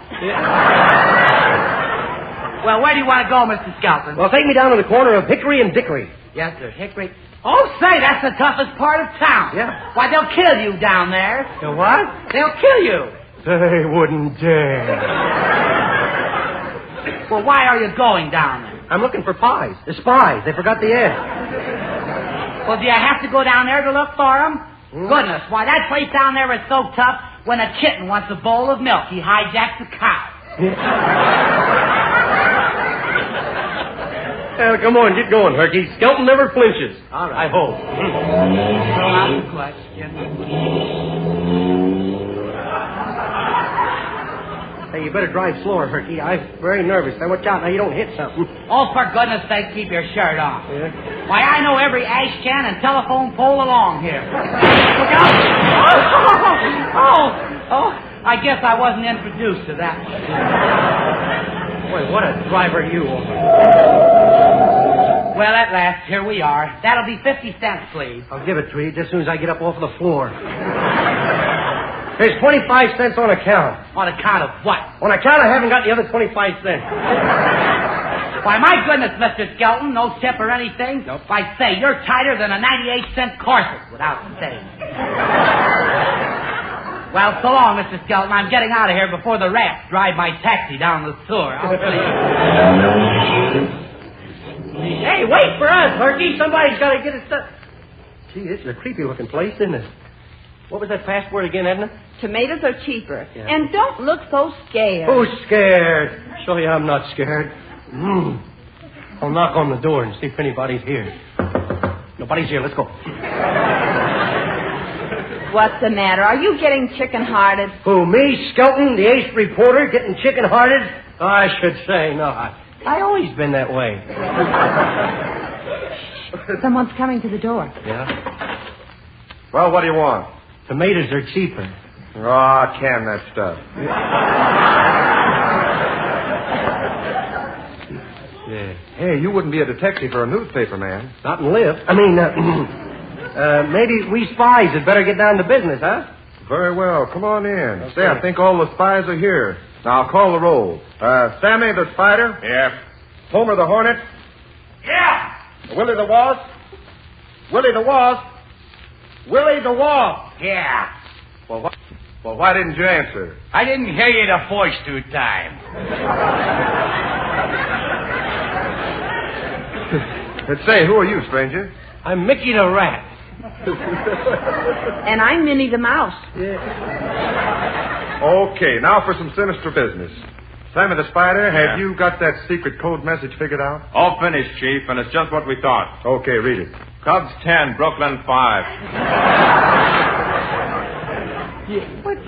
Well, where do you want to go, Mr. Skelton? Well, take me down to the corner of Hickory and Dickory. Yes, sir, Hickory. Oh, say, that's the toughest part of town. Yeah. Why, they'll kill you down there. The what? They'll kill you. They wouldn't dare. Well, why are you going down there? I'm looking for pies. The spies. They forgot the S. Well, do you have to go down there to look for them? Goodness, why, that place down there is so tough, when a kitten wants a bowl of milk, he hijacks a cow. Well, come on, get going, Herky. Skelton never flinches. All right. I hope. Last question. Hey, you better drive slower, Herky. I'm very nervous. Now, watch out. Now, you don't hit something. Oh, for goodness sake, keep your shirt on. Yeah? Why, I know every ash can and telephone pole along here. Look out! Oh, I guess I wasn't introduced to that one. Boy, what a driver you are. Well, at last, here we are. That'll be 50 cents, please. I'll give it to you just as soon as I get up off the floor. There's 25 cents on account. On account of what? On account I haven't got the other 25 cents. Why, my goodness, Mr. Skelton, no tip or anything? Nope. I say, you're tighter than a 98-cent corset, without saying. Well, so long, Mr. Skelton. I'm getting out of here before the rats drive my taxi down the sewer. I'll see you. Hey, wait for us, Herky. Somebody's got to get us stuff. Gee, this is a creepy-looking place, isn't it? What was that password again, Edna? Tomatoes are cheaper. Yeah. And don't look so scared. Who's scared? Show you I'm not scared. I'll knock on the door and see if anybody's here. Nobody's here. Let's go. What's the matter? Are you getting chicken-hearted? Who, me, Skelton, the ace reporter, getting chicken-hearted? I should say not. I always been that way. Someone's coming to the door. Yeah? Well, what do you want? Tomatoes are cheaper. Oh, can that stuff. Yeah. Hey, you wouldn't be a detective or a newspaper man. Not and live. I mean, maybe we spies had better get down to business, huh? Very well. Come on in. Okay. Say, I think all the spies are here. Now, I'll call the roll. Sammy the Spider? Yeah. Homer the Hornet? Yeah! Willie the Wasp? Willie the Wasp? Willie the Wasp? Yeah. Well, why didn't you answer? I didn't hear you the first 2 times. Say, who are you, stranger? I'm Mickey the Rat. And I'm Minnie the Mouse. Okay, now for some sinister business. Sammy the Spider, have you got that secret code message figured out? All finished, Chief, and it's just what we thought. Okay, read it. Cubs 10, Brooklyn 5.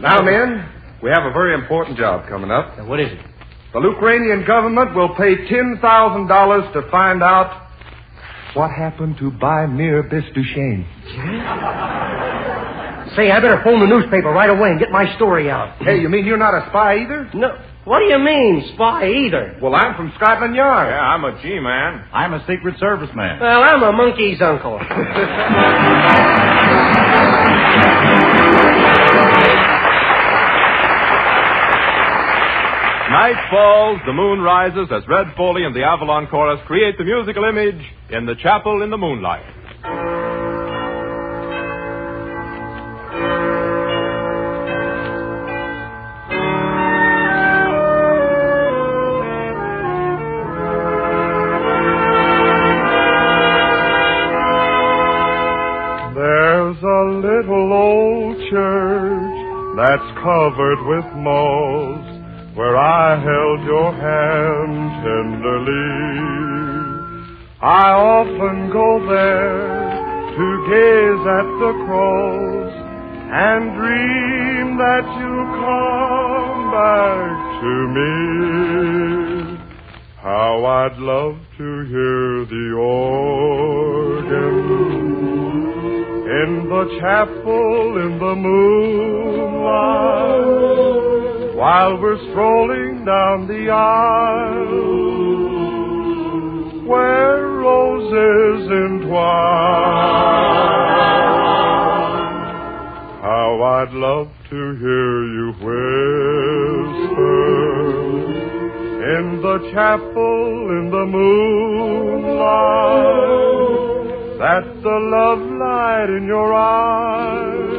Now, men, we have a very important job coming up. Now, what is it? The Ukrainian government will pay $10,000 to find out what happened to Bymir Bistushane. Say, I better phone the newspaper right away and get my story out. Hey, you mean you're not a spy either? No. What do you mean, spy either? Well, I'm from Scotland Yard. Yeah, I'm a G-man. I'm a Secret Service man. Well, I'm a monkey's uncle. Night falls, the moon rises as Red Foley and the Avalon Chorus create the musical image in the chapel in the moonlight. There's a little old church that's covered with moss, where I held your hand tenderly. I often go there to gaze at the cross and dream that you come back to me. How I'd love to hear the organ in the chapel in the moonlight, while we're strolling down the aisle where roses entwine. How I'd love to hear you whisper in the chapel in the moonlight that the love light in your eyes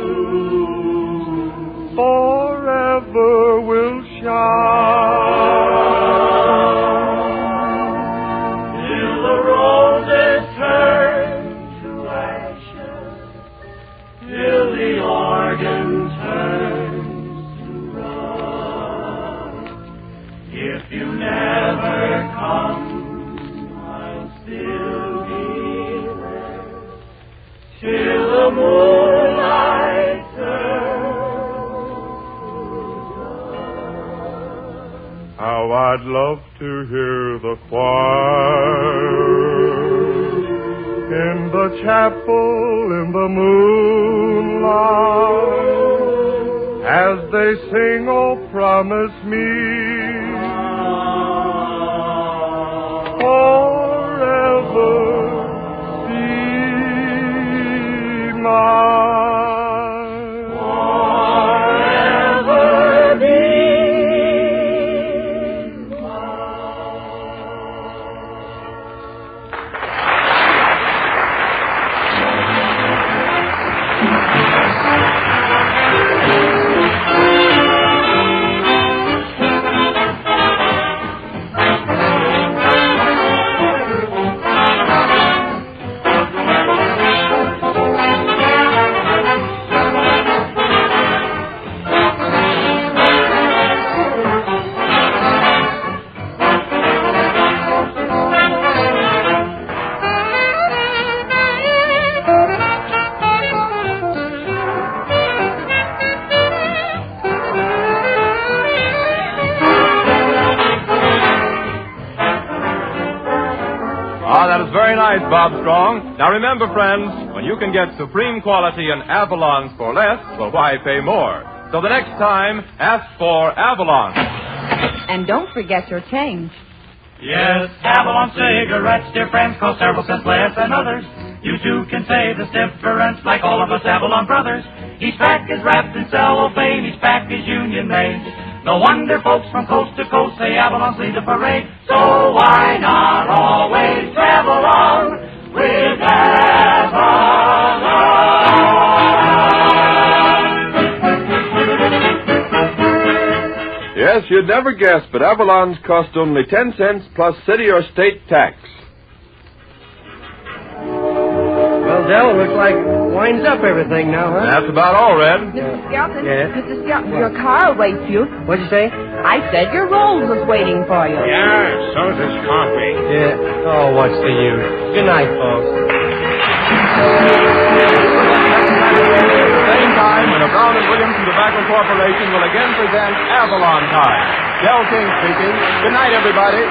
forever will shine. Till the roses turn to ashes, till the organ turns to rust. If you never come, I'll still be there till the moonlight turns. I'd love to hear the choir in the chapel in the moonlight as they sing, "Oh, promise me forever be mine." Bob Strong. Now remember, friends, when you can get supreme quality in Avalons for less, well, why pay more? So the next time, ask for Avalon. And don't forget your change. Yes, Avalon cigarettes, dear friends, cost several cents less than others. You too can save this difference like all of us Avalon brothers. Each pack is wrapped in cellophane, each pack is union made. No wonder folks from coast to coast say Avalon's lead the parade. So why not always travel on with Avalon? Yes, you'd never guess, but Avalon's cost only 10 cents plus city or state tax. Well, Del, it looks like winds up everything now, huh? That's about all, Red. Mr. Skelton, Yes? Mr. Skelton, your car awaits you. What'd you say? I said your Rolls was waiting for you. Yeah, so's his coffee. Yeah. Oh, what's the use? Good night, folks. Same time when a Brown & Williamson Tobacco Corporation will again present Avalon Time. Del King speaking. Good night, everybody.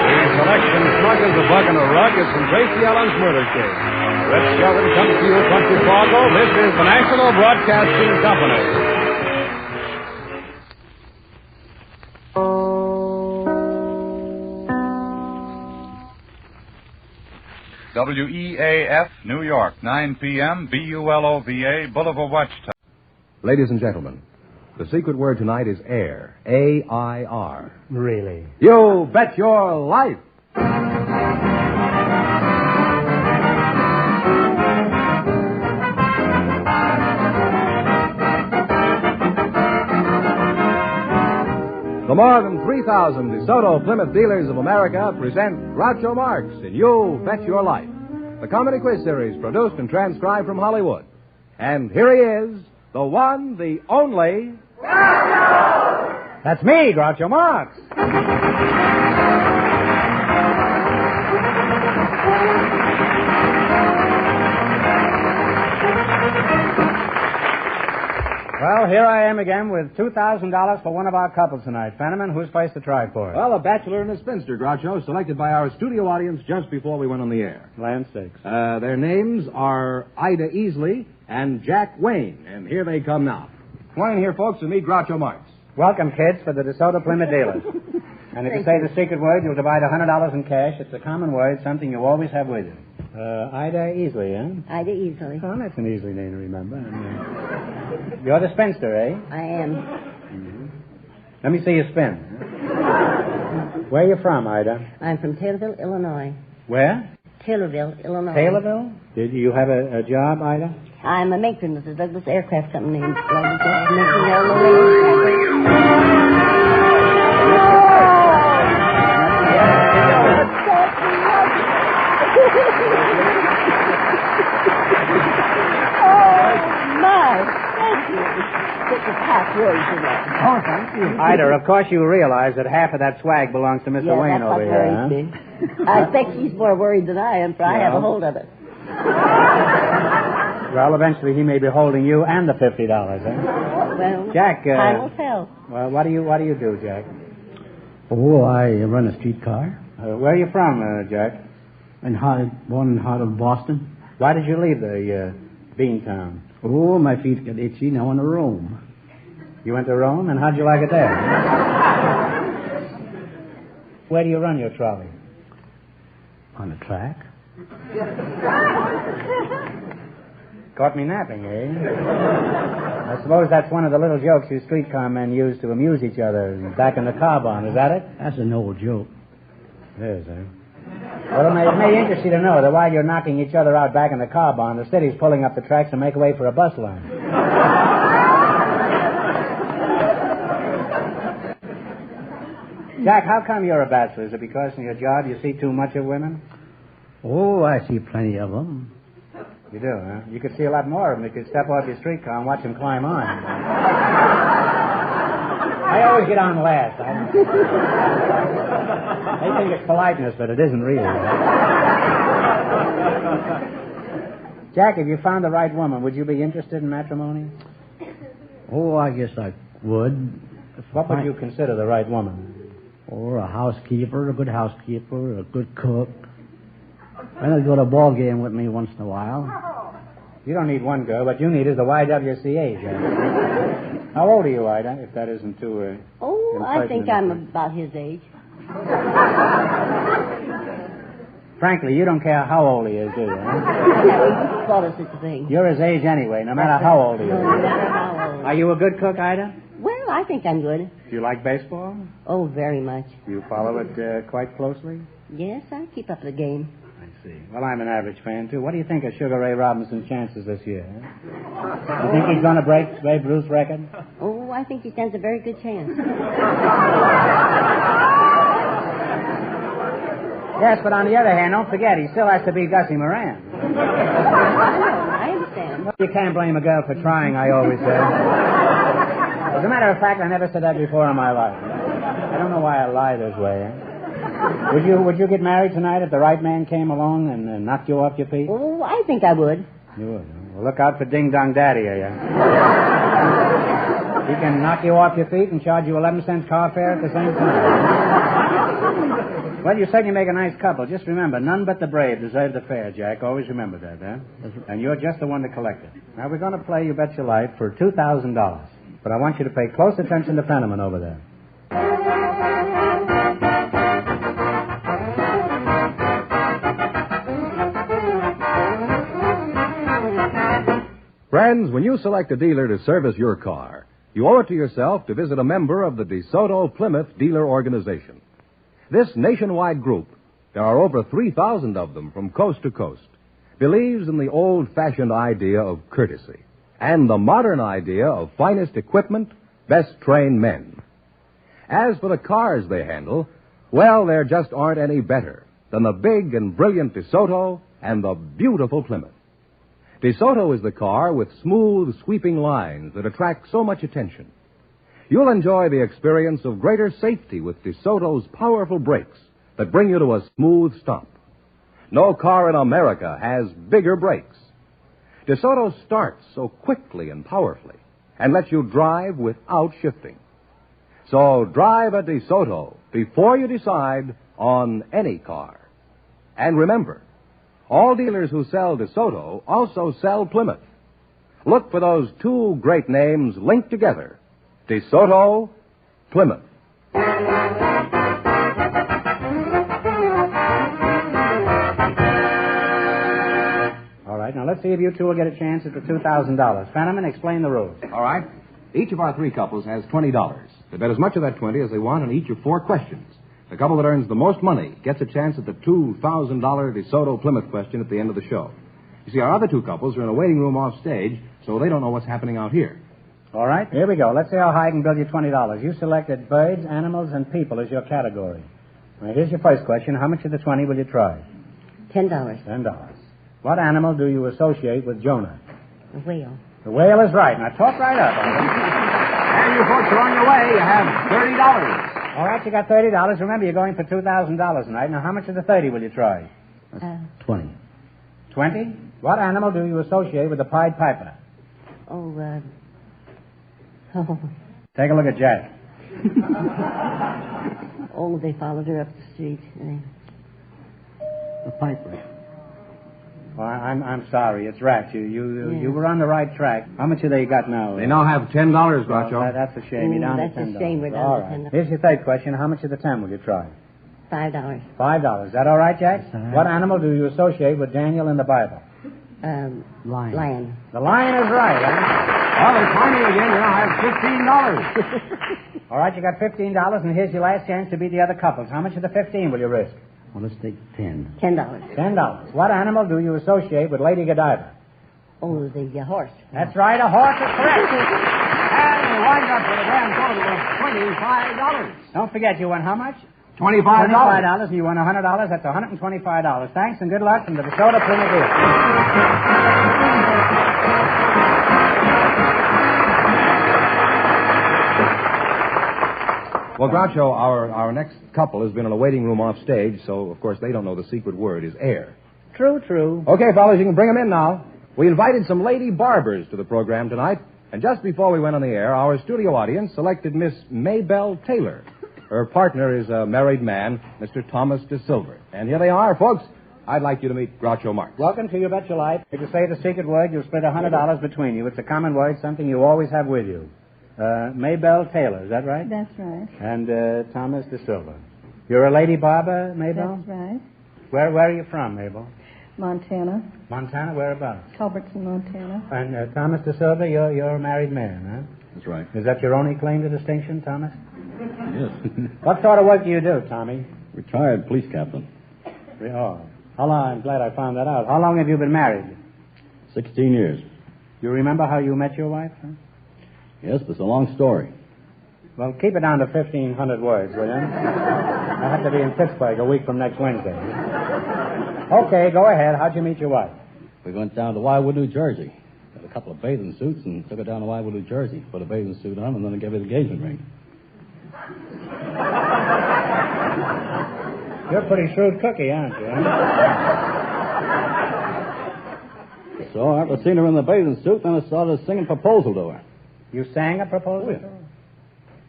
The selection Smuggler's a Buck and a Rug is from Gracie Allen's murder case. Red Skelton comes to you from Chicago. This is the National Broadcasting Company. WEAF, New York, 9 p.m., BULOVA, Boulevard Watchtower. Ladies and gentlemen, the secret word tonight is air. A-I-R. Really? You bet your life. The more than 3,000 DeSoto Plymouth dealers of America present Groucho Marx in You Bet Your Life, the comedy quiz series produced and transcribed from Hollywood. And here he is, the one, the only... Groucho! That's me, Groucho Marx. Well, here I am again with $2,000 for one of our couples tonight. Fenneman, who's place to try for it? Well, a bachelor and a spinster, Groucho, selected by our studio audience just before we went on the air. Land sakes. Their names are Ida Easley and Jack Wayne, and here they come now. Come on in here, folks, and meet Groucho Marx. Welcome, kids, for the DeSoto Plymouth dealers. And if you say the secret word, you'll divide $100 in cash. It's a common word, something you always have with you. Ida Easley, eh? Ida Easley. Oh, that's an easy name to remember. You're the spinster, eh? I am. Mm-hmm. Let me see you spin. Where are you from, Ida? I'm from Taylorville, Illinois. Where? Taylorville, Illinois. Taylorville? Did you have a job, Ida? I'm a matron with the Douglas Aircraft Company. Oh, thank you. Ida, of course you realize that half of that swag belongs to Mr. Wayne over here, huh? I expect she's more worried than I am, for I have a hold of it. Well, eventually he may be holding you and the $50, eh? Well, Jack, time will tell. Well, what do you do, Jack? Oh, I run a streetcar. Where are you from, Jack? Born in the heart of Boston. Why did you leave the bean town? Oh, my feet got itchy. Now I want to Rome. You went to Rome, and how'd you like it there? Where do you run your trolley? On the track. Caught me napping, eh? I suppose that's one of the little jokes you streetcar men use to amuse each other back in the car barn. Is that it? That's an old joke. It is, eh? Well, it may interest you to know that while you're knocking each other out back in the car barn, the city's pulling up the tracks to make way for a bus line. Jack, how come you're a bachelor? Is it because in your job you see too much of women? Oh, I see plenty of them. You do, huh? You could see a lot more of them if you could step off your streetcar and watch them climb on. I always get on last. They think it's politeness, but it isn't really. Jack, if you found the right woman, would you be interested in matrimony? Oh, I guess I would. What would you consider the right woman? Or a housekeeper, a good housekeeper, a good cook. And I'd go to a ball game with me once in a while. You don't need one girl. What you need is the YWCA, Jack. How old are you, Ida, if that isn't too... I think I'm about his age. Frankly, you don't care how old he is, do you? Huh? Never thought of such a thing. You're his age anyway, no matter how old he is. No matter how old. Are you a good cook, Ida? Well, I think I'm good. Do you like baseball? Oh, very much. Do you follow it quite closely? Yes, I keep up the game. I see. Well, I'm an average fan, too. What do you think of Sugar Ray Robinson's chances this year? Huh? You think he's going to break Babe Ruth's record? Oh, I think he stands a very good chance. Yes, but on the other hand, don't forget, he still has to beat Gussie Moran. I understand. You can't blame a girl for trying, I always say. As a matter of fact, I never said that before in my life. I don't know why I lie this way. Would you get married tonight if the right man came along and knocked you off your feet? Oh, I think I would. You would. Well, look out for Ding Dong Daddy, He can knock you off your feet and charge you 11-cent car fare at the same time. Well, you said you make a nice couple. Just remember, none but the brave deserve the fare, Jack. Always remember that, huh? And you're just the one to collect it. Now, we're going to play You Bet Your Life for $2,000. But I want you to pay close attention to Fenneman over there. Friends, when you select a dealer to service your car, you owe it to yourself to visit a member of the DeSoto Plymouth Dealer Organization. This nationwide group, there are over 3,000 of them from coast to coast, believes in the old-fashioned idea of courtesy and the modern idea of finest equipment, best-trained men. As for the cars they handle, well, there just aren't any better than the big and brilliant DeSoto and the beautiful Plymouth. DeSoto is the car with smooth, sweeping lines that attract so much attention. You'll enjoy the experience of greater safety with DeSoto's powerful brakes that bring you to a smooth stop. No car in America has bigger brakes. DeSoto starts so quickly and powerfully and lets you drive without shifting. So drive a DeSoto before you decide on any car. And remember, all dealers who sell DeSoto also sell Plymouth. Look for those two great names linked together, DeSoto, Plymouth. All right, now let's see if you two will get a chance at the $2,000. Fenneman, explain the rules. All right. Each of our three couples has $20. They bet as much of that 20 as they want on each of 4 questions. The couple that earns the most money gets a chance at the $2,000 DeSoto Plymouth question at the end of the show. You see, our other 2 couples are in a waiting room off stage, so they don't know what's happening out here. All right, here we go. Let's see how high I can build you $20. You selected birds, animals, and people as your category. All right, here's your first question. How much of the 20 will you try? $10. $10. What animal do you associate with Jonah? A whale. The whale is right. Now talk right up. And you folks are on your way. You have $30. All right, you got $30. Remember, you're going for $2,000 tonight. Now, how much of the 30 will you try? 20. 20. What animal do you associate with the Pied Piper? Oh. Take a look at Jack. Oh, they followed her up the street. The piper. Well, I'm sorry. It's rats. You were on the right track. How much have they got now? They now have $10, Groucho. Well, that's a shame. You're down to $10. That's a shame. We're down All to right. $10. Here's your third question. How much of the 10 will you try? $5. $5. Is that all right, Jack? All right. What animal do you associate with Daniel in the Bible? Lion. The lion is right, huh? Well, it's finally again. You now have $15. All right, you got $15, and here's your last chance to beat the other couples. How much of the 15 will you risk? Well, let's take 10. $10. $10. What animal do you associate with Lady Godiva? Oh, the horse. That's right, a horse is correct. And we wind up with a grand total of $25. Don't forget, you won how much? $25. $25, and you won $100. That's $125. Thanks, and good luck from the DeSoto Plymouth Deal. Well, Groucho, our next couple has been in a waiting room off stage, so, of course, they don't know the secret word is air. True. Okay, fellas, you can bring them in now. We invited some lady barbers to the program tonight, and just before we went on the air, our studio audience selected Miss Maybelle Taylor. Her partner is a married man, Mr. Thomas DeSilver. And here they are, folks. I'd like you to meet Groucho Marx. Welcome to You Bet Your Life. If you say the secret word, you'll split $100 between you. It's a common word, something you always have with you. Maybelle Taylor, is that right? That's right. And Thomas DeSilva. You're a lady barber, Maybelle? That's right. Where are you from, Mabel? Montana. Montana, whereabouts? Culbertson, Montana. And Thomas DeSilva, you're a married man, huh? That's right. Is that your only claim to distinction, Thomas? Yes. What sort of work do you do, Tommy? Retired police captain. Oh, how long? I'm glad I found that out. How long have you been married? 16 years. You remember how you met your wife? Huh? Yes, but it's a long story. Well, keep it down to 1,500 words, will you? I have to be in Pittsburgh a week from next Wednesday. Okay, go ahead. How'd you meet your wife? We went down to Wildwood, New Jersey. Got a couple of bathing suits and took her down to Wildwood, New Jersey. Put a bathing suit on and then I gave her the engagement ring. You're a pretty shrewd cookie, aren't you? Huh? So after seeing her in the bathing suit, then I started singing proposal to her. You sang a proposal? Oh, yeah. To her?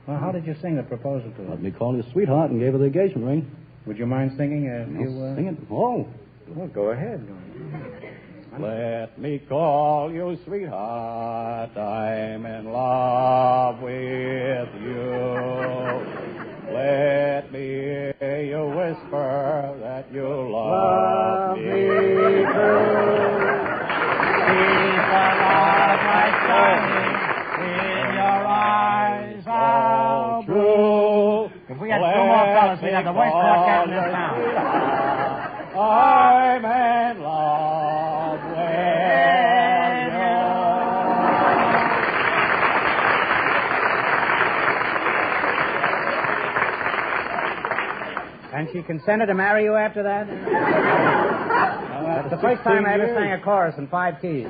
Well, how did you sing a proposal to her? Let me call you sweetheart and gave her the engagement ring. Would you mind singing Sing it? Oh. Well, go ahead. Let me call you sweetheart, I'm in love with you. Let me hear you whisper that you love me true. Keep the love like shining in your eyes, all true. If we had two more fellas, we'd have the worst quartet in this town. I'm in love with you. And she consented to marry you after that? That's the first time I ever sang a chorus in 5 keys.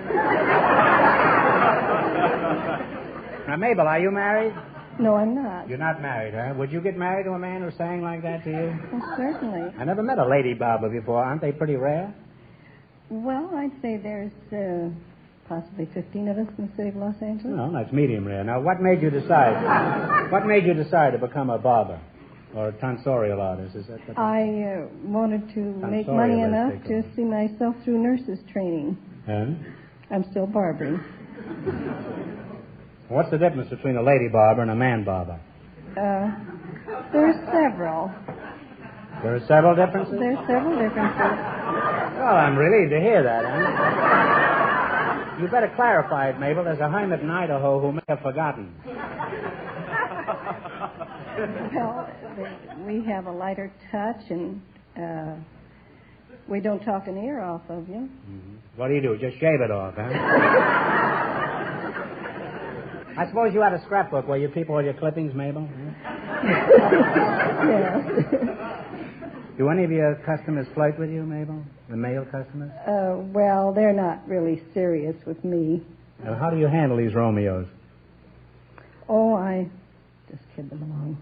Now, Mabel, are you married? No, I'm not. You're not married, huh? Would you get married to a man who sang like that to you? Well, certainly. I never met a lady barber before. Aren't they pretty rare? Well, I'd say there's possibly 15 of us in the city of Los Angeles. No, that's medium rare. Now, what made you decide? What made you decide to become a barber or a tonsorial artist? Is that? I wanted to make money enough to see myself through nurses' training. And? I'm still barbering. What's the difference between a lady barber and a man barber? There's several. There are several differences? There's several differences. Well, I'm relieved to hear that, huh? You better clarify it, Mabel. There's a hermit in Idaho who may have forgotten. Well, we have a lighter touch, and we don't talk an ear off of you. Mm-hmm. What do? Just shave it off, huh? I suppose you had a scrapbook where you keep all your clippings, Mabel? Yes. Do any of your customers flirt with you, Mabel? The male customers? Well, they're not really serious with me. How do you handle these Romeos? Oh, I just kid them along.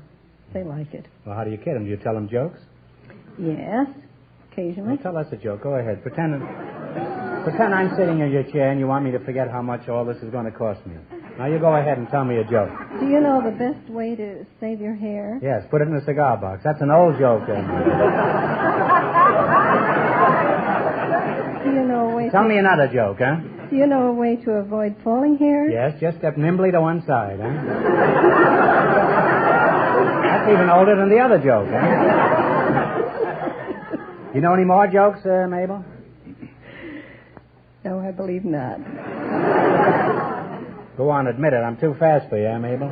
They like it. Well, how do you kid them? Do you tell them jokes? Yes, occasionally. Well, tell us a joke. Go ahead. Pretend. Pretend I'm sitting in your chair and you want me to forget how much all this is going to cost me. Now you go ahead and tell me a joke. Do you know the best way to save your hair? Yes, put it in a cigar box. That's an old joke. Do you know a way Tell me another joke, huh? Do you know a way to avoid falling hair? Yes, just step nimbly to one side, huh? That's even older than the other joke, huh? You know any more jokes, Mabel? No, I believe not. Go on, admit it. I'm too fast for you, Mabel.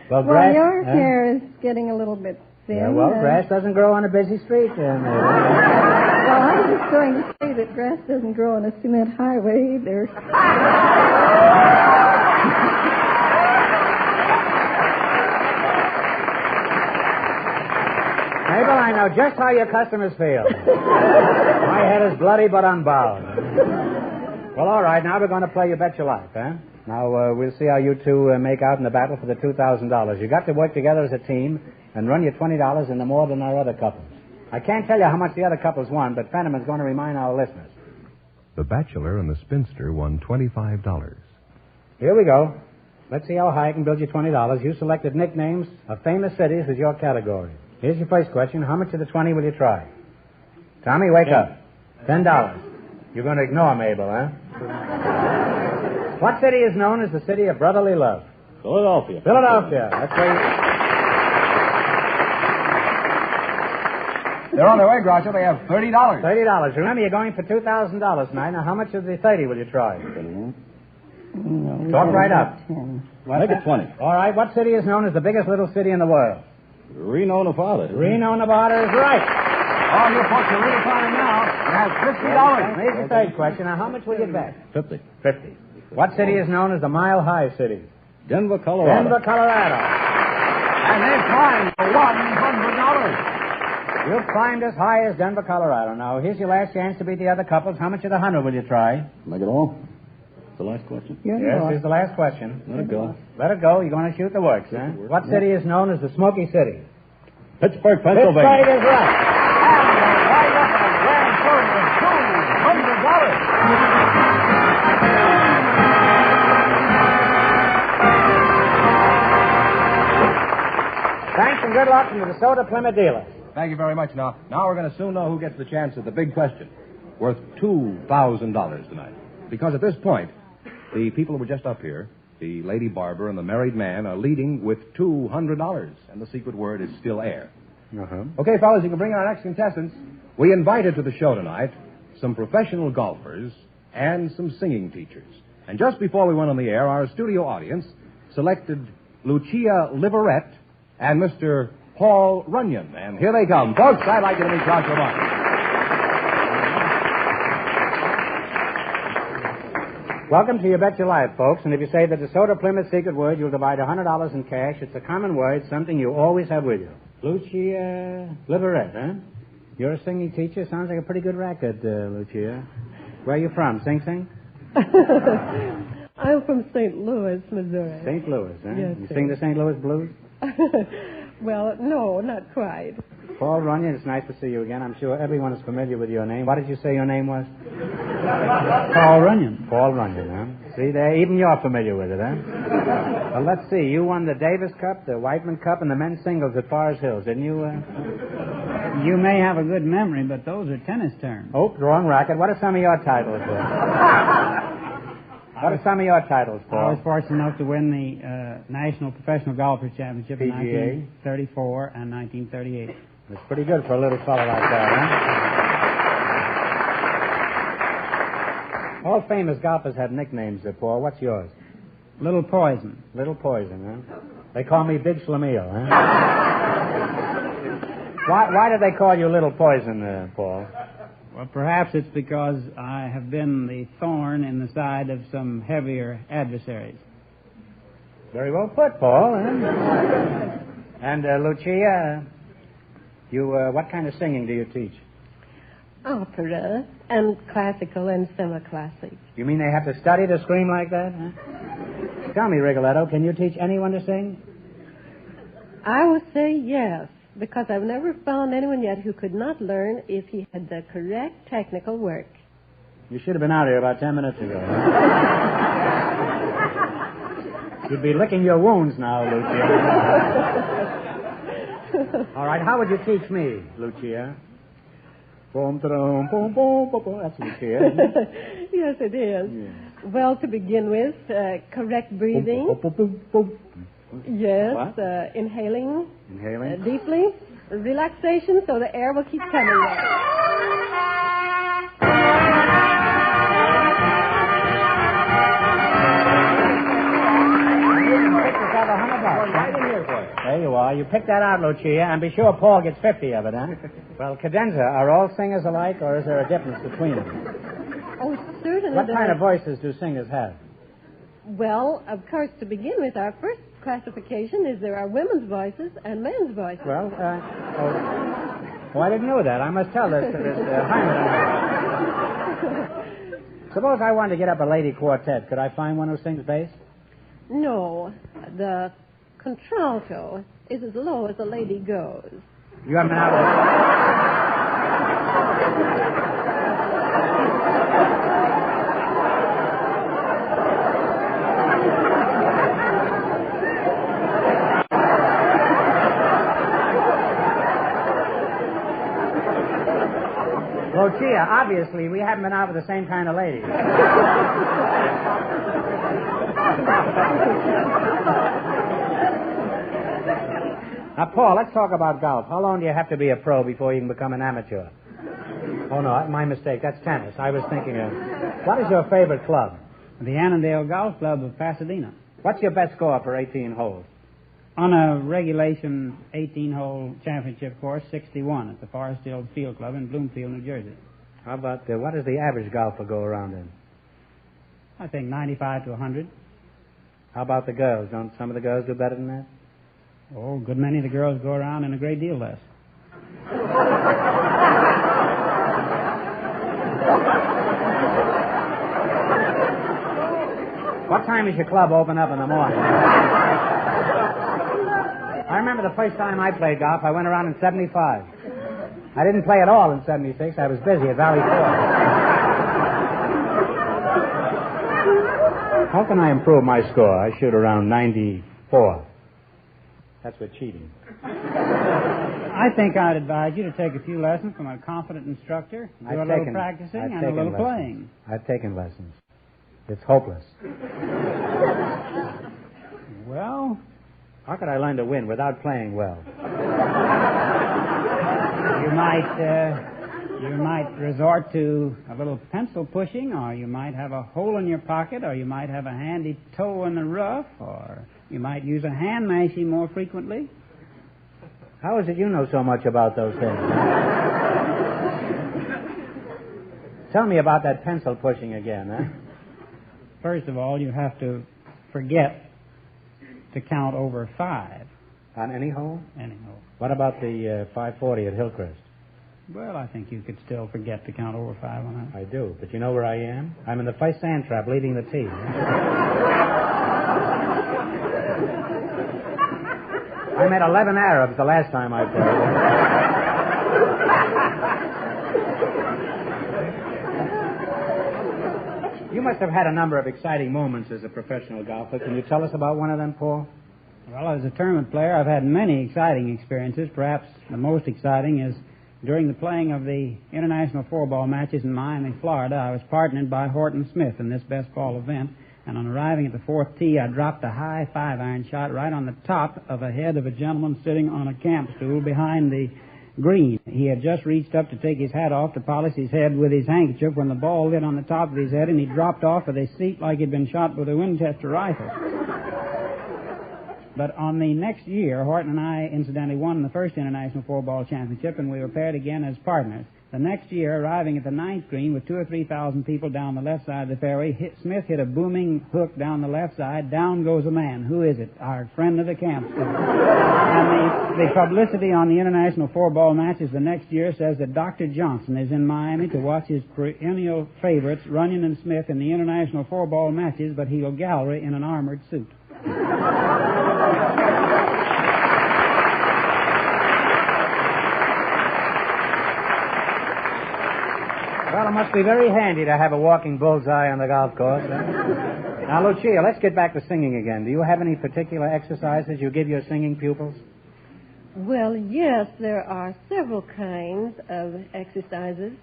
Well, grass, your hair is getting a little bit thin. Yeah, well, grass doesn't grow on a busy street, Mabel. Well, I was just going to say that grass doesn't grow on a cement highway either. Mabel, I know just how your customers feel. My head is bloody but unbowed. Well, all right, now we're going to play You Bet Your Life, huh? Now, we'll see how you two make out in the battle for the $2,000. You got to work together as a team and run your $20 into more than our other couples. I can't tell you how much the other couples won, but Fenneman's going to remind our listeners. The Bachelor and the Spinster won $25. Here we go. Let's see how high I can build you $20. You selected nicknames of famous cities as your category. Here's your first question. How much of the 20 will you try? Tommy, wake up. $10. You're going to ignore Mabel, huh? What city is known as the city of brotherly love? Philadelphia. Philadelphia. That's where you... They're on their way, Groucho. They have $30. $30. Remember, you're going for $2,000 tonight. Now, how much of the 30 will you try? No, Talk right up. Make it 20. All right. What city is known as the biggest little city in the world? Reno, Nevada. Reno, Nevada is right. Oh, you folks are really fine now. You have $50. Here's the third question. Now, how much will you bet? 50. 50. What city is known as the Mile High City? Denver, Colorado. Denver, Colorado. And they've climbed for $100. You've climbed as high as Denver, Colorado. Now, here's your last chance to beat the other couples. How much of the 100 will you try? Make it all? The last question? Yes, here's the last question. Let it go. Let it go. You're going to shoot the works, huh? What city is known as the Smoky City? Pittsburgh, Pennsylvania. Pittsburgh is right. Thanks and good luck from the DeSoto Plymouth dealers. Thank you very much. Now we're going to soon know who gets the chance at the big question, worth $2,000 tonight. Because at this point, the people who were just up here, the lady barber and the married man, are leading with $200, and the secret word is still air. Okay, fellas, you can bring in our next contestants. We invited to the show tonight some professional golfers and some singing teachers. And just before we went on the air, our studio audience selected Lucia Liverette and Mr. Paul Runyon. And here they come. Folks, I'd like you to meet Groucho Marx. Welcome to You Bet Your Life, folks. And if you say the DeSoto Plymouth secret word, you'll divide $100 in cash. It's a common word, something you always have with you. Lucia Liverette, huh? You're a singing teacher. Sounds like a pretty good racket, Lucia. Where are you from? Sing? I'm from St. Louis, Missouri. St. Louis, huh? Yes, You sir. sing the St. Louis blues? Well, no, not quite. Paul Runyon, it's nice to see you again. I'm sure everyone is familiar with your name. What did you say your name was? Paul Runyon. Paul Runyon, huh? See there, even you're familiar with it, huh? Well, let's see. You won the Davis Cup, the Whiteman Cup, and the men's singles at Forest Hills, didn't you? You may have a good memory, but those are tennis terms. Oh, wrong racket. What are some of your titles, What are some of your titles, Paul? I was fortunate enough to win the National Professional Golfers Championship in PGA. 1934 and 1938. That's pretty good for a little fellow like that, huh? All famous golfers have nicknames, Paul. What's yours? Little Poison. Little Poison, huh? They call me Big Schlemiel, huh? Why do they call you Little Poison, Paul? Well, perhaps it's because I have been the thorn in the side of some heavier adversaries. Very well put, Paul. Huh? And Lucia, you what kind of singing do you teach? Opera and classical and semi-classic. You mean they have to study to scream like that? Huh? Tell me, Rigoletto, can you teach anyone to sing? I would say yes, because I've never found anyone yet who could not learn if he had the correct technical work. You should have been out here about 10 minutes ago. You'd be licking your wounds now, Lucia. All right, how would you teach me, Lucia? Boom, boom, boom, boom, boom. That's Lucia, isn't it? Yes, it is. Yeah. Well, to begin with, correct breathing. Boom, boom, boom, boom. Yes, What? inhaling. Inhaling. Deeply. Relaxation so the air will keep coming out. Right in here for you. There you are. You picked that out, Lucia, and be sure Paul gets 50 of it, huh? Well, cadenza, are all singers alike, or is there a difference between them? Oh, certainly. What kind of voices do singers have? Well, of course, to begin with, our first classification is there are women's voices and men's voices. Well, I didn't know that. I must tell this Hyman. Suppose I wanted to get up a lady quartet. Could I find one who sings bass? No, the contralto is as low as a lady goes. You haven't been out Lucia, obviously, we haven't been out with the same kind of lady. Now, Paul, let's talk about golf. How long do you have to be a pro before you can become an amateur? Oh, no, my mistake. That's tennis. I was thinking of... What is your favorite club? The Annandale Golf Club of Pasadena. What's your best score for 18 holes? On a regulation 18-hole championship course, 61 at the Forest Hill Field Club in Bloomfield, New Jersey. How about, what does the average golfer go around in? I think 95 to 100. How about the girls? Don't some of the girls do better than that? Oh, a good many of the girls go around in a great deal less. What time does your club open up in the morning? I remember the first time I played golf, I went around in 75. I didn't play at all in 76. I was busy at Valley Forge. How can I improve my score? I shoot around 94. That's with cheating. I think I'd advise you to take a few lessons from a competent instructor, do a little practicing and a little playing. I've taken lessons. It's hopeless. Well, how could I learn to win without playing well? You might resort to a little pencil pushing, or you might have a hole in your pocket, or you might have a handy toe in the rough, or you might use a hand mashie more frequently. How is it you know so much about those things? Tell me about that pencil pushing again, huh? First of all, you have to forget to count over 5. On any hole? Any hole. What about the 540 at Hillcrest? Well, I think you could still forget to count over 5 on that. I do, but you know where I am? I'm in the first sand trap leading the tee. I met 11 Arabs the last time I played. You must have had a number of exciting moments as a professional golfer. Can you tell us about one of them, Paul? Well, as a tournament player, I've had many exciting experiences. Perhaps the most exciting is during the playing of the international 4-ball matches in Miami, Florida. I was partnered by Horton Smith in this best ball event, and on arriving at the 4th tee, I dropped a high 5-iron shot right on the top of the head of a gentleman sitting on a camp stool behind the green. He had just reached up to take his hat off to polish his head with his handkerchief when the ball lit on the top of his head, and he dropped off of the seat like he'd been shot with a Winchester rifle. But on the next year, Horton and I incidentally won the first International 4-Ball Championship, and we were paired again as partners. The next year, arriving at the 9th green with 2,000 or 3,000 people down the left side of the fairway, Smith hit a booming hook down the left side. Down goes a man. Who is it? Our friend of the camp. And the publicity on the International 4-Ball matches the next year says that Dr. Johnson is in Miami to watch his perennial favorites, Runyon and Smith, in the International 4-Ball matches, but he'll gallery in an armored suit. Well, it must be very handy to have a walking bullseye on the golf course. Huh? Now, Lucia, let's get back to singing again. Do you have any particular exercises you give your singing pupils? Well, yes, there are several kinds of exercises,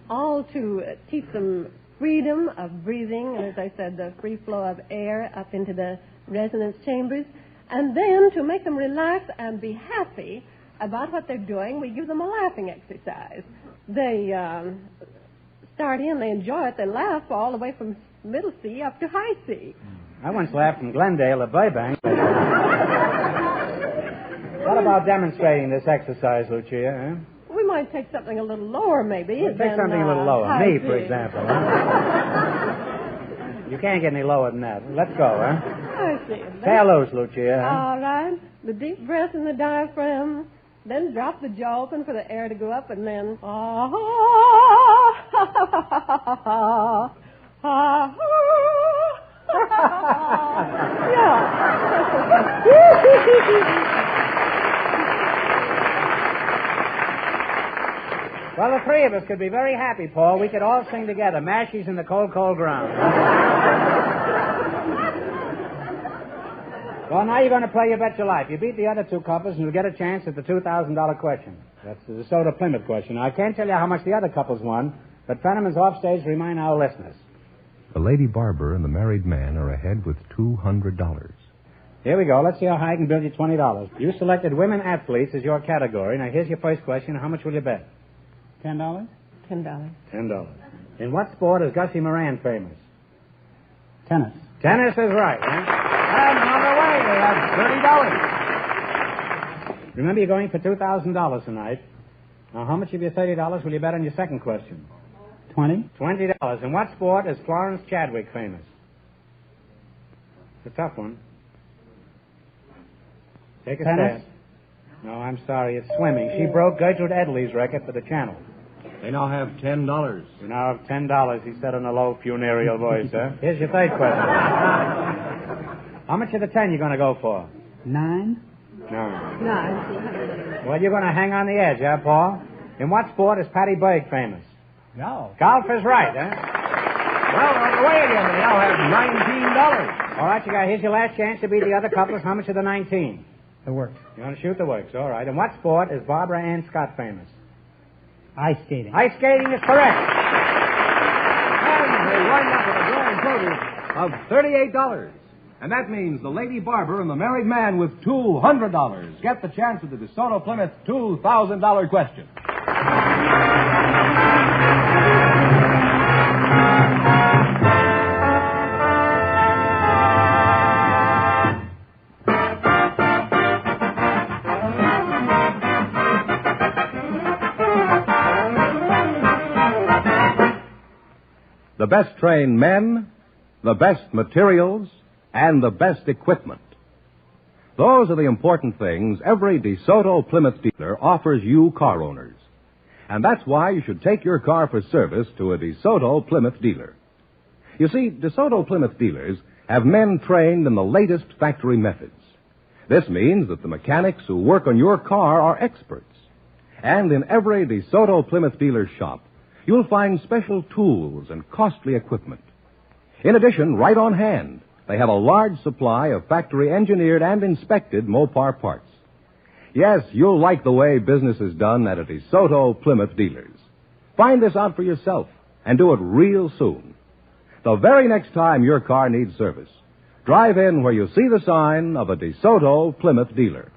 all to teach them freedom of breathing, and as I said, the free flow of air up into the resonance chambers, and then to make them relax and be happy about what they're doing, we give them a laughing exercise. They start in, they enjoy it, they laugh all the way from middle C up to high C. I once laughed from Glendale to Burbank. What about demonstrating this exercise, Lucia? Huh? We might take something a little lower, maybe. Take something a little lower. Me, for example. Huh? You can't get any lower than that. Let's go, huh? I see. Tear loose, Lucia. Huh? All right. The deep breath in the diaphragm. Then drop the jaw open for the air to go up, and then... Well, the three of us could be very happy, Paul. We could all sing together, Mashies in the Cold, Cold Ground. Well, now you're going to play You Bet Your Life. You beat the other two couples, and you'll get a chance at the $2,000 question. That's the DeSoto Plymouth question. Now, I can't tell you how much the other couples won, but Fenneman's offstage to remind our listeners. The lady barber and the married man are ahead with $200. Here we go. Let's see how high I can build you $20. You selected women athletes as your category. Now, here's your first question. How much will you bet? $10? $10. $10. In what sport is Gussie Moran famous? Tennis. Tennis is right, huh? And on the way, they have $30. Remember, you're going for $2,000 tonight. Now, how much of your $30 will you bet on your second question? $20. $20. In what sport is Florence Chadwick famous? It's a tough one. Take a Tennis? stab. No, I'm sorry. It's swimming. She broke Gertrude Edley's record for the channel. They now have $10. You now have $10, he said in a low, funereal voice, huh? Here's your third question. How much of the 10 you going to go for? 9. No. 9. Well, you're going to hang on the edge, huh, Paul? In what sport is Patty Berg famous? No. Golf is right, huh? Well, on the way again, they now have $19. All right, here's your last chance to beat the other couples. How much of the 19? The works. You want to shoot the works, all right. In what sport is Barbara Ann Scott famous? Ice skating. Ice skating is correct. And they wind up with a grand total of $38. And that means the lady barber and the married man with $200 get the chance of the DeSoto Plymouth $2,000 question. The best trained men, the best materials, and the best equipment. Those are the important things every DeSoto Plymouth dealer offers you car owners. And that's why you should take your car for service to a DeSoto Plymouth dealer. You see, DeSoto Plymouth dealers have men trained in the latest factory methods. This means that the mechanics who work on your car are experts. And in every DeSoto Plymouth dealer shop, you'll find special tools and costly equipment. In addition, right on hand, they have a large supply of factory-engineered and inspected Mopar parts. Yes, you'll like the way business is done at a DeSoto Plymouth dealers. Find this out for yourself and do it real soon. The very next time your car needs service, drive in where you see the sign of a DeSoto Plymouth dealer.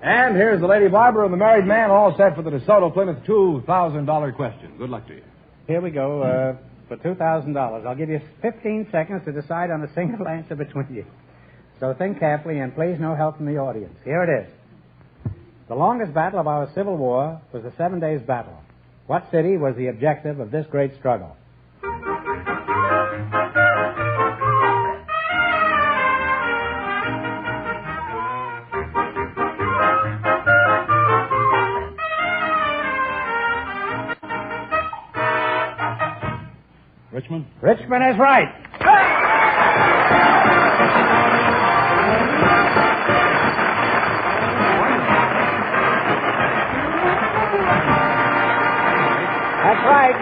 And here's the lady barber and the married man all set for the DeSoto Plymouth $2,000 question. Good luck to you. Here we go for $2,000. I'll give you 15 seconds to decide on a single answer between you. So think carefully and please no help from the audience. Here it is. The longest battle of our Civil War was the 7 Days Battle. What city was the objective of this great struggle? Richmond? Richmond is right.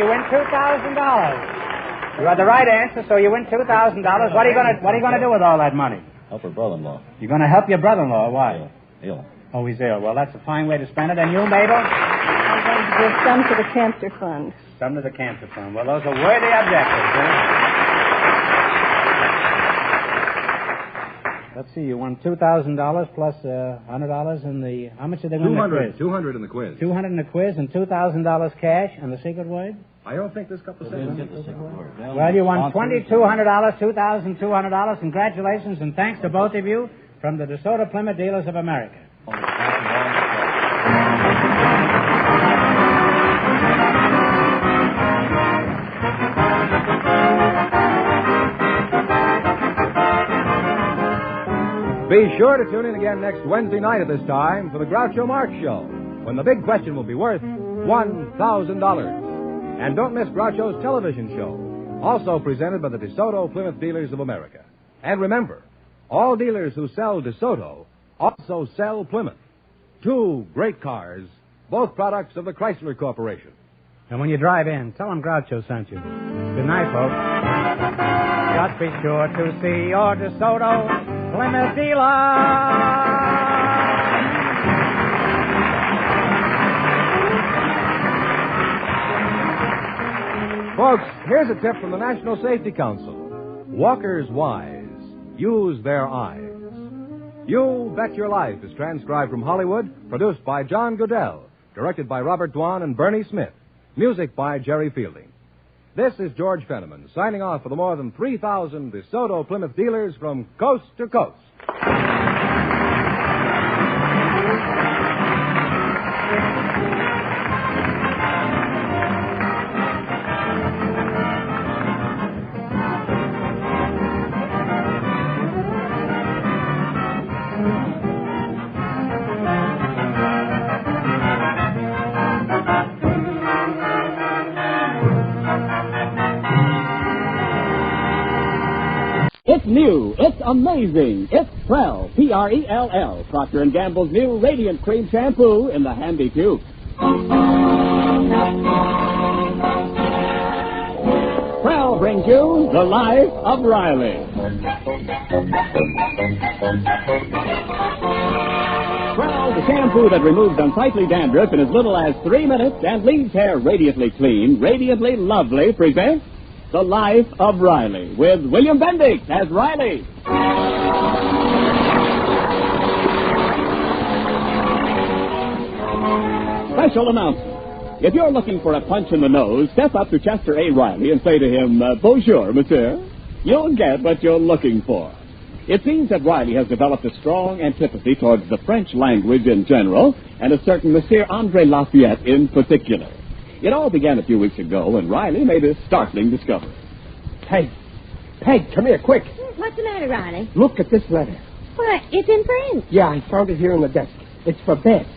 you win $2,000. You had the right answer, so you win $2,000. What are you gonna do with all that money? Help her brother-in-law. You're gonna help your brother-in-law. Why? Ill. Oh, he's ill. Well, that's a fine way to spend it. And you, Mabel? I'm going to give some to the cancer fund. Some to the cancer fund. Well, those are worthy objectives, huh? Let's see, you won $2,000 plus $100 in the... How much did they win in the quiz? 200 in the quiz. 200 in the quiz and $2,000 cash. And the secret word? I don't think this couple said Didn't get the secret word. Well, you won $2,200, $2,200. Congratulations and thanks to both of you from the DeSoto Plymouth Dealers of America. Be sure to tune in again next Wednesday night at this time for the Groucho Marx Show, when the big question will be worth $1,000. And don't miss Groucho's television show, also presented by the DeSoto Plymouth Dealers of America. And remember, all dealers who sell DeSoto also sell Plymouth. Two great cars, both products of the Chrysler Corporation. And when you drive in, tell them Groucho sent you. Good night, folks. Just be sure to see your DeSoto Plymouth dealer. Folks, here's a tip from the National Safety Council. Walkers wise, use their eyes. You Bet Your Life is transcribed from Hollywood, produced by John Goodell, directed by Robert Dwan and Bernie Smith, music by Jerry Fielding. This is George Fenneman, signing off for the more than 3,000 DeSoto Plymouth dealers from coast to coast. It's new. It's amazing. It's Prell, P-R-E-L-L, Procter & Gamble's new Radiant Cream Shampoo in the handy tube. Prell brings you The Life of Riley. Prell, the shampoo that removes unsightly dandruff in as little as 3 minutes and leaves hair radiantly clean, radiantly lovely, presents The Life of Riley, with William Bendix as Riley. Special announcement. If you're looking for a punch in the nose, step up to Chester A. Riley and say to him, bonjour, monsieur. You'll get what you're looking for. It seems that Riley has developed a strong antipathy towards the French language in general, and a certain Monsieur Andre Lafayette in particular. It all began a few weeks ago when Riley made a startling discovery. Peg, come here, quick. What's the matter, Riley? Look at this letter. What? It's in French. Yeah, I found it here on the desk. It's for Beth.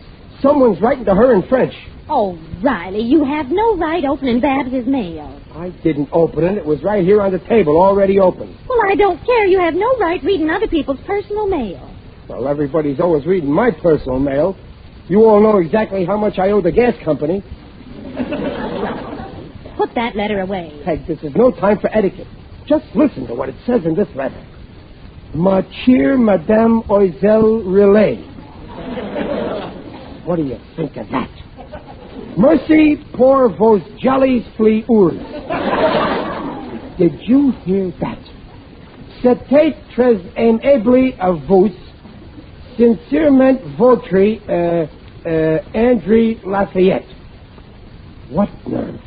Someone's writing to her in French. Oh, Riley, you have no right opening Babs's mail. I didn't open it. It was right here on the table, already open. Well, I don't care. You have no right reading other people's personal mail. Well, everybody's always reading my personal mail. You all know exactly how much I owe the gas company. Put that letter away. Peg, this is no time for etiquette. Just listen to what it says in this letter. Ma chère Madame Oiselle Relay. What do you think of that? Merci pour vos jollies fleurs. Did you hear that? C'était très aimable à vous. Sincèrement votre André Lafayette. What nerve?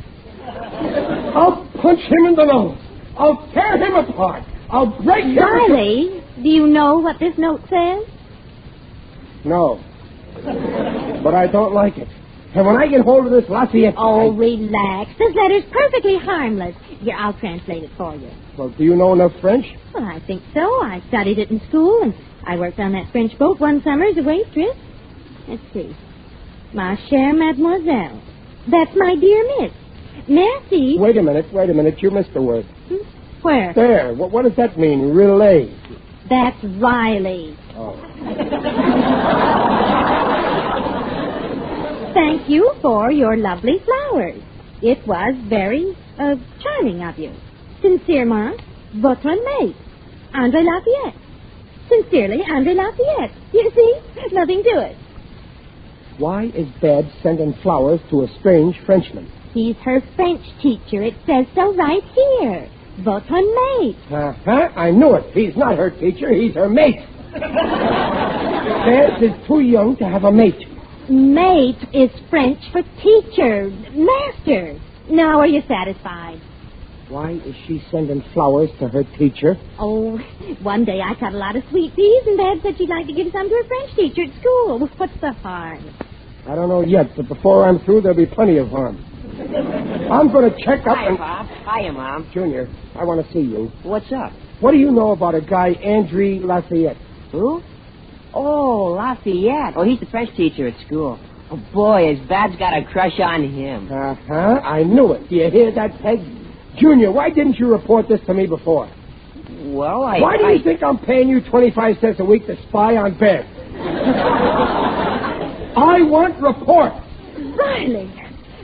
I'll punch him in the nose. I'll tear him apart. I'll break him. Riley, do you know what this note says? No. But I don't like it. And when I get hold of this Lafayette... Oh, relax. This letter's perfectly harmless. Here, I'll translate it for you. Well, do you know enough French? Well, I think so. I studied it in school, and I worked on that French boat one summer as a waitress. Let's see. Ma chère mademoiselle. That's my dear miss. Merci. Wait a minute. You missed a word. Where? There. What does that mean? Relay. That's Riley. Oh. Thank you for your lovely flowers. It was very, charming of you. Sincerement, votre mate, Andre Lafayette. Sincerely, Andre Lafayette. You see? Nothing to it. Why is Babs sending flowers to a strange Frenchman? He's her French teacher. It says so right here. Votre mate. I knew it. He's not her teacher. He's her mate. Babs is too young to have a mate. Mate is French for teacher, master. Now are you satisfied? Why is she sending flowers to her teacher? Oh, one day I cut a lot of sweet peas, and Dad said she'd like to give some to her French teacher at school. What's the harm? I don't know yet, but before I'm through, there'll be plenty of harm. I'm going to check up and... Hi, Bob. Hiya, Mom. Junior, I want to see you. What's up? What do you know about a guy, Andre Lafayette? Who? Oh, Lafayette. Oh, he's the French teacher at school. Oh, boy, his Bab's got a crush on him. I knew it. Do you hear that, Peg? Junior, why didn't you report this to me before? Well, Why do you think I'm paying you 25 cents a week to spy on Babs? I want reports. Riley,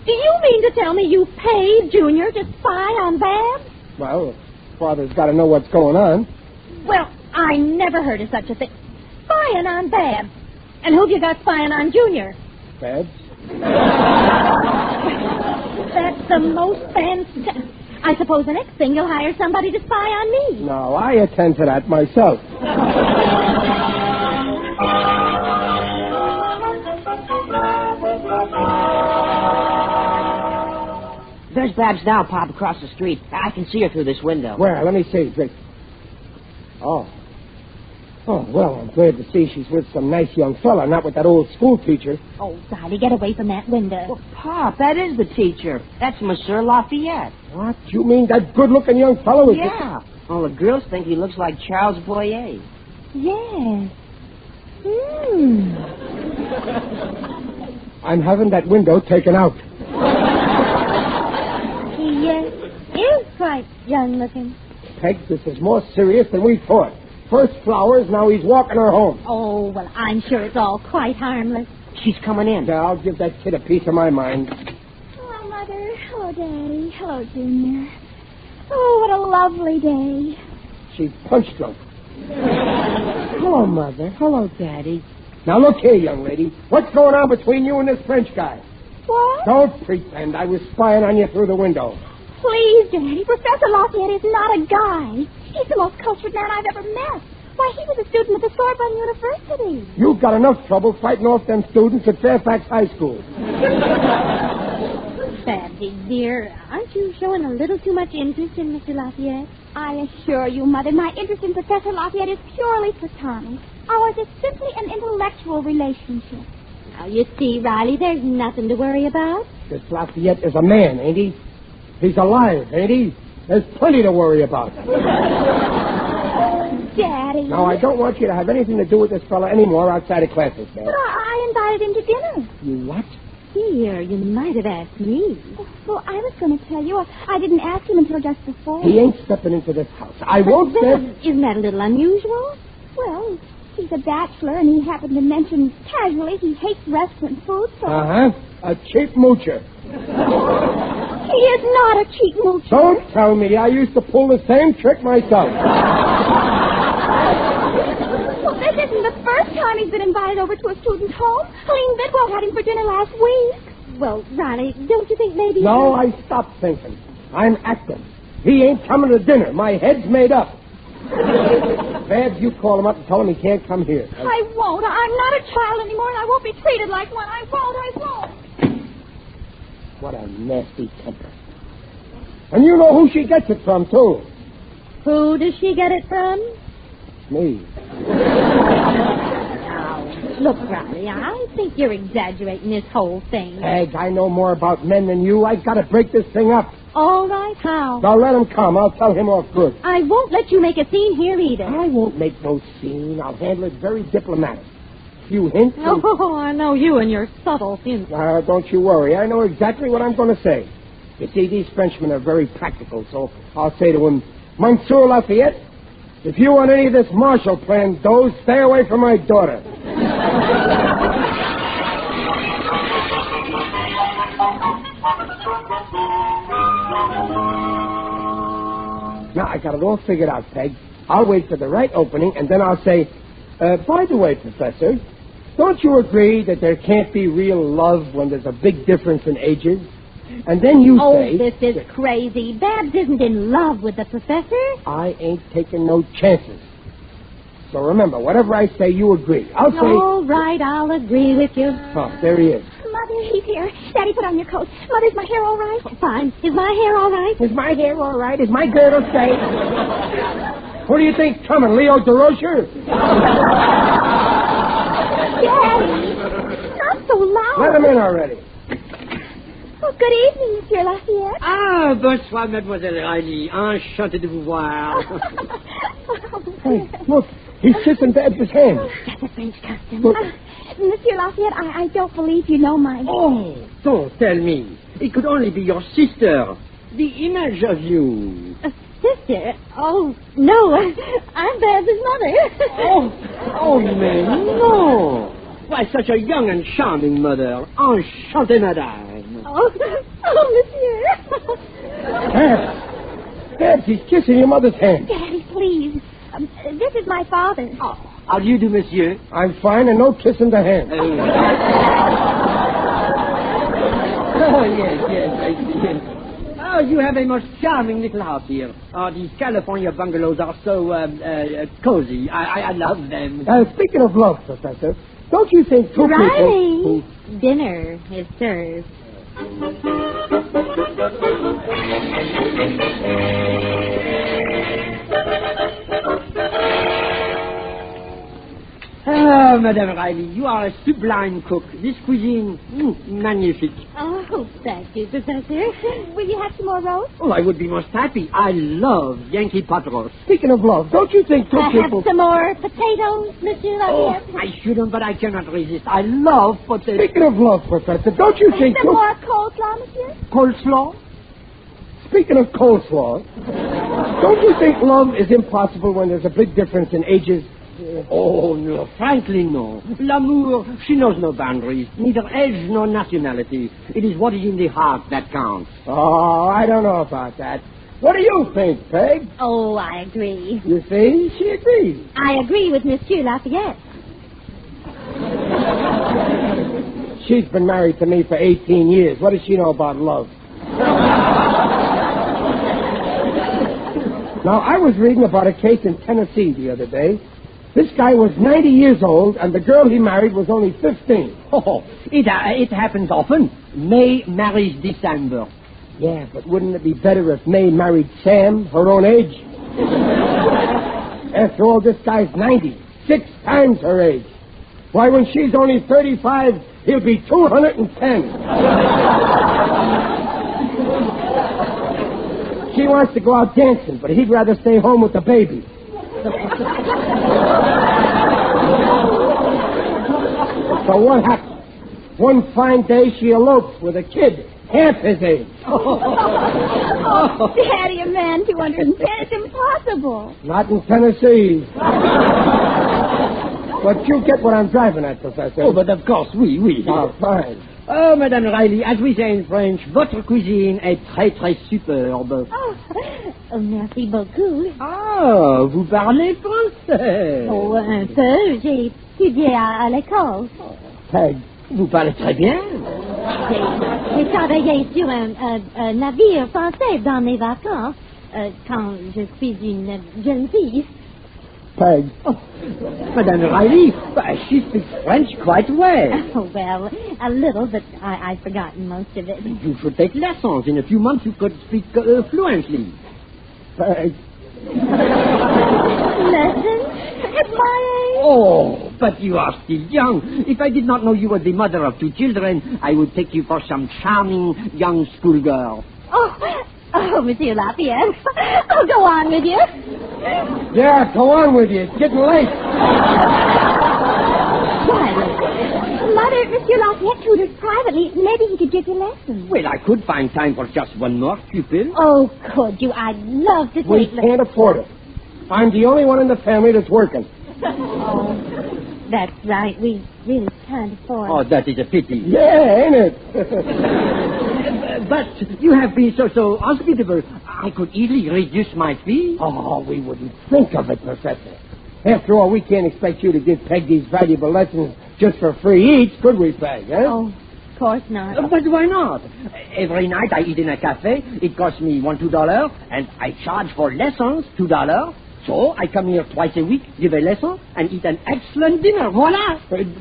do you mean to tell me you paid Junior to spy on Babs? Well, Father's got to know what's going on. Well, I never heard of such a thing. Spying on Babs. And who've you got spying on Junior? Babs? That's the most fantastic... I suppose the next thing you'll hire somebody to spy on me. No, I attend to that myself. There's Babs now, Pop, across the street. I can see her through this window. Where? Let me see. Oh, well, I'm glad to see she's with some nice young fella, not with that old school teacher. Oh, Sally, get away from that window. Well, Pop, that is the teacher. That's Monsieur Lafayette. What? You mean that good-looking young fellow is... Yeah. Well, the girls think he looks like Charles Boyer. Yes. I'm having that window taken out. Yes, he is quite young-looking. Peg, this is more serious than we thought. First flowers, now he's walking her home. Oh, well, I'm sure it's all quite harmless. She's coming in. Yeah, I'll give that kid a piece of my mind. Hello, Mother. Hello, Daddy. Hello, Junior. Oh, what a lovely day. She's punch drunk. Hello, Mother. Hello, Daddy. Now, look here, young lady. What's going on between you and this French guy? What? Don't pretend I was spying on you through the window. Please, Daddy. Professor Lafayette is not a guy. He's the most cultured man I've ever met. Why, he was a student at the Sorbonne University. You've got enough trouble fighting off them students at Fairfax High School. Babsy, dear, aren't you showing a little too much interest in Mr. Lafayette? I assure you, Mother, my interest in Professor Lafayette is purely platonic. Ours is simply an intellectual relationship. Now, you see, Riley, there's nothing to worry about. This Lafayette is a man, ain't he? He's alive, ain't he? There's plenty to worry about. Daddy. Now, I don't want you to have anything to do with this fella anymore outside of classes, man. But I invited him to dinner. You what? Here, you might have asked me. Well, I was going to tell you. I didn't ask him until just before. He ain't stepping into this house. I won't stand... Isn't that a little unusual? Well, he's a bachelor, and he happened to mention casually he hates restaurant food, so... Uh-huh. A cheap moocher. He is not a cheap moocher. Don't tell me. I used to pull the same trick myself. Well, this isn't the first time he's been invited over to a student's home. Helene Bidwell had him for dinner last week. Well, Ronnie, don't you think maybe... No, I stopped thinking. I'm acting. He ain't coming to dinner. My head's made up. Babs, you call him up and tell him he can't come here. I won't. I'm not a child anymore, and I won't be treated like one. I won't. What a nasty temper. And you know who she gets it from, too. Who does she get it from? Me. Now, look, Riley, I think you're exaggerating this whole thing. Peg, I know more about men than you. I've got to break this thing up. All right, how? Now, let him come. I'll tell him off good. I won't let you make a scene here either. I won't make no scene. I'll handle it very diplomatic. Few hints. Oh, I know you and your subtle hints. Don't you worry. I know exactly what I'm going to say. You see, these Frenchmen are very practical, so I'll say to him, Monsieur Lafayette, if you want any of this Marshall Plan dough, stay away from my daughter. I got it all figured out, Peg. I'll wait for the right opening, and then I'll say, by the way, Professor, don't you agree that there can't be real love when there's a big difference in ages? And then you say... Oh, this is crazy. Babs isn't in love with the professor. I ain't taking no chances. So remember, whatever I say, you agree. I'll say... All right, I'll agree with you. Oh, there he is. Mother, he's here. Daddy, put on your coat. Mother, is my hair all right? Fine. Is my hair all right? Is my hair all right? Is my girdle safe? Who do you think's coming, Leo DeRocher? Daddy, not so loud. Let him in already. Oh, good evening, Monsieur Lafayette. Ah, bonsoir, Mademoiselle Riley. Enchanté de vous voir. Hey, look, he's kissing Babs' hand. That's a French custom. Look. Monsieur Lafayette, I don't believe you know my... Oh, don't tell me. It could only be your sister. The image of you. Sister? Oh, no. I'm Babs' mother. Oh, mais no. Why, such a young and charming mother. Enchanté, madame. Oh, monsieur. Babs, he's kissing your mother's hand. Daddy, please. This is my father. Oh, how do you do, monsieur? I'm fine, and no kissing the hand. Oh, yes, I see. Oh, you have a most charming little house here. Oh, these California bungalows are so cozy. I love them. Speaking of love, Professor, don't you think two Riley, people... dinner is served. Oh, Madame Riley, you are a sublime cook. This cuisine, magnifique. Oh, thank you, Professor. Will you have some more roast? Oh, I would be most happy. I love Yankee pot roast. Speaking of love, don't you think two people... Have some more potatoes, Monsieur Lafayette? Oh, I shouldn't, but I cannot resist. I love potatoes. Speaking of love, Professor, don't you think... Some more coleslaw, Monsieur? Coleslaw? Speaking of coleslaw, don't you think love is impossible when there's a big difference in ages? Oh, no, frankly, no. L'amour, she knows no boundaries, neither age nor nationality. It is what is in the heart that counts. Oh, I don't know about that. What do you think, Peg? Oh, I agree. You see, she agrees. I agree with Monsieur Lafayette. She's been married to me for 18 years. What does she know about love? Now, I was reading about a case in Tennessee the other day. This guy was 90 years old, and the girl he married was only 15. Oh, it happens often. May marries December. Yeah, but wouldn't it be better if May married Sam, her own age? After all, this guy's 90, 6 times her age. Why, when she's only 35, he'll be 210. She wants to go out dancing, but he'd rather stay home with the baby. So what happened? One fine day, she eloped with a kid half his age. Oh, Daddy, a man 210, it's impossible. Not in Tennessee. But you get what I'm driving at, Professor. Oh, but of course, oui. Oh, fine. Oh, Madame Riley, as we say in French, votre cuisine est très, très superbe. Oh, merci beaucoup. Ah, vous parlez français. Oh, un peu. J'ai étudié à l'école. Peg, vous parlez très bien. J'ai travaillé sur un navire français dans mes vacances quand je suis une jeune fille. Peg. Oh, Madame Riley, she speaks French quite well. Oh, well, a little, but I've forgotten most of it. You should take lessons. In a few months you could speak fluently. Peg. Lessons? At my age? Oh, but you are still young. If I did not know you were the mother of 2 children, I would take you for some charming young schoolgirl. Oh, Monsieur Lafayette. Oh, go on with you. Yeah, go on with you. It's getting late. Why, Mother, Monsieur Lafayette tutors privately. Maybe he could give you lessons. Well, I could find time for just one more pupil. Oh, could you? I'd love to take We can't afford it. I'm the only one in the family that's working. Oh, that's right. We really can't afford it. Oh, that is a pity. Yeah, ain't it? But you have been so hospitable. I could easily reduce my fee. Oh, we wouldn't think of it, Professor. After all, we can't expect you to give Peg these valuable lessons just for free each, could we, Peg? Eh? Oh, of course not. But why not? Every night I eat in a cafe. It costs me $2, and I charge for lessons $2. So I come here twice a week, give a lesson, and eat an excellent dinner. Voila!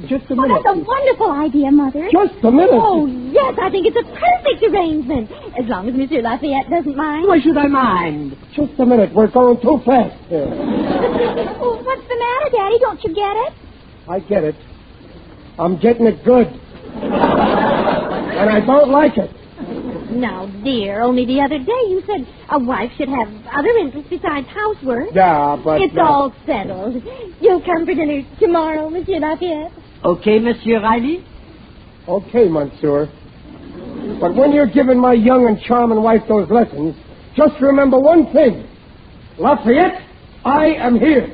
Just a Oh, minute. that's a wonderful idea, Mother. Just a minute. Oh, yes, I think it's a perfect arrangement. As long as Monsieur Lafayette doesn't mind. Why should I mind? Just a minute. We're going too fast here. Oh, what's the matter, Daddy? Don't you get it? I get it. I'm getting it good. And I don't like it. Now, dear, only the other day you said a wife should have other interests besides housework. Yeah, but... It's all settled. You'll come for dinner tomorrow, Monsieur Lafayette. Okay, Monsieur Riley? Okay, Monsieur. But when you're giving my young and charming wife those lessons, just remember one thing. Lafayette, I am here.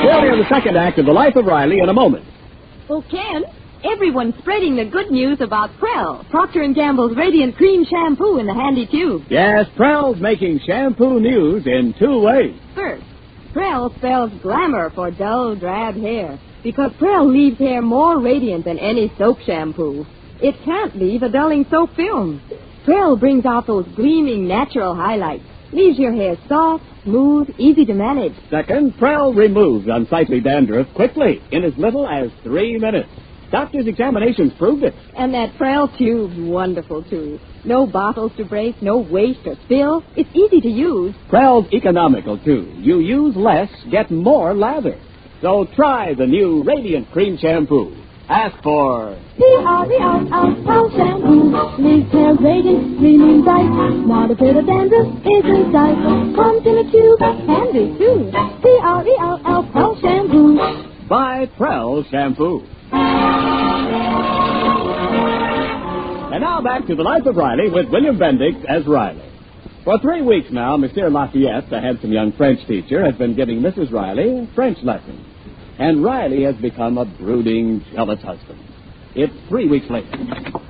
We'll hear the second act of The Life of Riley in a moment. Oh, Ken, everyone's spreading the good news about Prell, Procter & Gamble's Radiant Cream Shampoo in the handy tube. Yes, Prell's making shampoo news in 2 ways. First, Prell spells glamour for dull, drab hair, because Prell leaves hair more radiant than any soap shampoo. It can't leave a dulling soap film. Prell brings out those gleaming natural highlights, leaves your hair soft, smooth, easy to manage. Second, Prell removes unsightly dandruff quickly in as little as 3 minutes. Doctors' examinations proved it. And that Prell tube's wonderful, too. No bottles to break, no waste or spill. It's easy to use. Prell's economical, too. You use less, get more lather. So try the new Radiant Cream Shampoo. Ask for... Prell shampoo. Leaves hair radiant, gleaming bright. Not a bit of dandruff is in sight. Comes in a tube, handy too. Prell shampoo. Buy Prell Shampoo. And now back to The Life of Riley with William Bendix as Riley. For 3 weeks now, Monsieur Lafayette, the handsome young French teacher, has been giving Mrs. Riley French lessons. And Riley has become a brooding, jealous husband. It's 3 weeks later.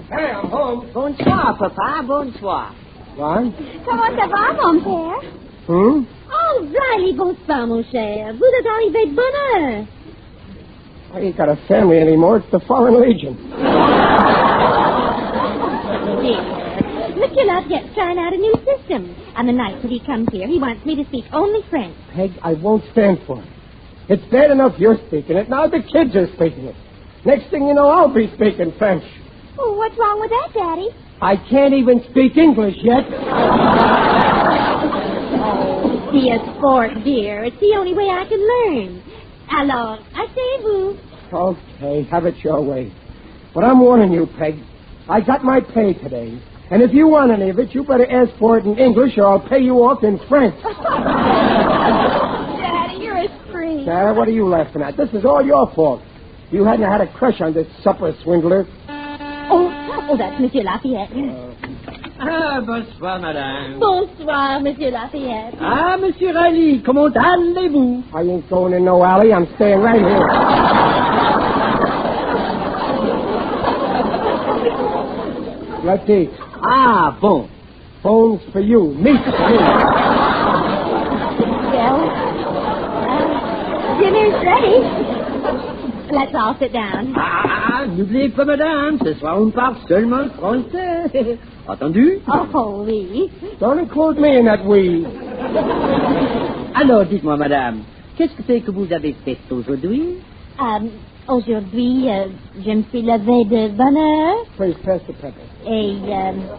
Hey, I'm home. Bonsoir, Papa. Bonsoir. What? Comment ça va, mon père? Hmm? Oh, Riley, bonsoir, mon cher. Vous êtes arrivé de bonne heure. I ain't got a family anymore. It's the Foreign Legion. Dear, Monsieur Lafayette's trying out a new system. On the night that he comes here, he wants me to speak only French. Peg, I won't stand for it. It's bad enough you're speaking it. Now the kids are speaking it. Next thing you know, I'll be speaking French. Oh, what's wrong with that, Daddy? I can't even speak English yet. Oh, be a sport, dear. It's the only way I can learn. Alors, asseyez-vous. Okay, have it your way. But I'm warning you, Peg. I got my pay today. And if you want any of it, you better ask for it in English or I'll pay you off in French. Daddy, you're a spring. Sarah, what are you laughing at? This is all your fault. You hadn't had a crush on this supper swindler. Oh, that's Monsieur Lafayette. Bonsoir, madame. Bonsoir, Monsieur Lafayette. Monsieur Riley, comment allez-vous? I ain't going in no alley. I'm staying right here. Let's eat. Bon. Phone's for you. Meat for me. Well, dinner's ready. Let's all sit down. N'oubliez pas, madame, ce soir on parle seulement français. Entendu? Oh, oui. Don't include me in that we. Alors, dites-moi, madame, qu'est-ce que c'est que vous avez fait aujourd'hui? Aujourd'hui, je me suis levée de bonne heure. Please pass the pepper. Et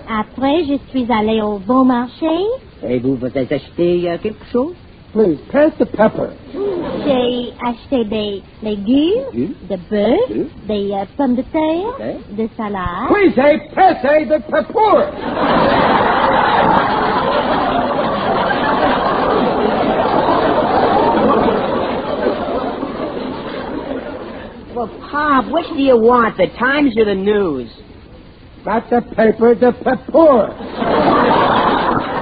après, je suis allée au bon marché. Et vous avez acheté quelque chose? Please, pass the pepper. J'ai acheté des légumes, de bœuf, des pommes de terre, de salade. Please, pass the pepper. Well, Pop, which do you want, the Times or the news? Not the paper, the pepper.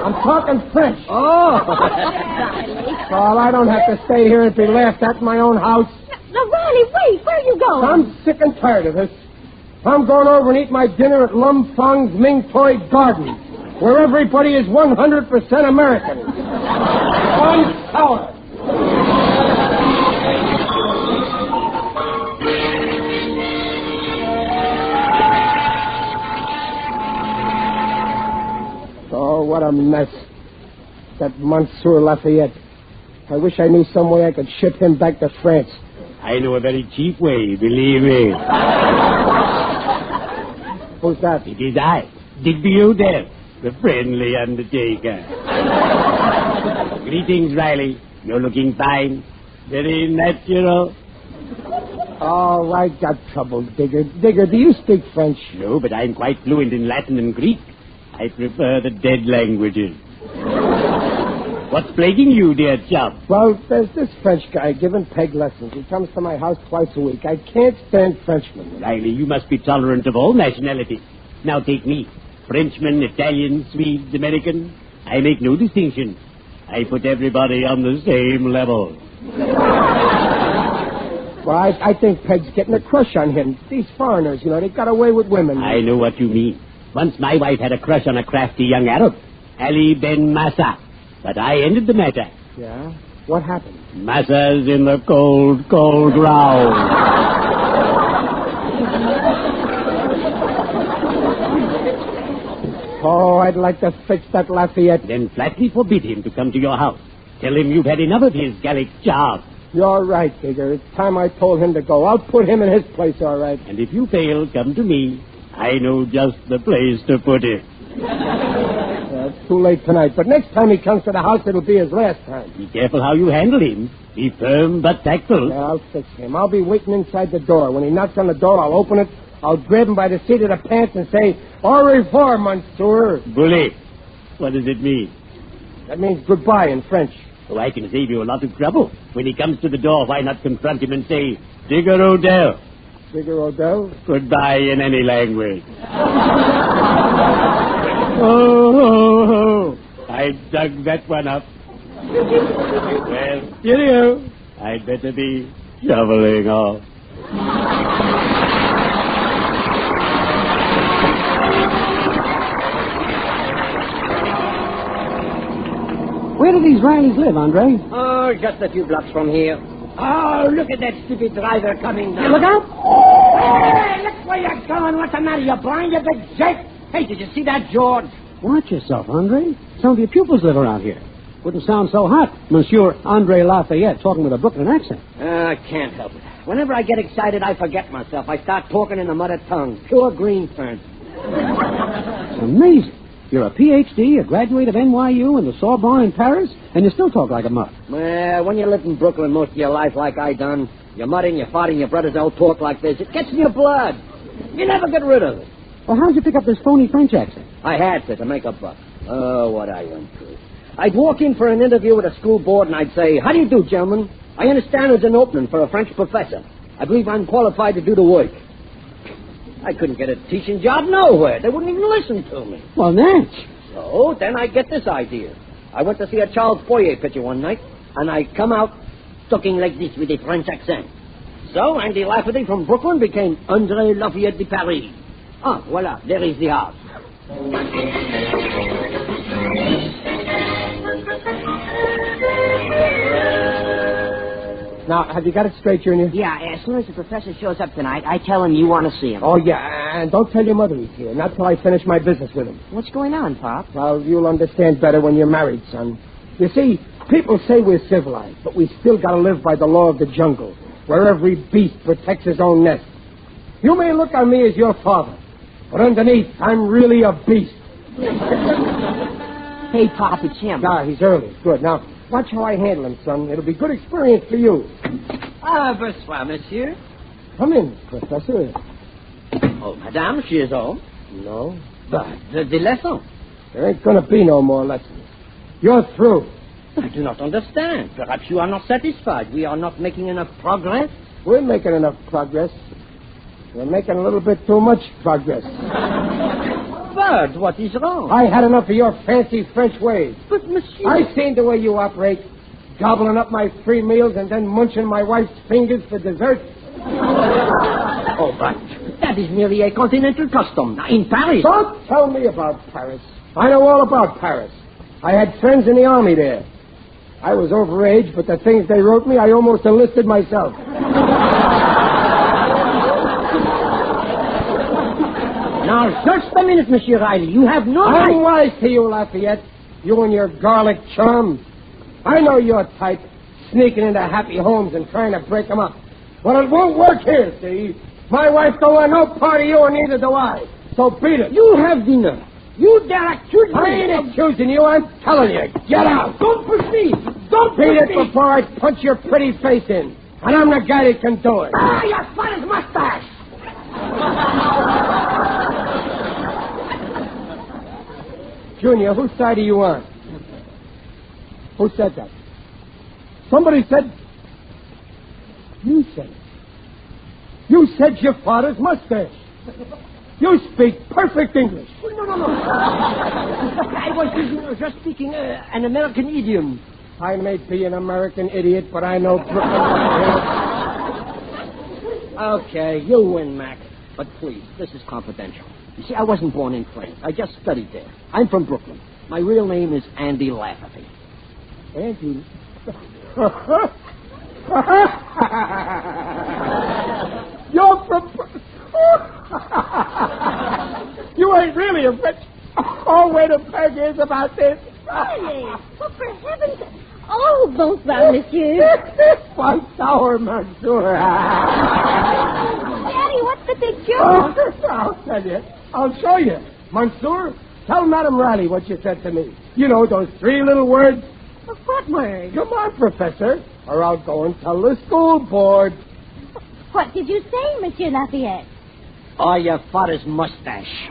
I'm talking French. Oh. Well, I don't have to stay here and be laughed at in my own house. Now, Riley, wait. Where are you going? I'm sick and tired of this. I'm going over and eat my dinner at Lum Fong's Ming Toy Garden, where everybody is 100% American. One sour. Oh, what a mess. That Monsieur Lafayette. I wish I knew some way I could ship him back to France. I know a very cheap way, believe me. Who's that? It is I, Digby Odell, the friendly undertaker. Greetings, Riley. You're looking fine. Very natural. Oh, I got trouble, Digger. Digger, do you speak French? No, but I'm quite fluent in Latin and Greek. I prefer the dead languages. What's plaguing you, dear chap? Well, there's this French guy giving Peg lessons. He comes to my house twice a week. I can't stand Frenchmen. Riley, you must be tolerant of all nationalities. Now take me. Frenchman, Italian, Swedes, American. I make no distinction. I put everybody on the same level. Well, I think Peg's getting a crush on him. These foreigners, you know, they got away with women. I know what you mean. Once my wife had a crush on a crafty young Arab, Ali Ben Massa. But I ended the matter. Yeah? What happened? Massa's in the cold, cold ground. Oh, I'd like to fix that Lafayette. Then flatly forbid him to come to your house. Tell him you've had enough of his Gallic job. You're right, Digger. It's time I told him to go. I'll put him in his place, all right. And if you fail, come to me. I know just the place to put him. It's too late tonight, but next time he comes to the house, it'll be his last time. Be careful how you handle him. Be firm but tactful. Yeah, I'll fix him. I'll be waiting inside the door. When he knocks on the door, I'll open it. I'll grab him by the seat of the pants and say, au revoir, monsieur. Bully. What does it mean? That means goodbye in French. So I can save you a lot of trouble. When he comes to the door, why not confront him and say, Digger Odell. Digger Odell? Goodbye in any language. Oh, I dug that one up. Well, cheerio. I'd better be shoveling off. Where do these Rileys live, Andre? Oh, just a few blocks from here. Oh, look at that stupid driver coming down. Look out! Hey, look where you're going. What's the matter? You blind, you big jerk? Hey, did you see that, George? Watch yourself, Andre. Some of your pupils live around here. Wouldn't sound so hot, Monsieur Andre Lafayette, talking with a Brooklyn accent. I can't help it. Whenever I get excited, I forget myself. I start talking in the mother tongue. Pure green fern. It's amazing. You're a Ph.D., a graduate of NYU and the Sorbonne in Paris, and you still talk like a mutt. Well, when you live in Brooklyn most of your life like I done, your mother and your father and your brothers all talk like this. It gets in your blood. You never get rid of it. Well, how'd you pick up this phony French accent? I had to make a buck. Oh, what I went through. I'd walk in for an interview with a school board and I'd say, how do you do, gentlemen? I understand there's an opening for a French professor. I believe I'm qualified to do the work. I couldn't get a teaching job nowhere. They wouldn't even listen to me. Well, Natch. So then I get this idea. I went to see a Charles Fourier picture one night, and I come out talking like this with a French accent. So Andy Lafferty from Brooklyn became André Lafayette de Paris. Ah, voila, there is the house. Now, have you got it straight, Junior? Yeah, as soon as the professor shows up tonight, I tell him you want to see him. Oh, yeah, and don't tell your mother he's here. Not till I finish my business with him. What's going on, Pop? Well, you'll understand better when you're married, son. You see, people say we're civilized, but we still got to live by the law of the jungle, where every beast protects his own nest. You may look on me as your father, but underneath, I'm really a beast. Hey, Pop, it's him. Ah, he's early. Good. Now, watch how I handle him, son. It'll be good experience for you. Ah, bonsoir, monsieur. Come in, Professor. Oh, madame, she is home. No. But the lesson? There ain't going to be no more lessons. You're through. I do not understand. Perhaps you are not satisfied. We are not making enough progress. We're making enough progress. We're making a little bit too much progress. But what is wrong? I had enough of your fancy French ways. But, monsieur... I've seen the way you operate, gobbling up my free meals and then munching my wife's fingers for dessert. Oh, but that is merely a continental custom. In Paris... Don't tell me about Paris. I know all about Paris. I had friends in the army there. I was overage, but the things they wrote me, I almost enlisted myself. Now, just a minute, Monsieur Riley. You have no right... I'm wise to you, Lafayette. You and your garlic charm. I know your type, sneaking into happy homes and trying to break them up. But it won't work here, see? My wife don't want no part of you, and neither do I. So beat it. You have dinner. You dare accuse me. I ain't accusing you. I'm telling you. Get out. Don't push me. Don't beat push it me. before I punch your pretty face in. And I'm the guy that can do it. Ah, your father's mustache. Junior, whose side are you on? Who said that? Somebody said... You said it. You said your father's mustache. You speak perfect English. No. I was just speaking an American idiom. I may be an American idiot, but I know Brooklyn. Okay, you win, Mac. But please, this is confidential. You see, I wasn't born in France. I just studied there. I'm from Brooklyn. My real name is Andy Lafferty. Andy? You're from... You ain't really a French... Oh, wait a minute, here's about this. Really? Oh, for heaven's sake. Oh, bonsoir, monsieur. Bonsoir, monsieur. Daddy, what's the big joke? I'll tell you. I'll show you. Monsieur, tell Madame Riley what you said to me. You know, those 3 little words. What words? Come on, Professor, or I'll go and tell the school board. What did you say, Monsieur Lafayette? Oh, your father's mustache.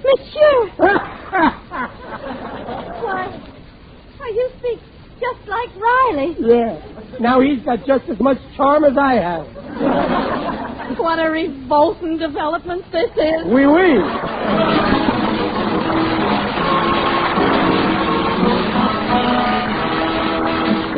Monsieur! Why, you speak just like Riley. Yeah. Now he's got just as much charm as I have. What a revolting development this is. Oui.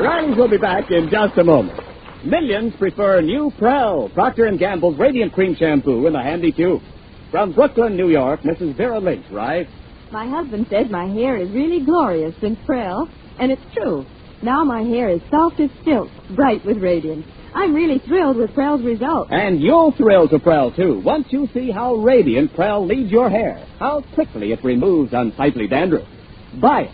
Riley's will be back in just a moment. Millions prefer new Prel, Procter & Gamble's Radiant Cream Shampoo in a handy tube. From Brooklyn, New York, Mrs. Vera Lynch writes, My husband says my hair is really glorious since Prel, and it's true. Now my hair is soft as silk, bright with radiance. I'm really thrilled with Prel's results. And you'll thrill to Prel, too, once you see how radiant Prel leaves your hair, how quickly it removes unsightly dandruff. Buy it.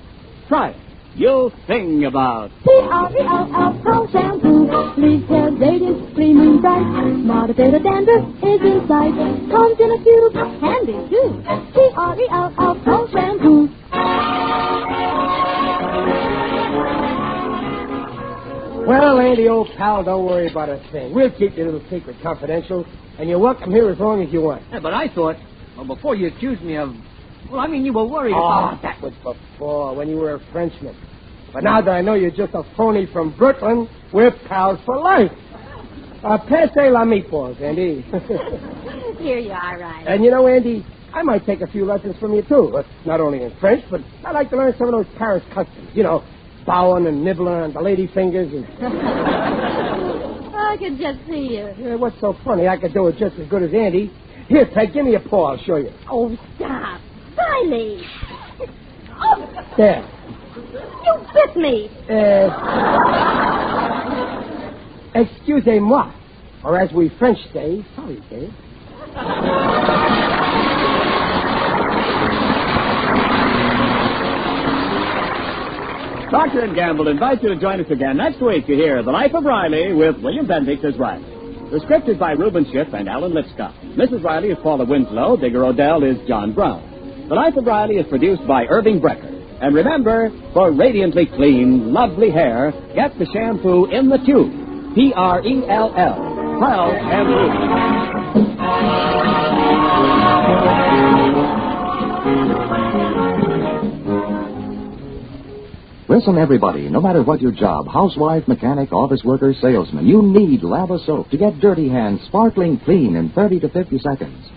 Try it. You'll sing about P-R-E-L-L Pro Shampoo leaves hair radiant, gleaming bright. Not a bit of dandruff is in sight. Comes in a tube, handy too. P-R-E-L-L Pro Shampoo. Well, Andy, old pal, don't worry about a thing. We'll keep your little secret confidential, and you're welcome here as long as you want. Yeah, but I thought, before you accused me of... Well, I mean, you were worried about... Oh, that was before, when you were a Frenchman. But now that I know you're just a phony from Brooklyn, we're pals for life. Passez la meatballs, Andy. Here you are, Riley. And you know, Andy, I might take a few lessons from you, too. Not only in French, but I'd like to learn some of those Paris customs. You know, bowing and nibbling on the lady fingers. And... I could just see you. Yeah, what's so funny? I could do it just as good as Andy. Here, Peg, give me a paw. I'll show you. Oh, stop. Riley. Oh. There. You bit me. Excusez-moi. Or as we French say, sorry, Dave. Procter & Gamble invites you to join us again next week to hear The Life of Riley with William Bendix as Riley. The script is by Reuben Schiff and Alan Lipscott. Mrs. Riley is Paula Winslow. Digger Odell is John Brown. The Life of Riley is produced by Irving Brecker. And remember, for radiantly clean, lovely hair, get the shampoo in the tube. P-R-E-L-L. Prel Shampoo. Listen, everybody, no matter what your job, housewife, mechanic, office worker, salesman, you need Lava soap to get dirty hands sparkling clean in 30 to 50 seconds.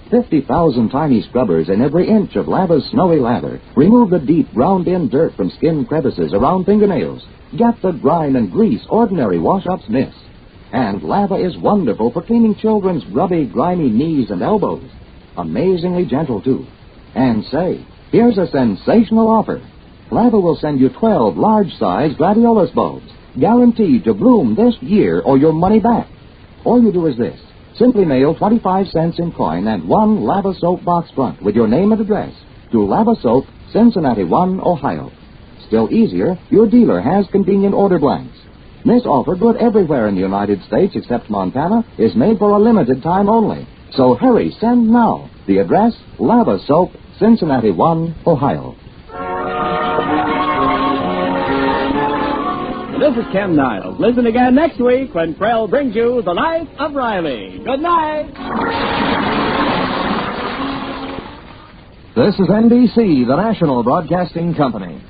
50,000 tiny scrubbers in every inch of Lava's snowy lather remove the deep, ground-in dirt from skin crevices around fingernails. Get the grime and grease ordinary wash-ups miss. And Lava is wonderful for cleaning children's grubby, grimy knees and elbows. Amazingly gentle, too. And say, here's a sensational offer. Lava will send you 12 large-size gladiolus bulbs, guaranteed to bloom this year or your money back. All you do is this. Simply mail 25 cents in coin and 1 Lava Soap box front with your name and address to Lava Soap, Cincinnati 1, Ohio. Still easier, your dealer has convenient order blanks. This offer, good everywhere in the United States except Montana, is made for a limited time only. So hurry, send now. The address, Lava Soap, Cincinnati 1, Ohio. This is Ken Niles. Listen again next week when Prell brings you The Life of Riley. Good night. This is NBC, the national broadcasting company.